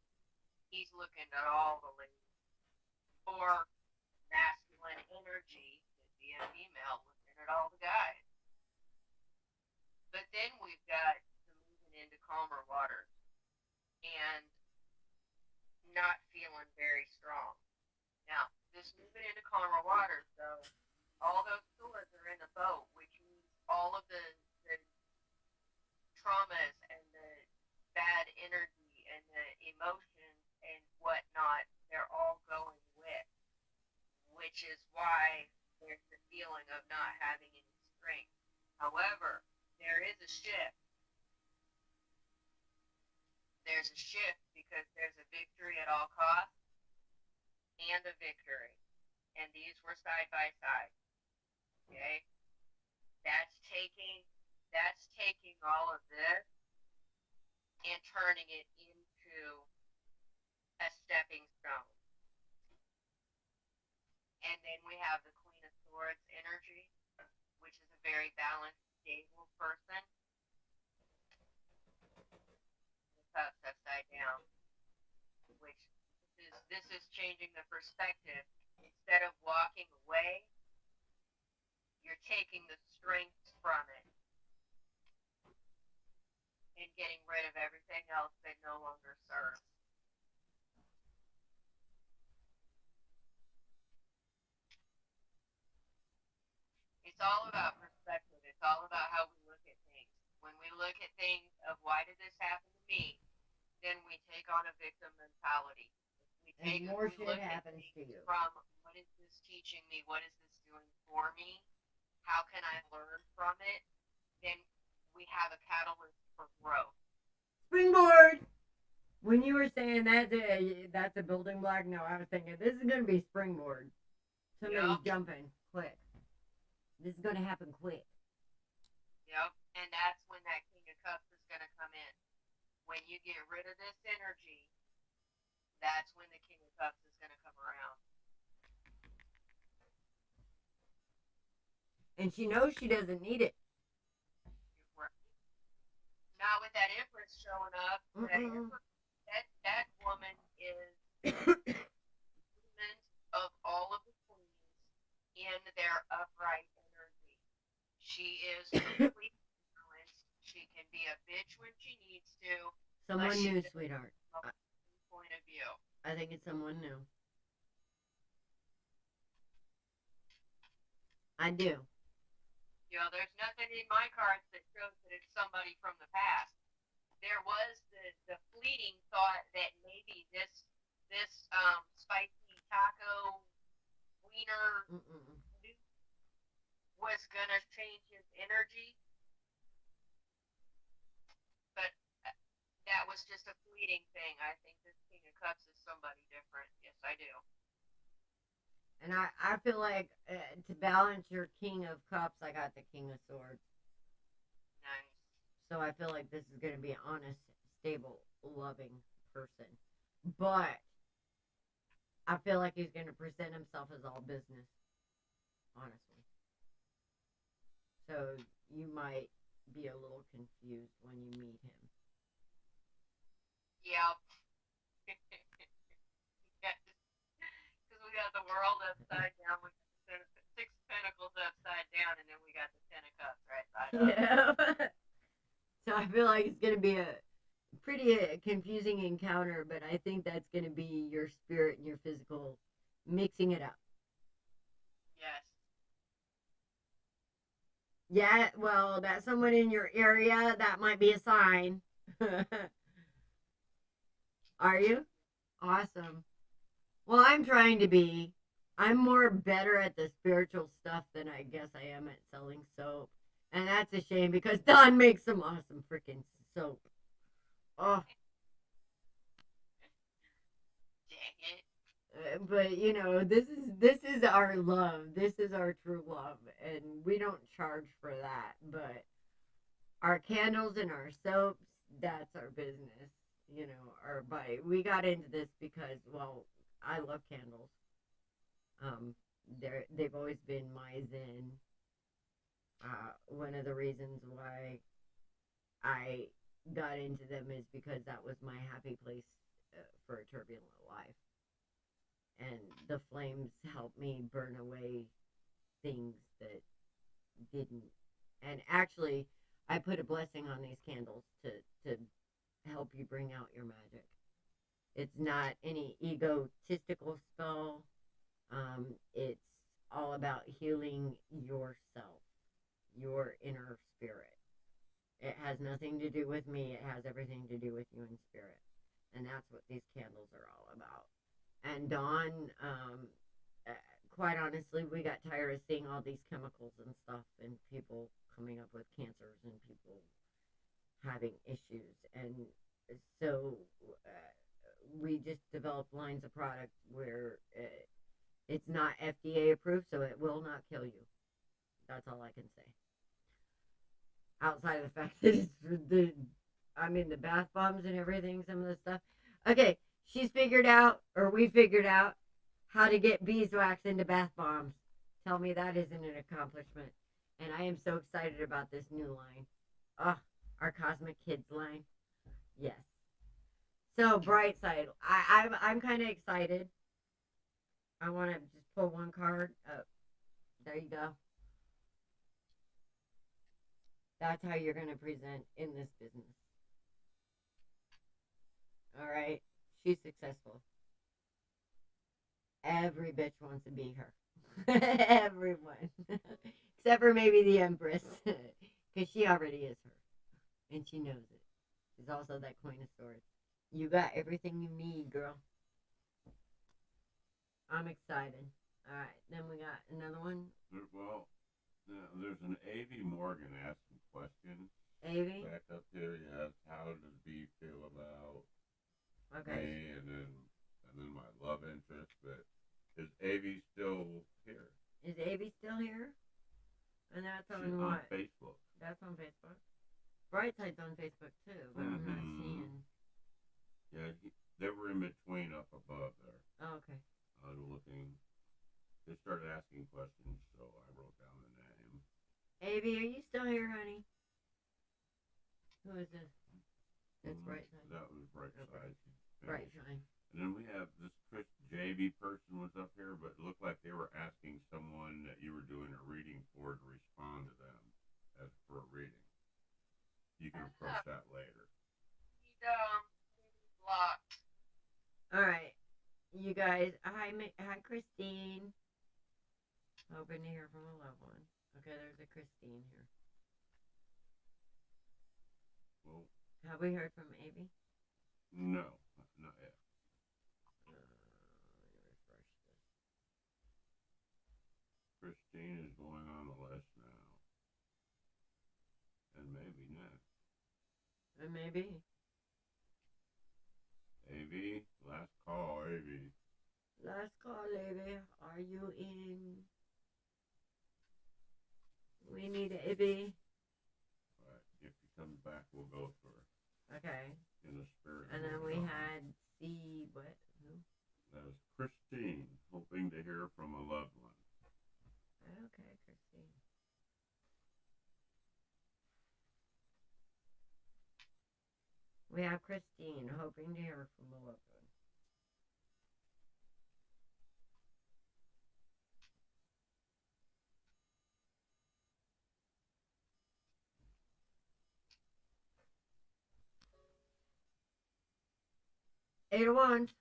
He's looking at all the ladies. Or masculine energy could be a female looking at all the guys. But then we've got the moving into calmer waters and not feeling very strong. Now, this moving into calmer waters, though, all those swords are in the boat, which means all of the traumas and the bad energy and the emotions and whatnot, they're all going with, which is why there's the feeling of not having any strength. However, there is a shift. There's a shift because there's a victory at all costs and a victory. And these were side by side. Okay? That's taking all of this and turning it into a stepping stone. And then we have the Queen of Swords energy, which is a very balanced, stable person. The cups upside down, which this is changing the perspective. Instead of walking away, you're taking the strength from it and getting rid of everything else that no longer serves. It's all about perspective. It's all about how we look at things. When we look at things of why did this happen to me, then we take on a victim mentality. And more shit happens to you. From what is this teaching me? What is this doing for me? How can I learn from it? Then we have a catalyst for growth. Springboard! When you were saying that's a building block, no, I was thinking this is going to be springboard. Somebody's jumping quick. This is going to happen quick. Yep, and that's when that King of Cups is going to come in. When you get rid of this energy, that's when the King of Cups is going to come around. And she knows she doesn't need it. Not with that Empress showing up. That woman is movement of all of the queens in their upright energy. She is completely balanced. She can be a bitch when she needs to. Someone new, sweetheart. Point of view. I think it's someone new. I do. You know, there's nothing in my cards that shows that it's somebody from the past. There was the fleeting thought that maybe this spicy taco wiener was gonna change his energy, but that was just a fleeting thing. I think this King of Cups is somebody different. Yes, I do. And I feel like to balance your King of Cups, I got the King of Swords. Nice. So I feel like this is going to be an honest, stable, loving person. But I feel like he's going to present himself as all business, honestly. So you might be a little confused when you meet him. Yep. Because we got the world upside down, we got the Six of Pentacles upside down, and then we got the Ten of Cups right side up. Yeah. So I feel like it's going to be a pretty confusing encounter, but I think that's going to be your spirit and your physical mixing it up. Yes. Yeah, well, that's someone in your area. That might be a sign. Are you? Awesome. Well, I'm trying to be. I'm more better at the spiritual stuff than I guess I am at selling soap. And that's a shame because Don makes some awesome freaking soap. Oh. Dang it. But you know, this is our love. This is our true love, and we don't charge for that. But our candles and our soaps, that's our business. You know, our body. We got into this because, well, I love candles. They've always been my zen. One of the reasons why I got into them is because that was my happy place for a turbulent life. And the flames helped me burn away things that didn't. And actually, I put a blessing on these candles to help you bring out your magic. It's not any egotistical spell. It's all about healing yourself, your inner spirit. It has nothing to do with me. It has everything to do with you in spirit. And that's what these candles are all about. And Dawn, quite honestly, we got tired of seeing all these chemicals and stuff and people coming up with cancers and people having issues. And so we just developed lines of product where it's not FDA approved, so it will not kill you. That's all I can say. Outside of the fact that it's the bath bombs and everything, some of the stuff. Okay, she's figured out, or we figured out, how to get beeswax into bath bombs. Tell me that isn't an accomplishment. And I am so excited about this new line. Oh, our Cosmic Kids line. Yes. So, bright side. I'm kind of excited. I want to just pull one card. Oh, there you go. That's how you're going to present in this business. All right. She's successful. Every bitch wants to be her. Everyone. Except for maybe the Empress. Because she already is her. And she knows it. She's also that Queen of Swords. You got everything you need, girl. I'm excited. All right. Then we got another one. Well, there's an A.V. Morgan asking questions. A.V.? Back up here, yes. How does B feel about Okay. me? And then my love interest. But is A.V. still here? Is A.V. still here? And that's on She's what? on Facebook. That's on Facebook. Brightside's on Facebook too, but I'm not seeing. Yeah, they were in between up above there. Oh, okay. I was looking. They started asking questions, so I wrote down the name. A.V., are you still here, honey? Who is this? That's Brightside. That was Brightside. Okay. Brightside. And then we have this Chris JB person was up here, but it looked like they were asking someone that you were doing a reading for to respond to them as for a reading. You can approach that later. He's blocked. All right. You guys, hi Christine. Hoping to hear from a loved one. Okay, there's a Christine here. Well, have we heard from A.V.? No, not yet. Let me refresh this. Christine is going on the list now. Maybe. Avy, last call, Avy. Last call, Avy. Are you in? We need Avy. But if he comes back, we'll go for it Okay. in the spirit. And of then what we we're on. had C. What? Who? That was Christine, hoping to hear from a loved one. Okay, Christine. We have Christine, hoping to hear from a loved one. Eight of Wands.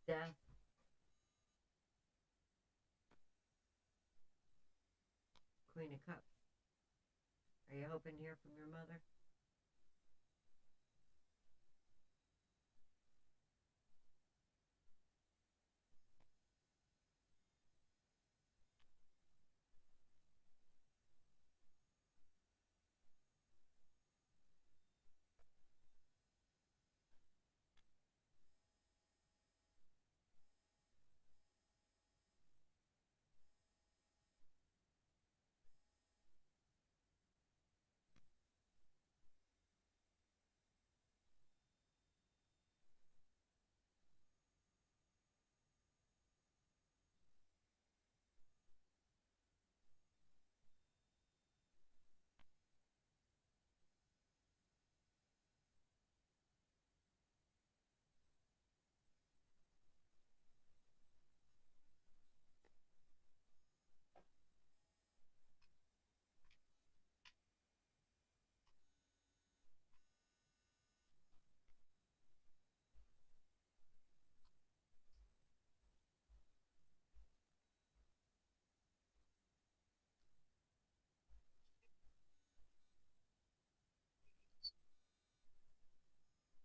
Death. Queen of Cups. Are you hoping to hear from your mother?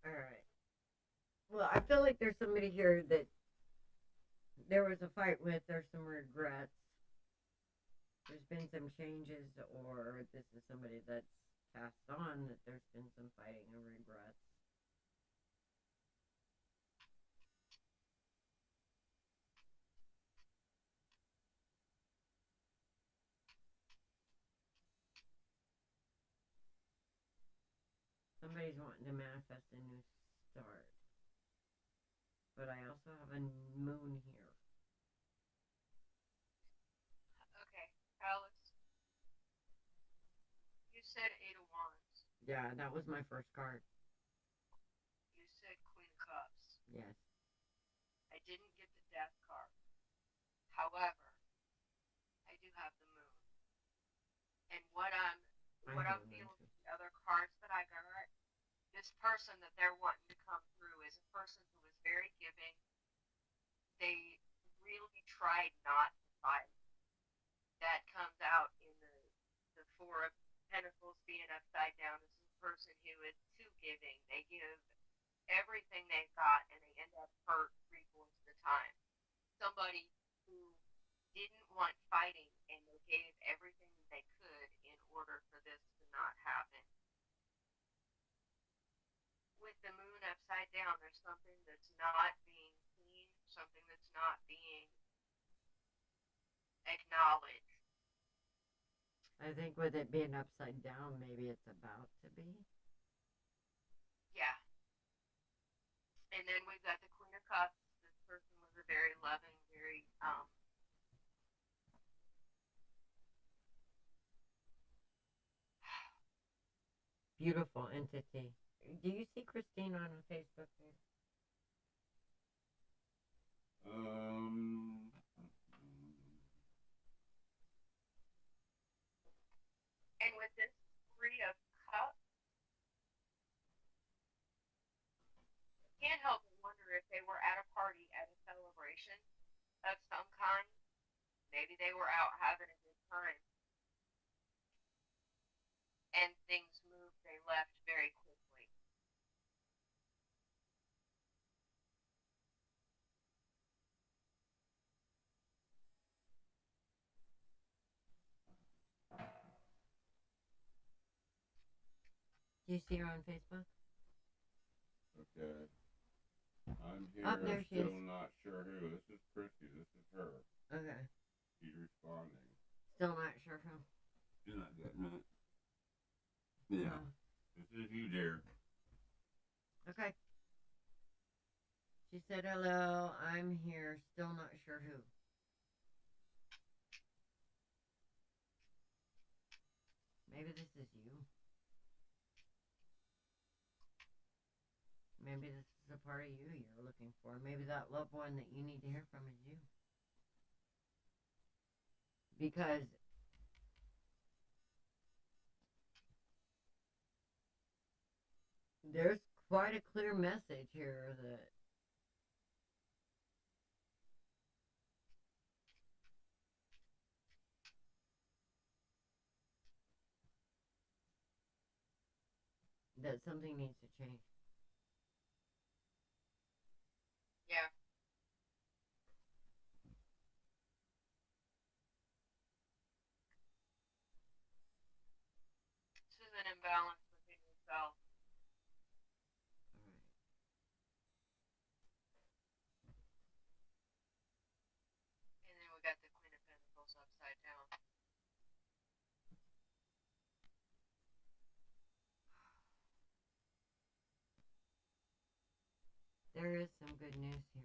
Alright. Well, I feel like there's somebody here that there was a fight with, there's some regrets. There's been some changes, or this is somebody that's passed on, that there's been some fighting and regrets. Somebody's wanting to manifest a new start. But I also have a moon here. Okay, Alex. You said Eight of Wands. Yeah, that was my first card. You said Queen of Cups. Yes. I didn't get the Death card. However, I do have the Moon. And what I'm feeling with the other cards that I got, this person that they're wanting to come through is a person who is very giving. They really tried not to fight. That comes out in the Four of Pentacles being upside down. This is a person who is too giving. They give everything they've got and they end up hurt 3/4 of the time. Somebody who didn't want fighting and they gave everything they could in order for this to not happen. With the Moon upside down, there's something that's not being seen, something that's not being acknowledged. I think with it being upside down, maybe it's about to be. Yeah. And then we've got the Queen of Cups. This person was a very loving, very beautiful entity. Do you see Christine on Facebook page? And with this Three of Cups, can't help but wonder if they were at a party, at a celebration of some kind. Maybe they were out having a good time. And things moved, they left very quickly. Do you see her on Facebook? Okay. I'm here. Oh, there she still is. not sure who. This is Christy. This is her. Okay. She's responding. Still not sure who. You're not getting it. Yeah. This is you, dear. Okay. She said, hello, I'm here. Still not sure who. Maybe this is you. Maybe this is a part of you you're looking for. Maybe that loved one that you need to hear from is you. Because there's quite a clear message here that something needs to change. Yeah. This is an imbalance within yourself. And then we got the Queen of Pentacles upside down. There is some good news here,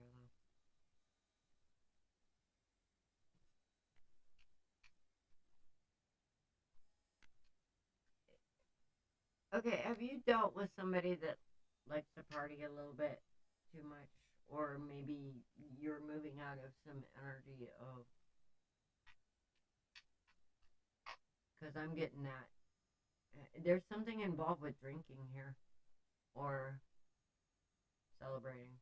though. Okay, have you dealt with somebody that likes to party a little bit too much? Or maybe you're moving out of some energy of... Because I'm getting that. There's something involved with drinking here. Or celebrating.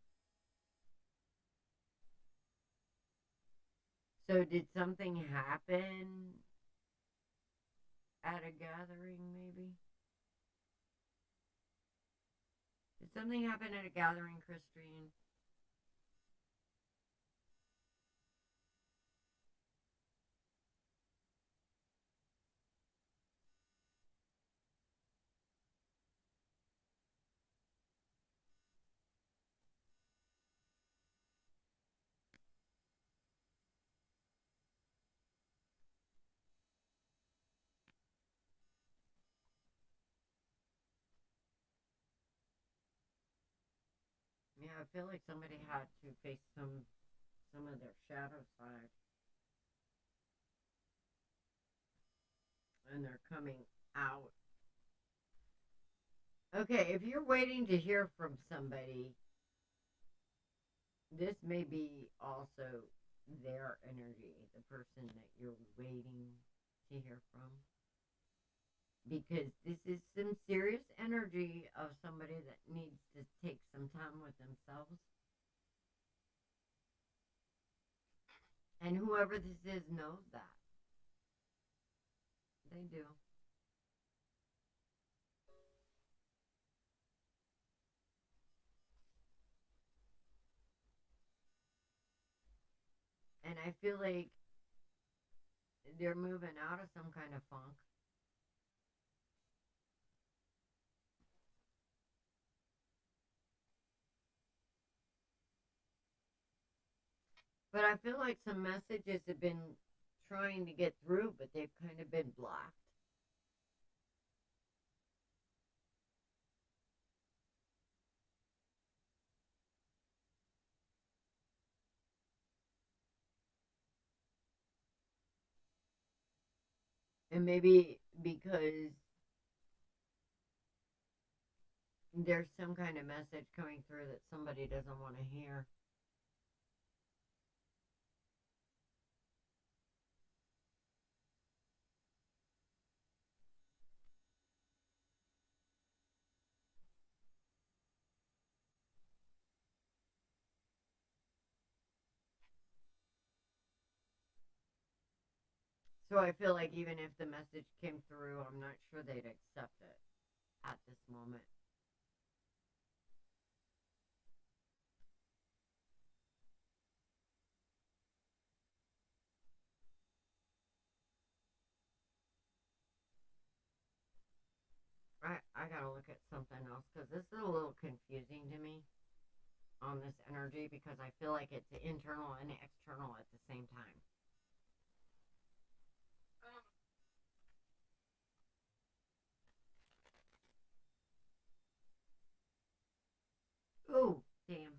So did something happen at a gathering, maybe? Did something happen at a gathering, Christine? Yeah, I feel like somebody had to face some of their shadow side. And they're coming out. Okay, if you're waiting to hear from somebody, this may be also their energy, the person that you're waiting to hear from. Because this is some serious energy of somebody that needs to take some time with themselves. And whoever this is knows that. They do. And I feel like they're moving out of some kind of funk. But I feel like some messages have been trying to get through, but they've kind of been blocked. And maybe because there's some kind of message coming through that somebody doesn't want to hear. So I feel like even if the message came through, I'm not sure they'd accept it at this moment. I gotta look at something else because this is a little confusing to me on this energy because I feel like it's internal and external at the same time. Oh, damn.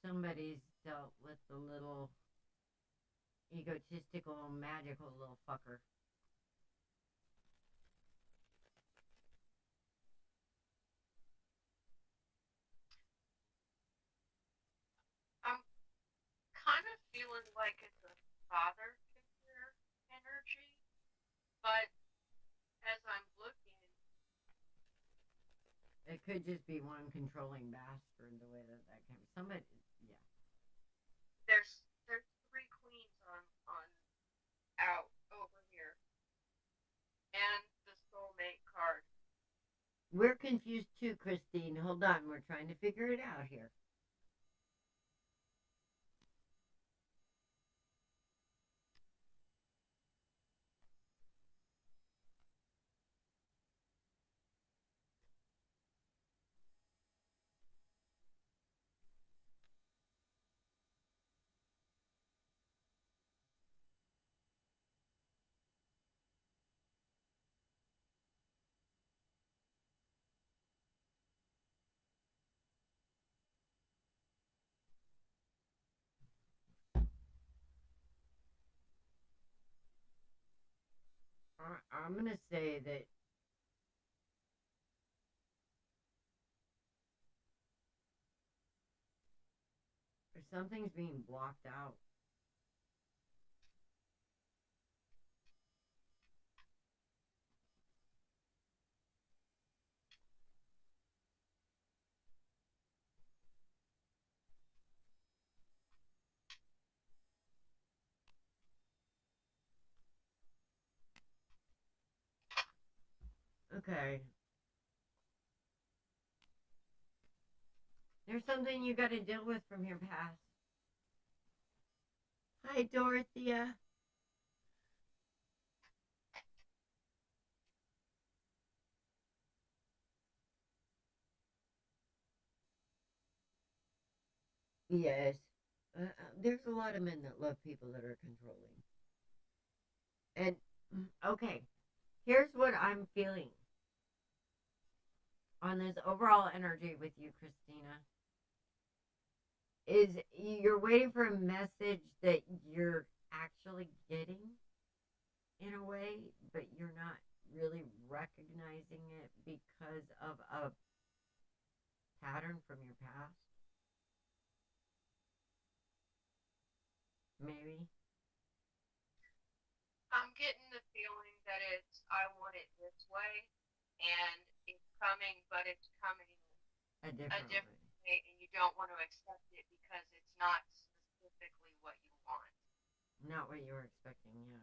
Somebody's dealt with the little egotistical, magical little fucker. I'm kind of feeling like it's a father figure energy, but as I'm looking, It could just be one controlling bastard the way that came. Somebody, yeah. there's three queens on out over here, and the soulmate card. We're confused too, Christine. Hold on, we're trying to figure it out here. I'm gonna say that something's being blocked out. Okay. There's something you gotta deal with from your past. Hi, Dorothea. Yes. There's a lot of men that love people that are controlling. And, okay, here's what I'm feeling on this overall energy with you, Christina. Is you're waiting for a message that you're actually getting in a way, but you're not really recognizing it because of a pattern from your past. Maybe. I'm getting the feeling that it's I want it this way, and it's coming, but it's coming A a different different way. way, and you don't want to accept it because it's not specifically what you want. Not what you were expecting, yeah.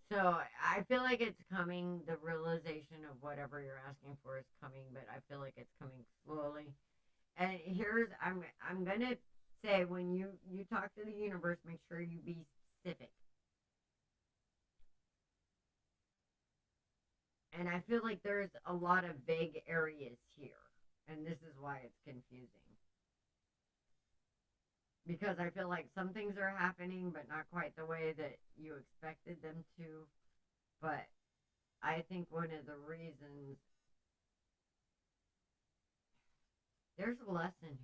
So I feel like it's coming. The realization of whatever you're asking for is coming, but I feel like it's coming slowly. And here's I'm gonna say when you talk to the universe, make sure you be specific. And I feel like there's a lot of vague areas here, and this is why it's confusing. Because I feel like some things are happening, but not quite the way that you expected them to. But I think one of the reasons there's a lesson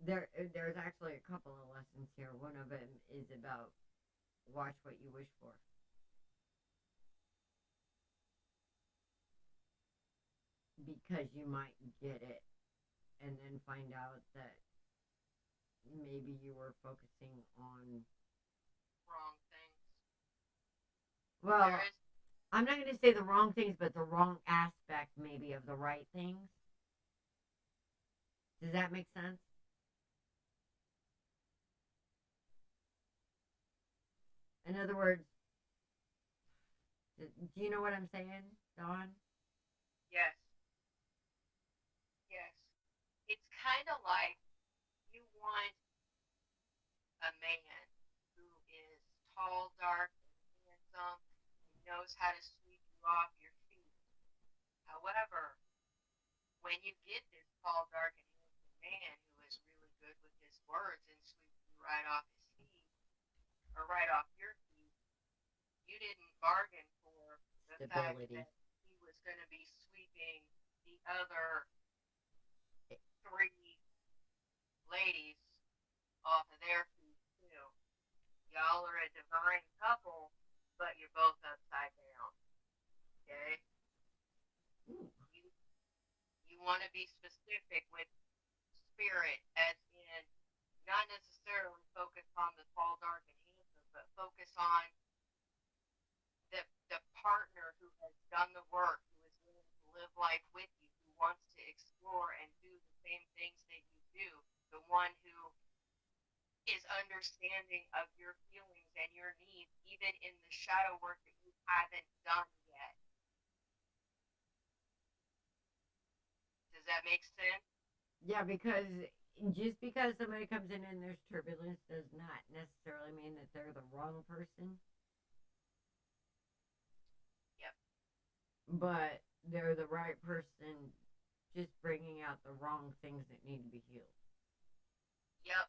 here. There's actually a couple of lessons here. One of them is about watch what you wish for. Because you might get it and then find out that maybe you were focusing on Wrong things. well, There is I'm not going to say the wrong things, but the wrong aspect maybe of the right things. Does that make sense? In other words, do you know what I'm saying? Dawn? Yes. Yes. It's kind of like you want a man who is tall, dark, and handsome, and knows how to sweep you off your feet. However, when you get this tall, dark, and handsome man who is really good with his words and sweeps you right off his feet, or right off your feet, you didn't bargain for the fact Stability. that he was going to be sweeping the other 3 ladies off of their feet too. Y'all are a divine couple, but you're both upside down. Okay? Ooh. You want to be specific with spirit, as in not necessarily focus on the tall, dark, and handsome, but focus on the partner who has done the work, who is willing to live life with you, who wants to explore and do the same things that you do, the one who is understanding of your feelings and your needs, even in the shadow work that you haven't done yet. Does that make sense? Yeah, because just because somebody comes in and there's turbulence does not necessarily mean that they're the wrong person. Yep. But they're the right person, just bringing out the wrong things that need to be healed. Yep.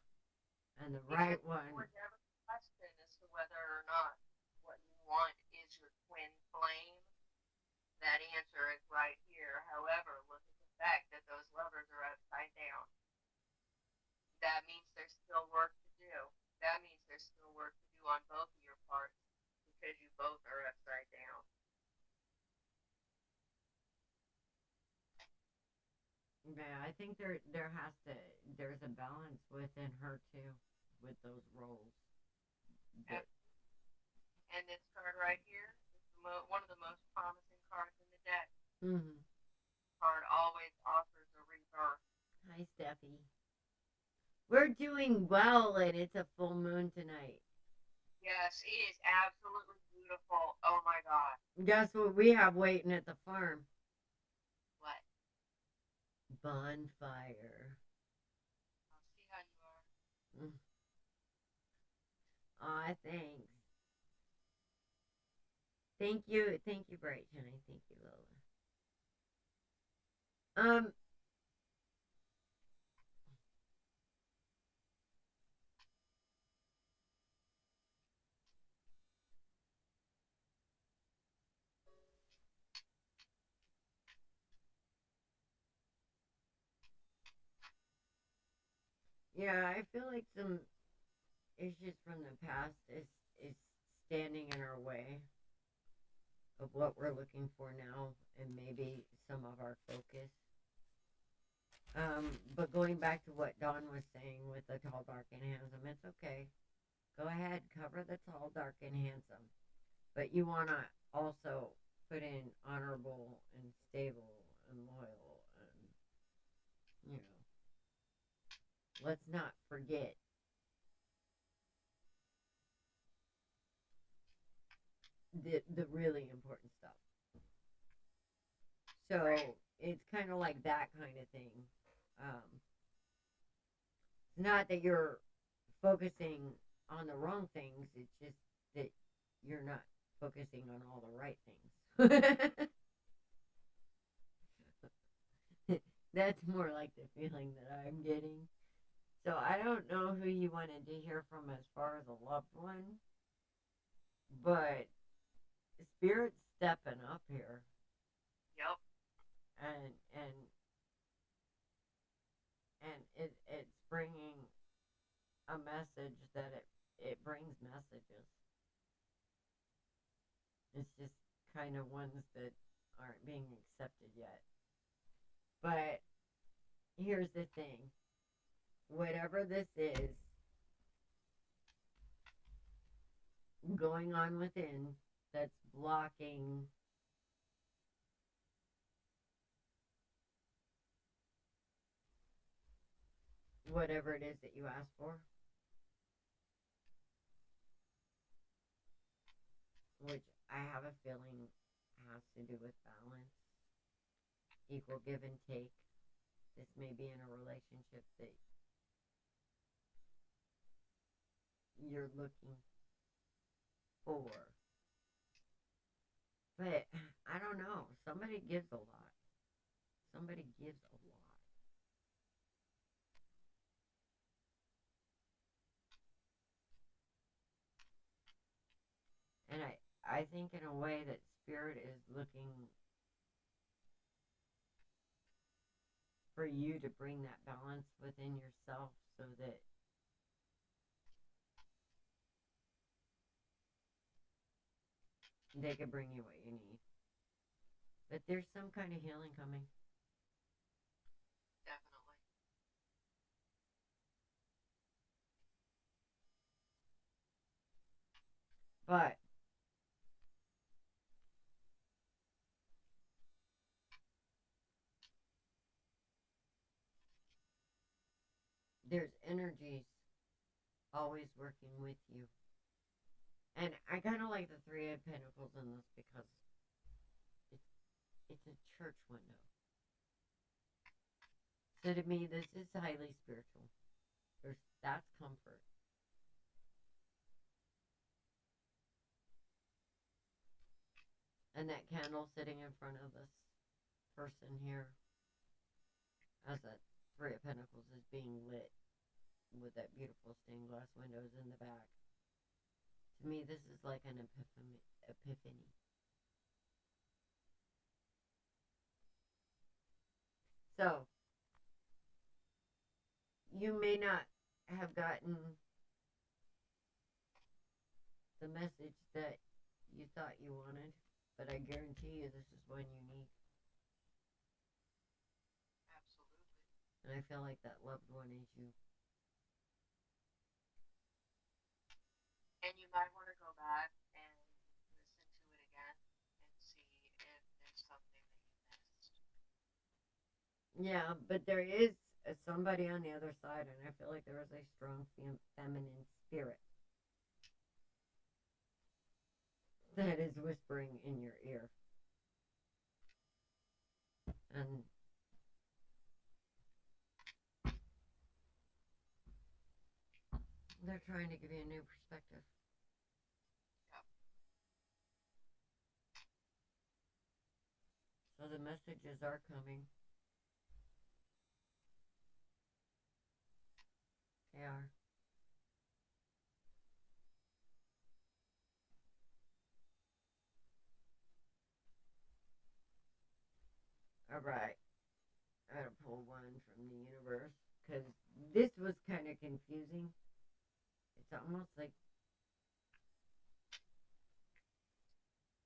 And the Because right you one, would never question as to whether or not what you want is your twin flame. That answer is right here. However, look at the fact that those lovers are upside down. That means there's still work to do. That means there's still work to do on both of your parts because you both are upside down. yeah, I think there's a balance within her too, with those roles. But, And this card right here is one of the most promising cards in the deck. mm-hmm. Card always offers a rebirth. Hi, Steffi. We're doing well, and it's a full moon tonight. Yes, it is absolutely beautiful. Oh my god. Guess what we have waiting at the farm? What? Bonfire. I'll see how you are. Aw, thanks. Thank you, Bright Jenny. Thank you, Lola. Yeah, I feel like some issues from the past is standing in our way of what we're looking for now, and maybe some of our focus. But going back to what Dawn was saying with the tall, dark, and handsome, it's okay. Go ahead, cover the tall, dark, and handsome. But you want to also put in honorable and stable and loyal and, let's not forget the really important stuff. So it's kind of like that kind of thing. It's not that you're focusing on the wrong things, it's just that you're not focusing on all the right things. That's more like the feeling that I'm getting. So I don't know who you wanted to hear from as far as a loved one, but Spirit's stepping up here. Yep. And it's bringing a message that it brings messages. It's just kind of ones that aren't being accepted yet. But here's the thing. Whatever this is going on within that's blocking whatever it is that you ask for, which I have a feeling has to do with balance, equal give and take. This may be in a relationship that you're looking for. But I don't know. Somebody gives a lot. Somebody gives a lot. And I think in a way that Spirit is looking for you to bring that balance within yourself so that they can bring you what you need. But there's some kind of healing coming. Definitely. But there's energies always working with you. And I kind of like the Three of Pentacles in this because it's a church window. So to me, this is highly spiritual. That's comfort. And that candle sitting in front of this person here, as that Three of Pentacles is being lit with that beautiful stained glass windows in the back. To me, this is like an epiphany. So, you may not have gotten the message that you thought you wanted, but I guarantee you this is one you need. Absolutely. And I feel like that loved one is you. And you might want to go back and listen to it again and see if there's something that you missed. Yeah, but there is somebody on the other side, and I feel like there is a strong feminine spirit that is whispering in your ear. And they're trying to give you a new perspective. Yep. So the messages are coming. They are. Alright. I gotta pull one from the universe. Because this was kind of confusing. It's almost like...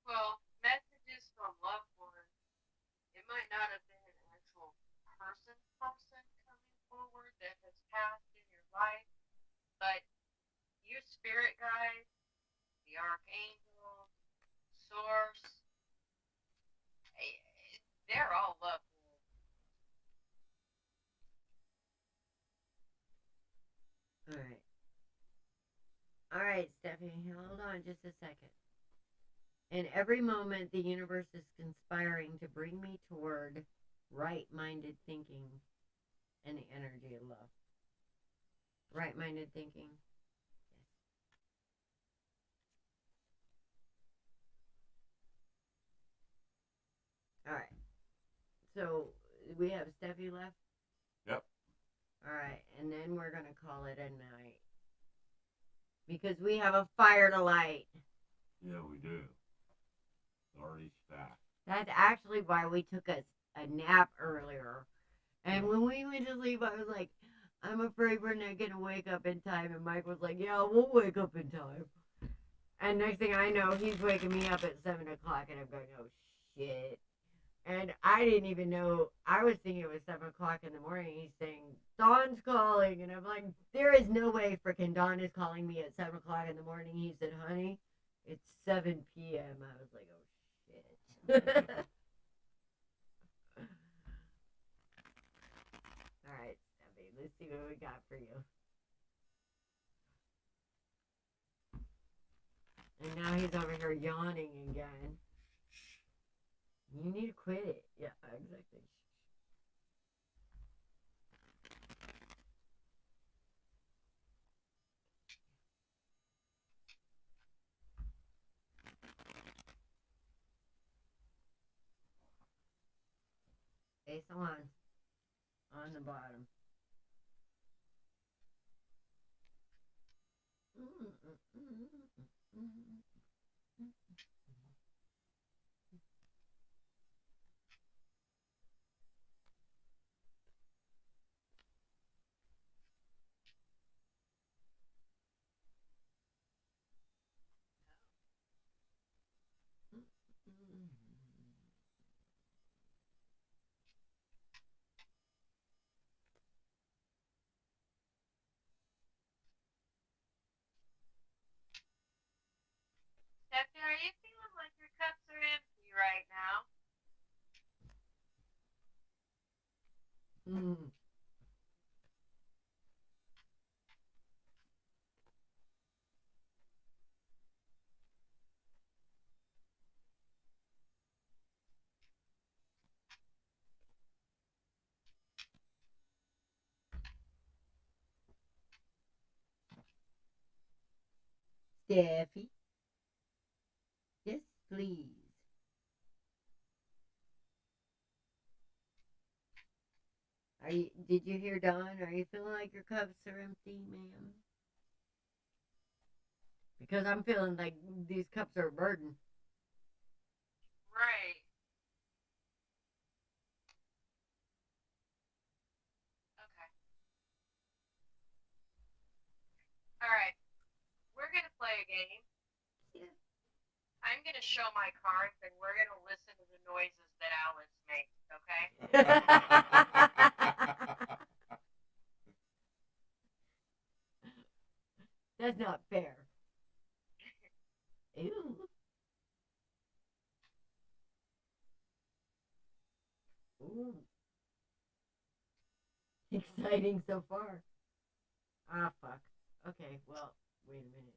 Well, messages from loved ones. It might not have been an actual person coming forward that has passed in your life, but your spirit guides, the archangels, source, they're all loved ones. Alright. Alright, Stephanie, hold on just a second. In every moment, the universe is conspiring to bring me toward right-minded thinking and the energy of love. Right-minded thinking. Yes. Alright. So, we have Steffi left? Yep. Alright, and then we're going to call it a night. Because we have a fire to light. Yeah, we do. It's already stacked. That's actually why we took a nap earlier. And when we went to sleep, I was like, I'm afraid we're not going to wake up in time. And Mike was like, yeah, we'll wake up in time. And next thing I know, he's waking me up at 7 o'clock. And I'm going, oh, shit. And I didn't even know. I was thinking it was 7 o'clock in the morning. He's saying, Dawn's calling. And I'm like, there is no way freaking Dawn is calling me at 7 o'clock in the morning. He said, honey, it's 7 p.m. I was like, oh, shit. All right, Steffi, let's see what we got for you. And now he's over here yawning again. You need to quit it. Yeah, exactly. Ace of Wands on the bottom. Stephanie, are you feeling like your cups are empty right now? Steffi. Yes, please. Did you hear Dawn? Are you feeling like your cups are empty, ma'am? Because I'm feeling like these cups are a burden. Right. Okay. All right. We're going to play a game. Yeah. I'm going to show my cards, and we're going to listen to the noises that Alice makes, okay? That's not fair. Ew. Ooh. Exciting so far. Ah, fuck. Okay, well, wait a minute.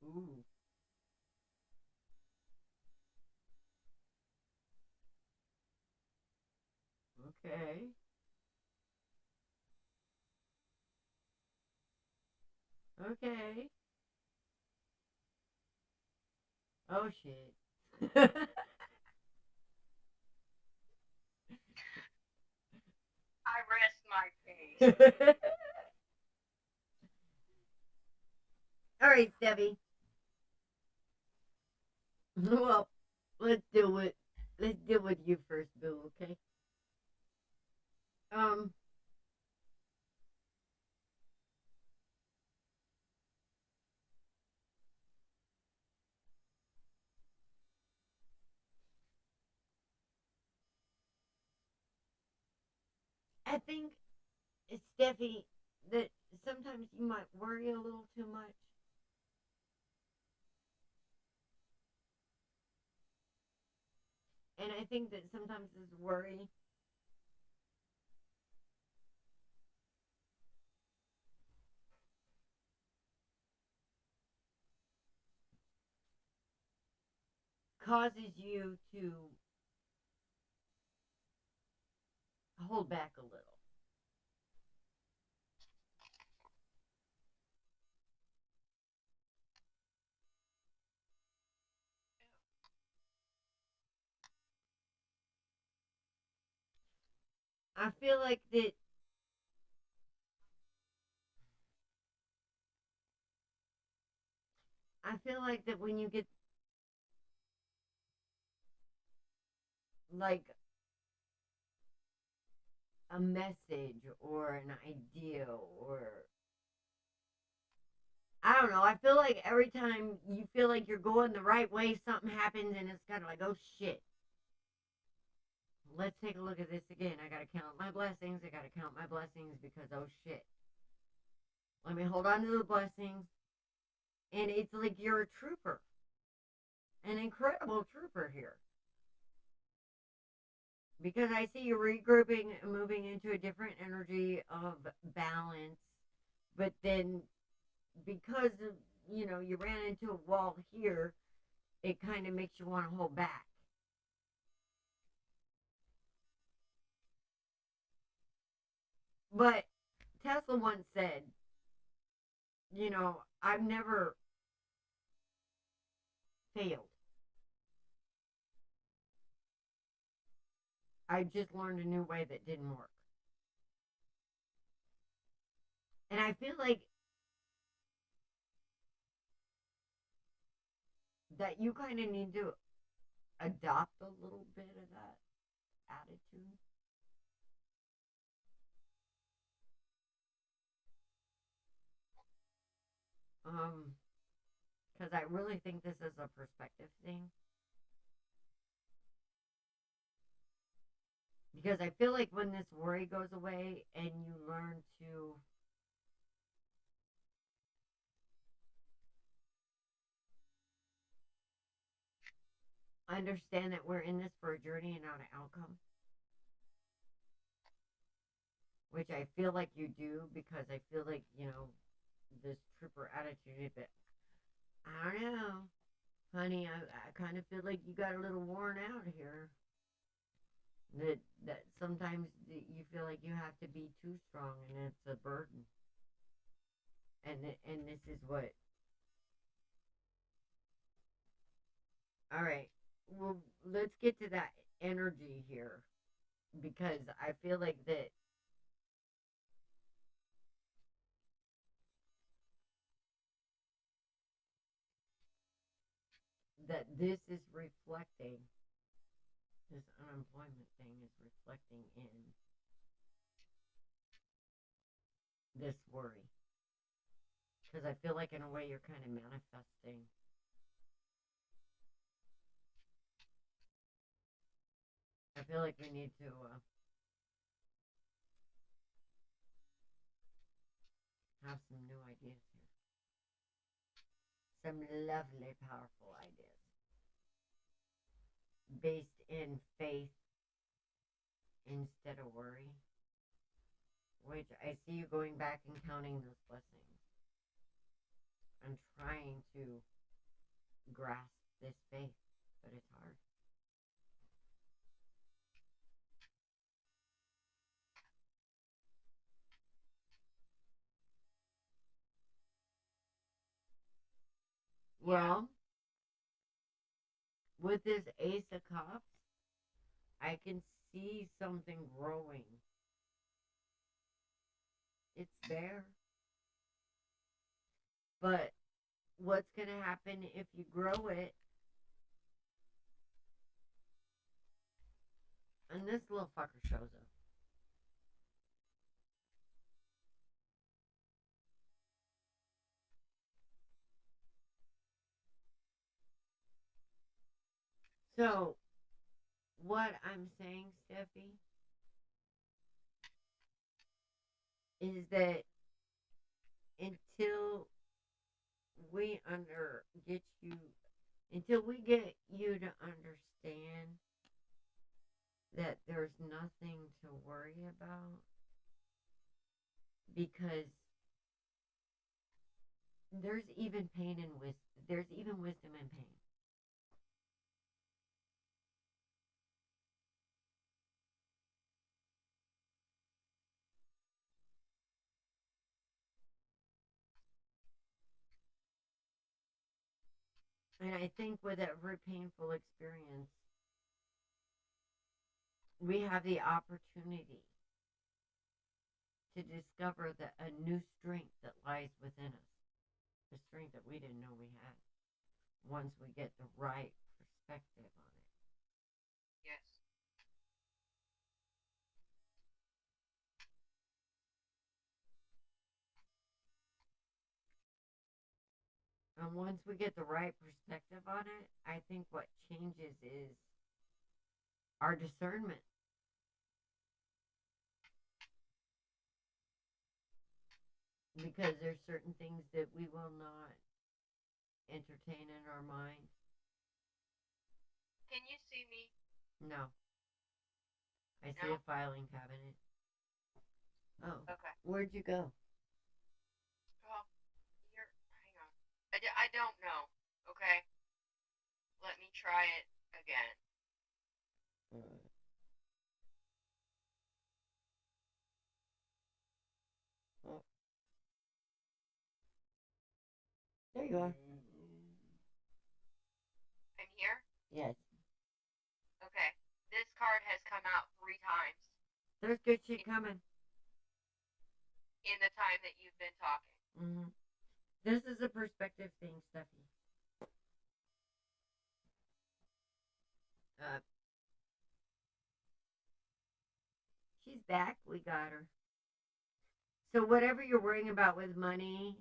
Ooh. Okay. Okay. Oh, shit. I rest my case. All right, Steffi. Well, let's deal with you first, Bill. Okay. Um. I think, Steffi, that sometimes you might worry a little too much. And I think that sometimes this worry causes you to hold back a little. I feel like that when you get like a message or an idea or I don't know, I feel like every time you feel like you're going the right way, something happens and it's kind of like, oh shit. Let's take a look at this again. I gotta count my blessings. I gotta count my blessings because oh shit. Let me hold on to the blessings. And it's like you're a trooper. An incredible trooper here. Because I see you regrouping and moving into a different energy of balance But then, because of, you ran into a wall here, it kind of makes you want to hold back. But Tesla once said, I've never failed. I just learned a new way that didn't work. And I feel like that you kind of need to adopt a little bit of that attitude. Because I really think this is a perspective thing. Because I feel like when this worry goes away and you learn to understand that we're in this for a journey and not an outcome, which I feel like you do, because I feel like, this tripper attitude, but I don't know, honey, I kind of feel like you got a little worn out here. That sometimes you feel like you have to be too strong, and it's a burden. And this is what. All right, well, let's get to that energy here, because I feel like that this is reflecting, this unemployment thing is reflecting in this worry. Because I feel like in a way you're kind of manifesting I feel like we need to have some new ideas here. Some lovely, powerful ideas. Based in faith instead of worry. Which I see you going back and counting those blessings. I'm trying to grasp this faith, but it's hard. Well, with this Ace of Cups, I can see something growing. It's there. But what's going to happen if you grow it? And this little fucker shows up. So, what I'm saying, Steffi, is that until we get you to understand that there's nothing to worry about, because there's even pain in wisdom. There's even wisdom in pain. And I think with every painful experience, we have the opportunity to discover a new strength that lies within us. The strength that we didn't know we had. Once we get the right perspective on it. Yes. And once we get the right perspective on it, I think what changes is our discernment. Because there's certain things that we will not entertain in our mind. Can you see me? No. I see No? a filing cabinet. Oh. Okay. Where'd you go? try it again. Oh. There you are. I'm here? Yes. Okay. This card has come out 3 times There's good shit coming. in the time that you've been talking. Mm-hmm. This is a perspective thing, Steffi. She's back. We got her. So whatever you're worrying about with money,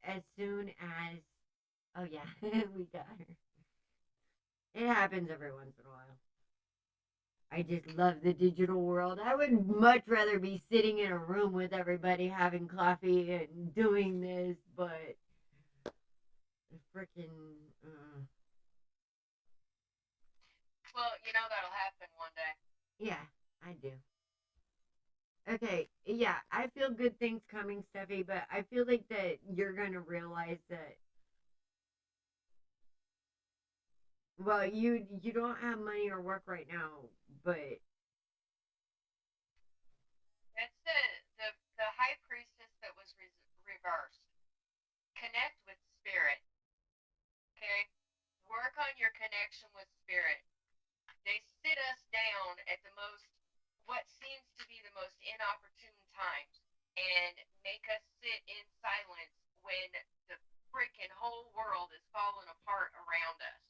as soon as, oh yeah, we got her. It happens every once in a while. I just love the digital world. I would much rather be sitting in a room with everybody having coffee and doing this, but freaking. Well, you know that'll happen one day. Yeah, I do. Okay, yeah, I feel good things coming, Steffi, but I feel like that you're gonna realize that. Well, you don't have money or work right now, but That's the high priestess that was reversed. Connect with spirit. Okay? Work on your connection with spirit. They sit us down at what seems to be the most inopportune times and make us sit in silence when the freaking whole world is falling apart around us.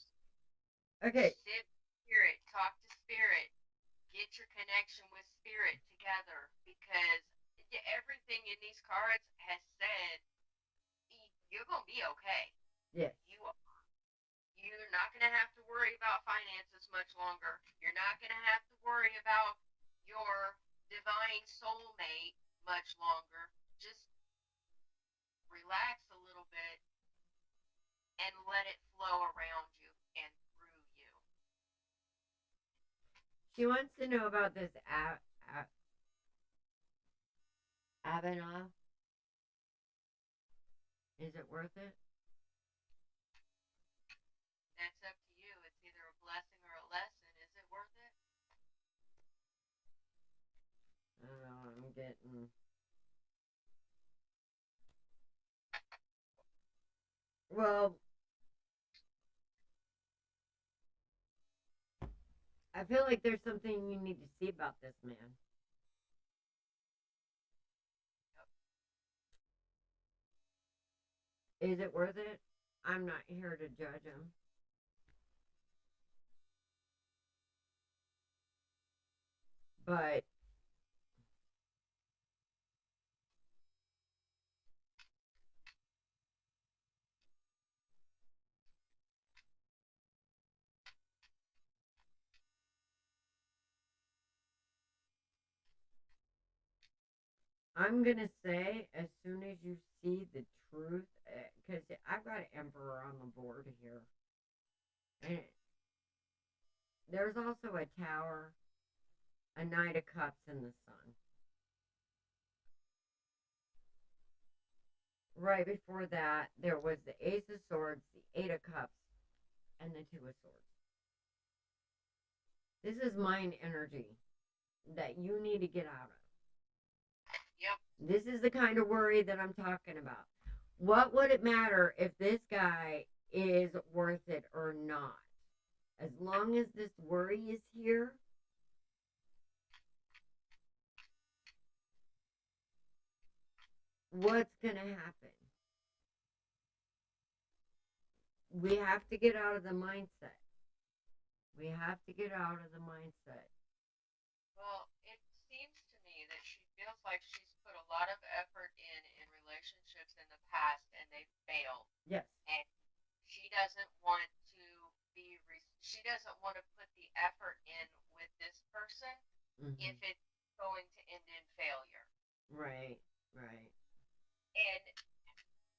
okay. Sit with spirit, talk to spirit, get your connection with spirit together, because everything in these cards has said you're gonna be okay. Yes. You're not going to have to worry about finances much longer. You're not going to have to worry about your divine soulmate much longer. Just relax a little bit and let it flow around you and through you. She wants to know about this Avenal. Is it worth it? That's up to you. It's either a blessing or a lesson. Is it worth it? I don't know. I'm getting. Well, I feel like there's something you need to see about this man. Is it worth it? I'm not here to judge him. But I'm going to say, as soon as you see the truth, because I've got an emperor on the board here. And there's also a tower, a knight of cups, and the sun. Right before that, there was the ace of swords, the eight of cups, and the two of swords. This is mind energy that you need to get out of. Yep. This is the kind of worry that I'm talking about. What would it matter if this guy is worth it or not? As long as this worry is here, what's going to happen? We have to get out of the mindset. We have to get out of the mindset. Well, it seems to me that she feels like she's put a lot of effort in relationships in the past and they've failed. Yes. And she doesn't want to she doesn't want to put the effort in with this person if it's going to end in failure. Right, right. And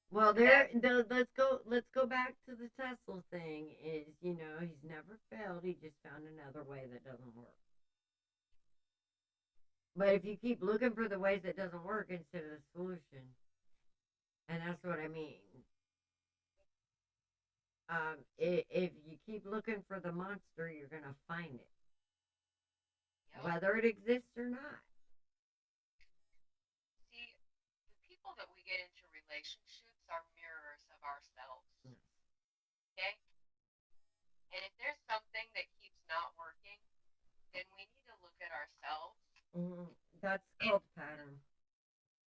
well, let's go back to the Tesla thing. Is, he's never failed. He just found another way that doesn't work. But if you keep looking for the ways that doesn't work instead of the solution, and that's what I mean. If you keep looking for the monster, you're gonna find it, Yep. whether it exists or not. See, the people that we get into relationships are mirrors of ourselves. Yes. Okay? And if there's something that keeps not working, then we need to look at ourselves, That's called pattern.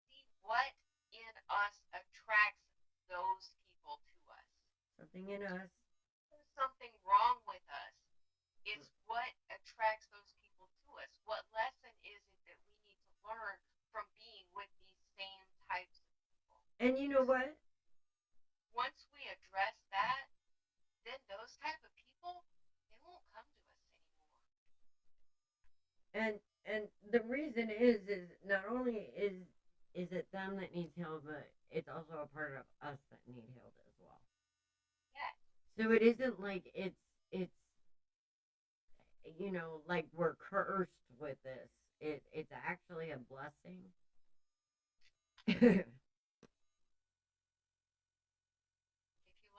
see what in us attracts those people to us. Something in us. There's something wrong with us. It's what attracts those people to us. What lesson is it that we need to learn from being with these same types of people? And you know what? Once we address that, then those type of people, they won't come to us anymore. And the reason is not only is it them that needs healed, but it's also a part of us that need healed as well. Yeah. So it isn't like it's like we're cursed with this. It's actually a blessing. If you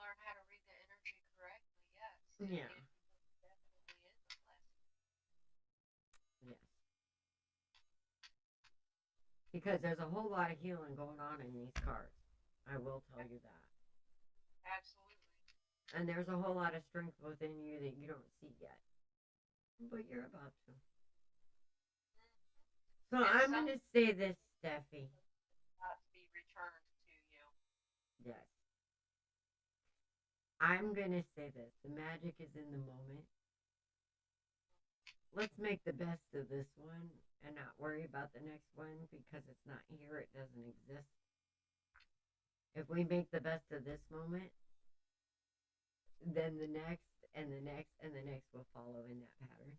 learn how to read the energy correctly, yes. Yeah. It definitely is a blessing. Yes. Because there's a whole lot of healing going on in these cards. I will tell you that. Absolutely. And there's a whole lot of strength within you that you don't see yet. But you're about to. So And I'm going to say this, Steffi. Not to be returned to you. Yes. I'm going to say this. The magic is in the moment. Let's make the best of this one and not worry about the next one because it's not here. It doesn't exist. If we make the best of this moment, then the next and the next and the next will follow in that pattern.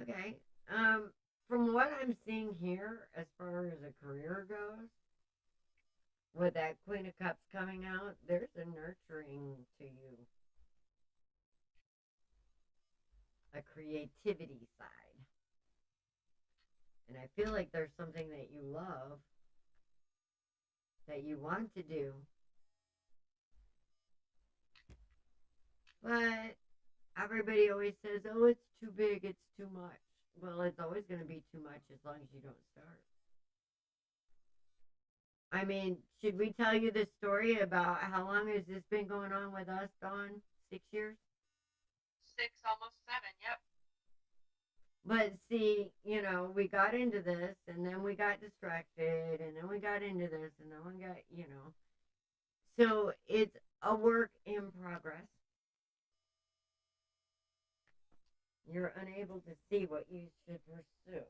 Okay. From what I'm seeing here, as far as a career goes, with that Queen of Cups coming out, there's a nurturing to you, a creativity side. And I feel like there's something that you love, that you want to do, but everybody always says, oh, it's too big, it's too much. Well, it's always going to be too much as long as you don't start. I mean, should we tell you the story about how long has this been going on with us, Dawn? 6 years? 6, almost 7, yep. But see, we got into this, and then we got distracted, and then we got into this, and then we got, So it's a work in progress. You're unable to see what you should pursue.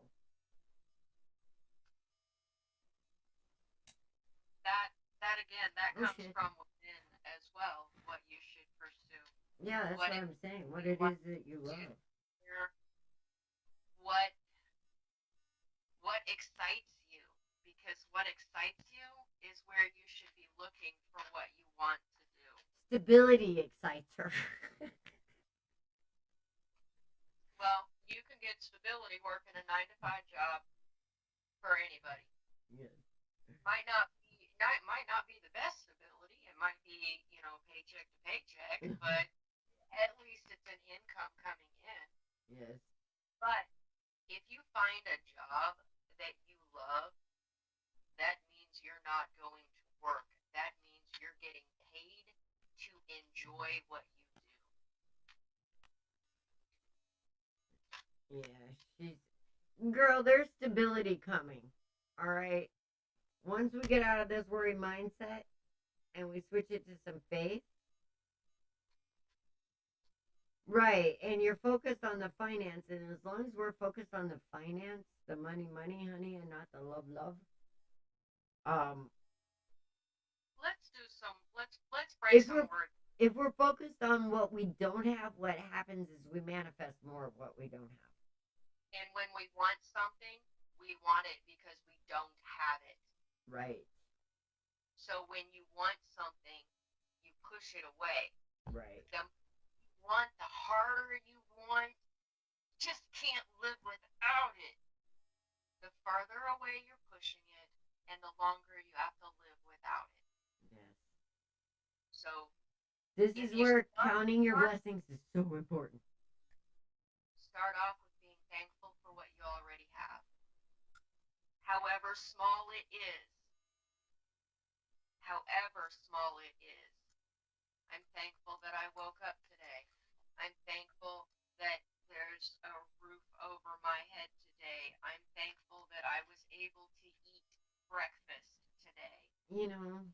That Oh, comes shit. from within as well, what you should pursue. Yeah, that's what I'm saying. What it is that you love. What excites you? Because what excites you is where you should be looking for what you want to do. Stability excites her. Well, you can get stability working a 9-to-5 job for anybody. Yes. Might not be the best stability. It might be, paycheck to paycheck, but at least it's an income coming in. Yes. But if you find a job that you love, that means you're not going to work. That means you're getting paid to enjoy what you do. Yeah, girl, there's stability coming. All right. Once we get out of this worry mindset and we switch it to some faith. Right. And you're focused on the finance. And as long as we're focused on the finance, the money, honey, and not the love. Let's break some words. If we're focused on what we don't have, what happens is we manifest more of what we don't have. And when we want something, we want it because we don't have it. Right. So when you want something, you push it away. Right. The harder you want, just can't live without it. The farther away you're pushing it, and the longer you have to live without it. Yes. So This If is you where start- counting your blessings is so important. start off with being thankful for what you already have. However small it is, I'm thankful that I woke up today. I'm thankful that there's a roof over my head today. I'm thankful that I was able to eat breakfast today. You know,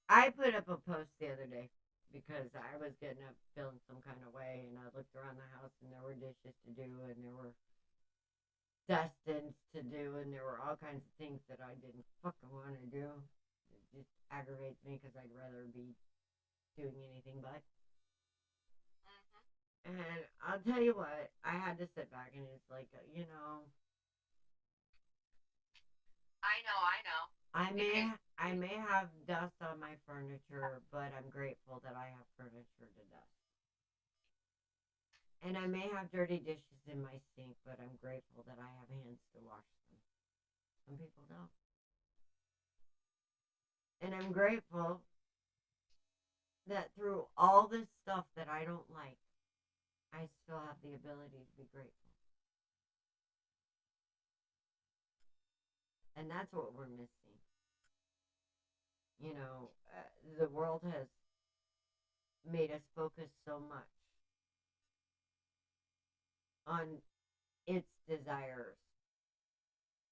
I put up a post the other day because I was getting up feeling some kind of way, and I looked around the house and there were dishes to do, and there were dustings to do, and there were all kinds of things that I didn't fucking want to do. It just aggravates me because I'd rather be doing anything but. Mm-hmm. And I'll tell you what, I had to sit back and it's like, you know, I know. I may have dust on my furniture, but I'm grateful that I have furniture to dust. And I may have dirty dishes in my sink, but I'm grateful that I have hands to wash them. Some people don't. And I'm grateful that through all this stuff that I don't like, I still have the ability to be grateful. And that's what we're missing. You know, the world has made us focus so much on its desires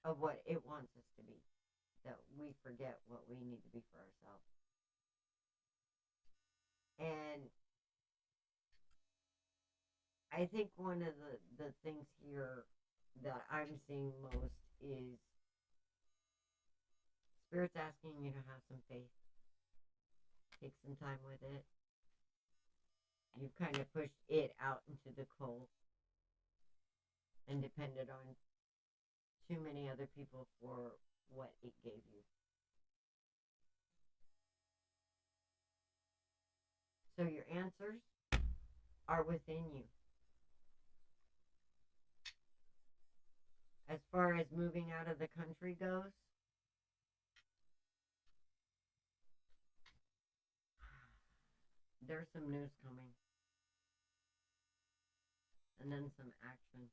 of what it wants us to be that we forget what we need to be for ourselves. And I think one of the things here that I'm seeing most is Spirit's asking you to have some faith. Take some time with it. You've kind of pushed it out into the cold and depended on too many other people for what it gave you. So your answers are within you. As far as moving out of the country goes, there's some news coming. And then some action.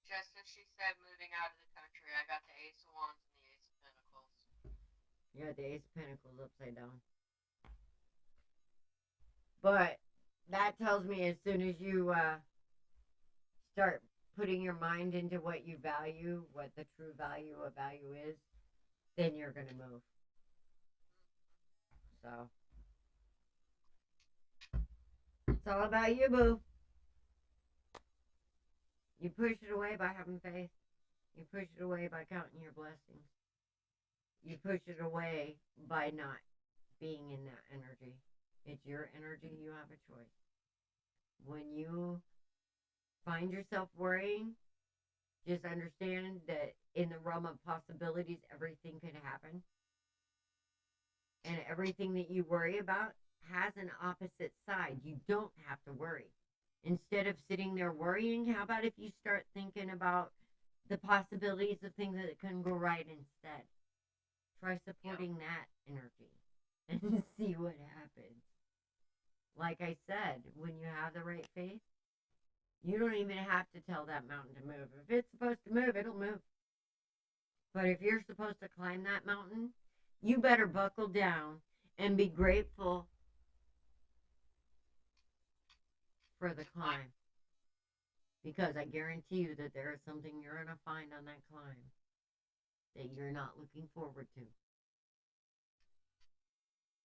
Just as she said, moving out of the country, I got the Ace of Wands and the Ace of Pentacles. You got the Ace of Pentacles upside down. But that tells me as soon as you start putting your mind into what you value, what the true value of value is, then you're going to move. So, it's all about you, boo. You push it away by having faith. You push it away by counting your blessings. You push it away by not being in that energy. It's your energy. You have a choice. When you find yourself worrying, just understand that in the realm of possibilities, everything could happen. And everything that you worry about has an opposite side. You don't have to worry. Instead of sitting there worrying, how about if you start thinking about the possibilities of things that can go right instead? Try supporting that energy and see what happens. Like I said, when you have the right faith, you don't even have to tell that mountain to move. If it's supposed to move, it'll move. But if you're supposed to climb that mountain, you better buckle down and be grateful for the climb. Because I guarantee you that there is something you're going to find on that climb that you're not looking forward to.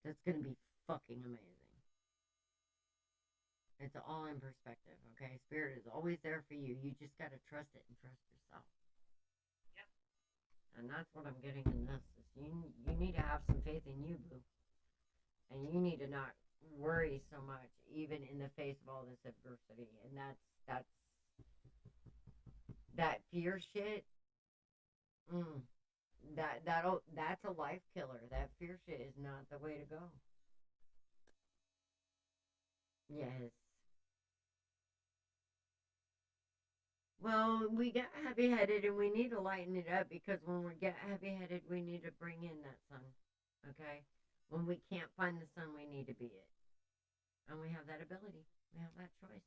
That's going to be fucking amazing. It's all in perspective, okay? Spirit is always there for you. You just got to trust it and trust yourself. Yep. And that's what I'm getting in this. Is you need to have some faith in you, boo. And you need to not worry so much, even in the face of all this adversity. And that fear shit. That's a life killer. That fear shit is not the way to go. Yes. Well, we get heavy-headed and we need to lighten it up because when we get heavy-headed, we need to bring in that sun. Okay? When we can't find the sun, we need to be it. And we have that ability. We have that choice.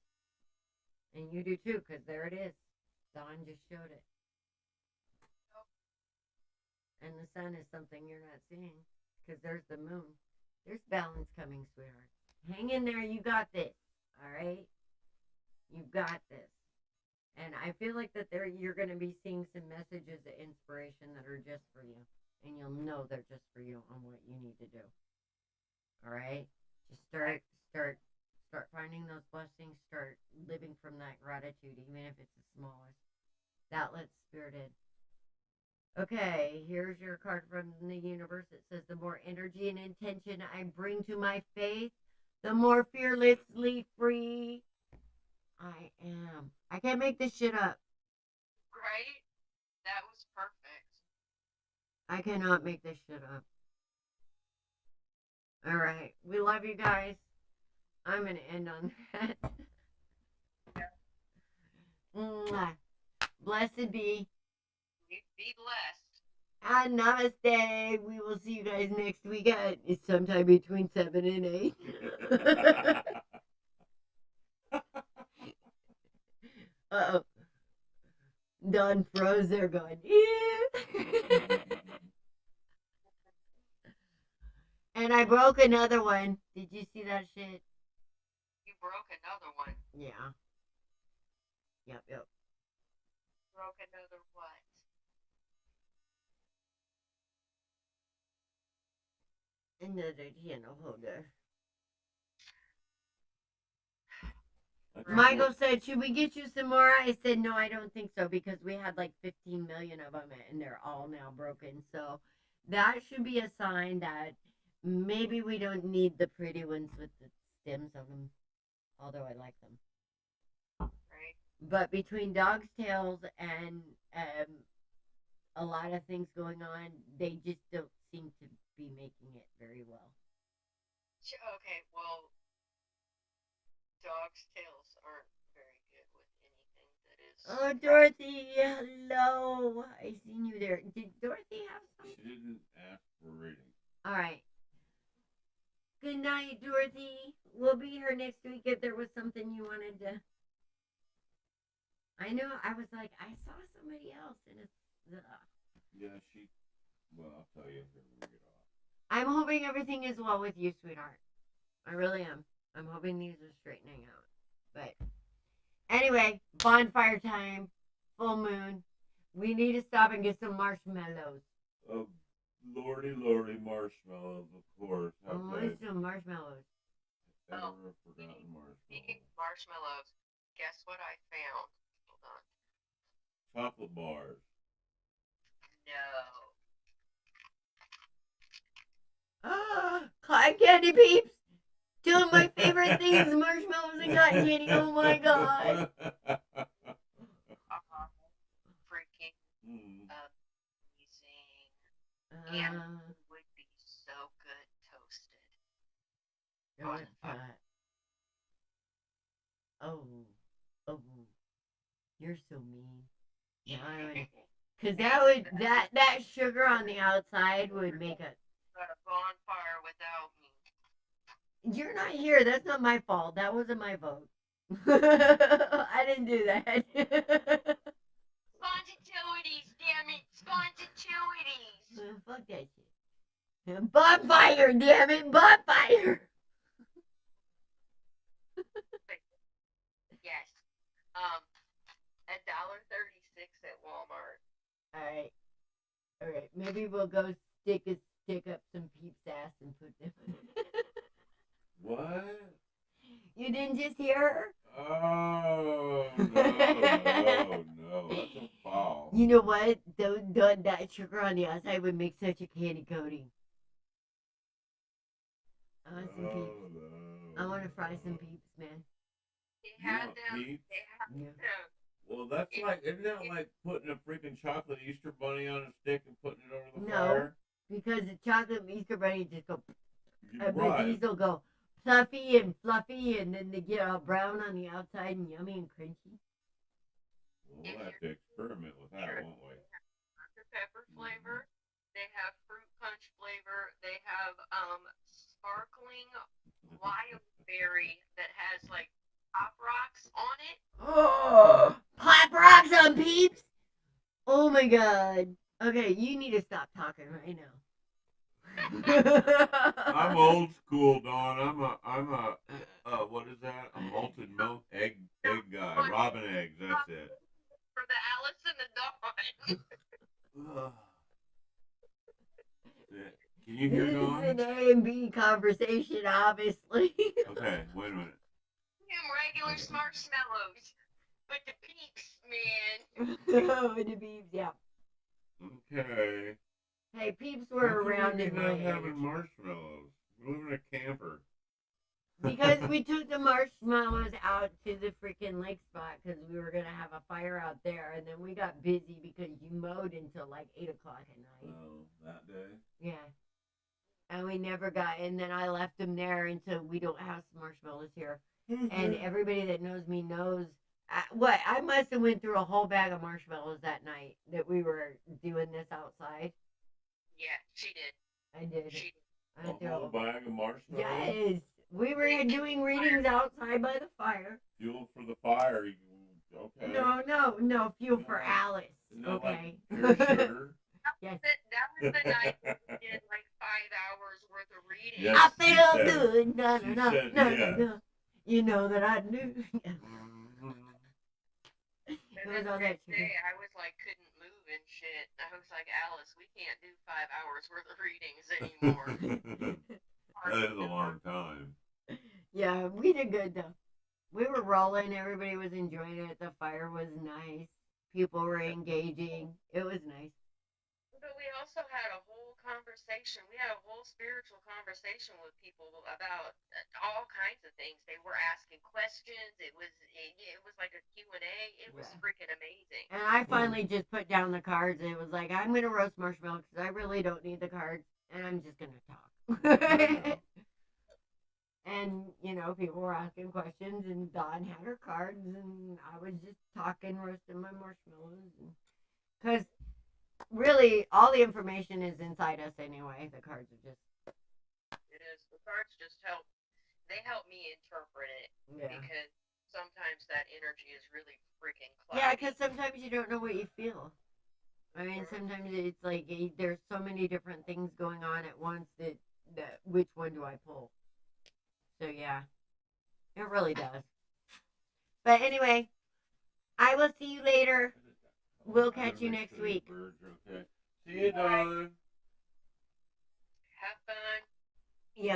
And you do too, because there it is. Dawn just showed it. And the sun is something you're not seeing because there's the moon. There's balance coming, sweetheart. Hang in there. You got this. All right? You got this. And I feel like that you're going to be seeing some messages of inspiration that are just for you. And you'll know they're just for you on what you need to do. All right? Just start finding those blessings. Start living from that gratitude, even if it's the smallest. That lets spirit in. Okay, here's your card from the universe. It says, the more energy and intention I bring to my faith, the more fearlessly free I am. I can't make this shit up. Right? That was perfect. I cannot make this shit up. All right. We love you guys. I'm going to end on that. Mwah. Blessed be. Be blessed. And namaste. We will see you guys next week at sometime between 7 and 8. Uh-oh. Dawn froze. They're going, yeah. And I broke another one. Did you see that shit? You broke another one. Yeah. Yep. Broke another what? Another candle holder. Okay. Michael said, should we get you some more? I said, no, I don't think so because we had like 15 million of them and they're all now broken. So that should be a sign that maybe we don't need the pretty ones with the stems on them, although I like them. Right. But between dog's tails and a lot of things going on, they just don't seem to be making it very well. Okay, well, dog's tails aren't very good with anything that is. Oh, Dorothy, hello. I seen you there. Did Dorothy have something? She didn't ask for a reading. All right. Good night, Dorothy. We'll be here next week if there was something you wanted to. I know. I was like, I saw somebody else, and it's. Yeah, well, I'll tell you after we get off. I'm hoping everything is well with you, sweetheart. I really am. I'm hoping these are straightening out. But anyway, bonfire time, full moon. We need to stop and get some marshmallows. Oh, lordy, marshmallows, of course. How Oh, could it's some marshmallows. I Oh, ever forgotten Speaking marshmallows? of marshmallows, guess what I found? Hold on. Chocolate bars. No. Ah, cotton candy peeps. Two of my favorite things, marshmallows and cotton candy. Oh my god. Freaking Mm. amazing. And would be so good toasted. Oh, it's hot. Oh, you're so mean. Because that sugar on the outside would make a. Got a bonfire without me. You're not here. That's not my fault. That wasn't my vote. I didn't do that. Spontaneous, damn it! Spontaneous. Fuck that shit. Bonfire, damn it, bonfire. Yes. $1.36 at Walmart. All right. Maybe we'll go stick up some Peep's ass and put them. What? You didn't just hear her? Oh, no. That's a foul. You know what? That sugar on the outside would make such a candy coating. I want some peeps. No. I want to fry some peeps, man. They You had want them. peeps? They had Yeah. them. Well, isn't that like putting a freaking chocolate Easter bunny on a stick and putting it over the No. fire? Because the chocolate Easter bunny just go, but Right. these will go fluffy, and then they get all brown on the outside and yummy and crunchy. We'll have to experiment with that, won't we? Dr. Pepper flavor. They have fruit punch flavor. They have sparkling wild berry that has like pop rocks on it. Oh, pop rocks on Peeps. Oh my god. Okay, you need to stop talking right now. I'm old school, Dawn. I'm a what is that? A malted milk egg guy. Robin eggs, that's it. For the Alice and the Dawn. Ugh. Can you hear This is Dawn? an A and B conversation, obviously. Okay, wait a minute. Regular marshmallows. But the peeps, man. Oh, the Peeps, yeah. Okay. Hey, Peeps were How come around we in not Oh, my having age. marshmallows? We live in a camper. Because we took the marshmallows out to the freaking lake spot because we were going to have a fire out there. And then we got busy because you mowed until like 8 o'clock at night. Oh, that day? Yeah. And we never got, and then I left them there until we don't have some marshmallows here. And everybody that knows me knows I must have went through a whole bag of marshmallows that night that we were doing this outside. Yeah, she did. I did. She I A threw whole bag of marshmallows? Yes. We were doing readings outside by the fire. Fuel for the fire. Okay. No, fuel for Yeah. Alice. Isn't that Okay. like pure sugar? Yes. That was the night we did like 5 hours worth of reading. Yes. I she feel said- good. No, she no, said no, yes. no. You know that I knew. Mhm. And It was then all the that next chicken. day, I was like, couldn't move and shit. I was like, Alice, we can't do 5 hours worth of readings anymore. That is a long time. Yeah, we did good though. We were rolling. Everybody was enjoying it. The fire was nice. People were engaging. It was nice. But we also had a whole conversation. We had a whole spiritual conversation with people about all kinds of things. They were asking questions. It was like a Q&A. It was Yeah. freaking amazing. And I finally just put down the cards. And it was like, I'm going to roast marshmallow because I really don't need the cards. And I'm just going to talk. And, you know, people were asking questions. And Dawn had her cards. And I was just talking, roasting my marshmallows. Because really, all the information is inside us anyway. The cards are just, It is. The cards just help. They help me interpret it yeah. because sometimes that energy is really freaking cloudy. Yeah, because sometimes you don't know what you feel. I mean, sometimes it's like there's so many different things going on at once that which one do I pull? So yeah, it really does. But anyway, I will see you later. We'll catch you next week. Birds are okay. See you, Dawn.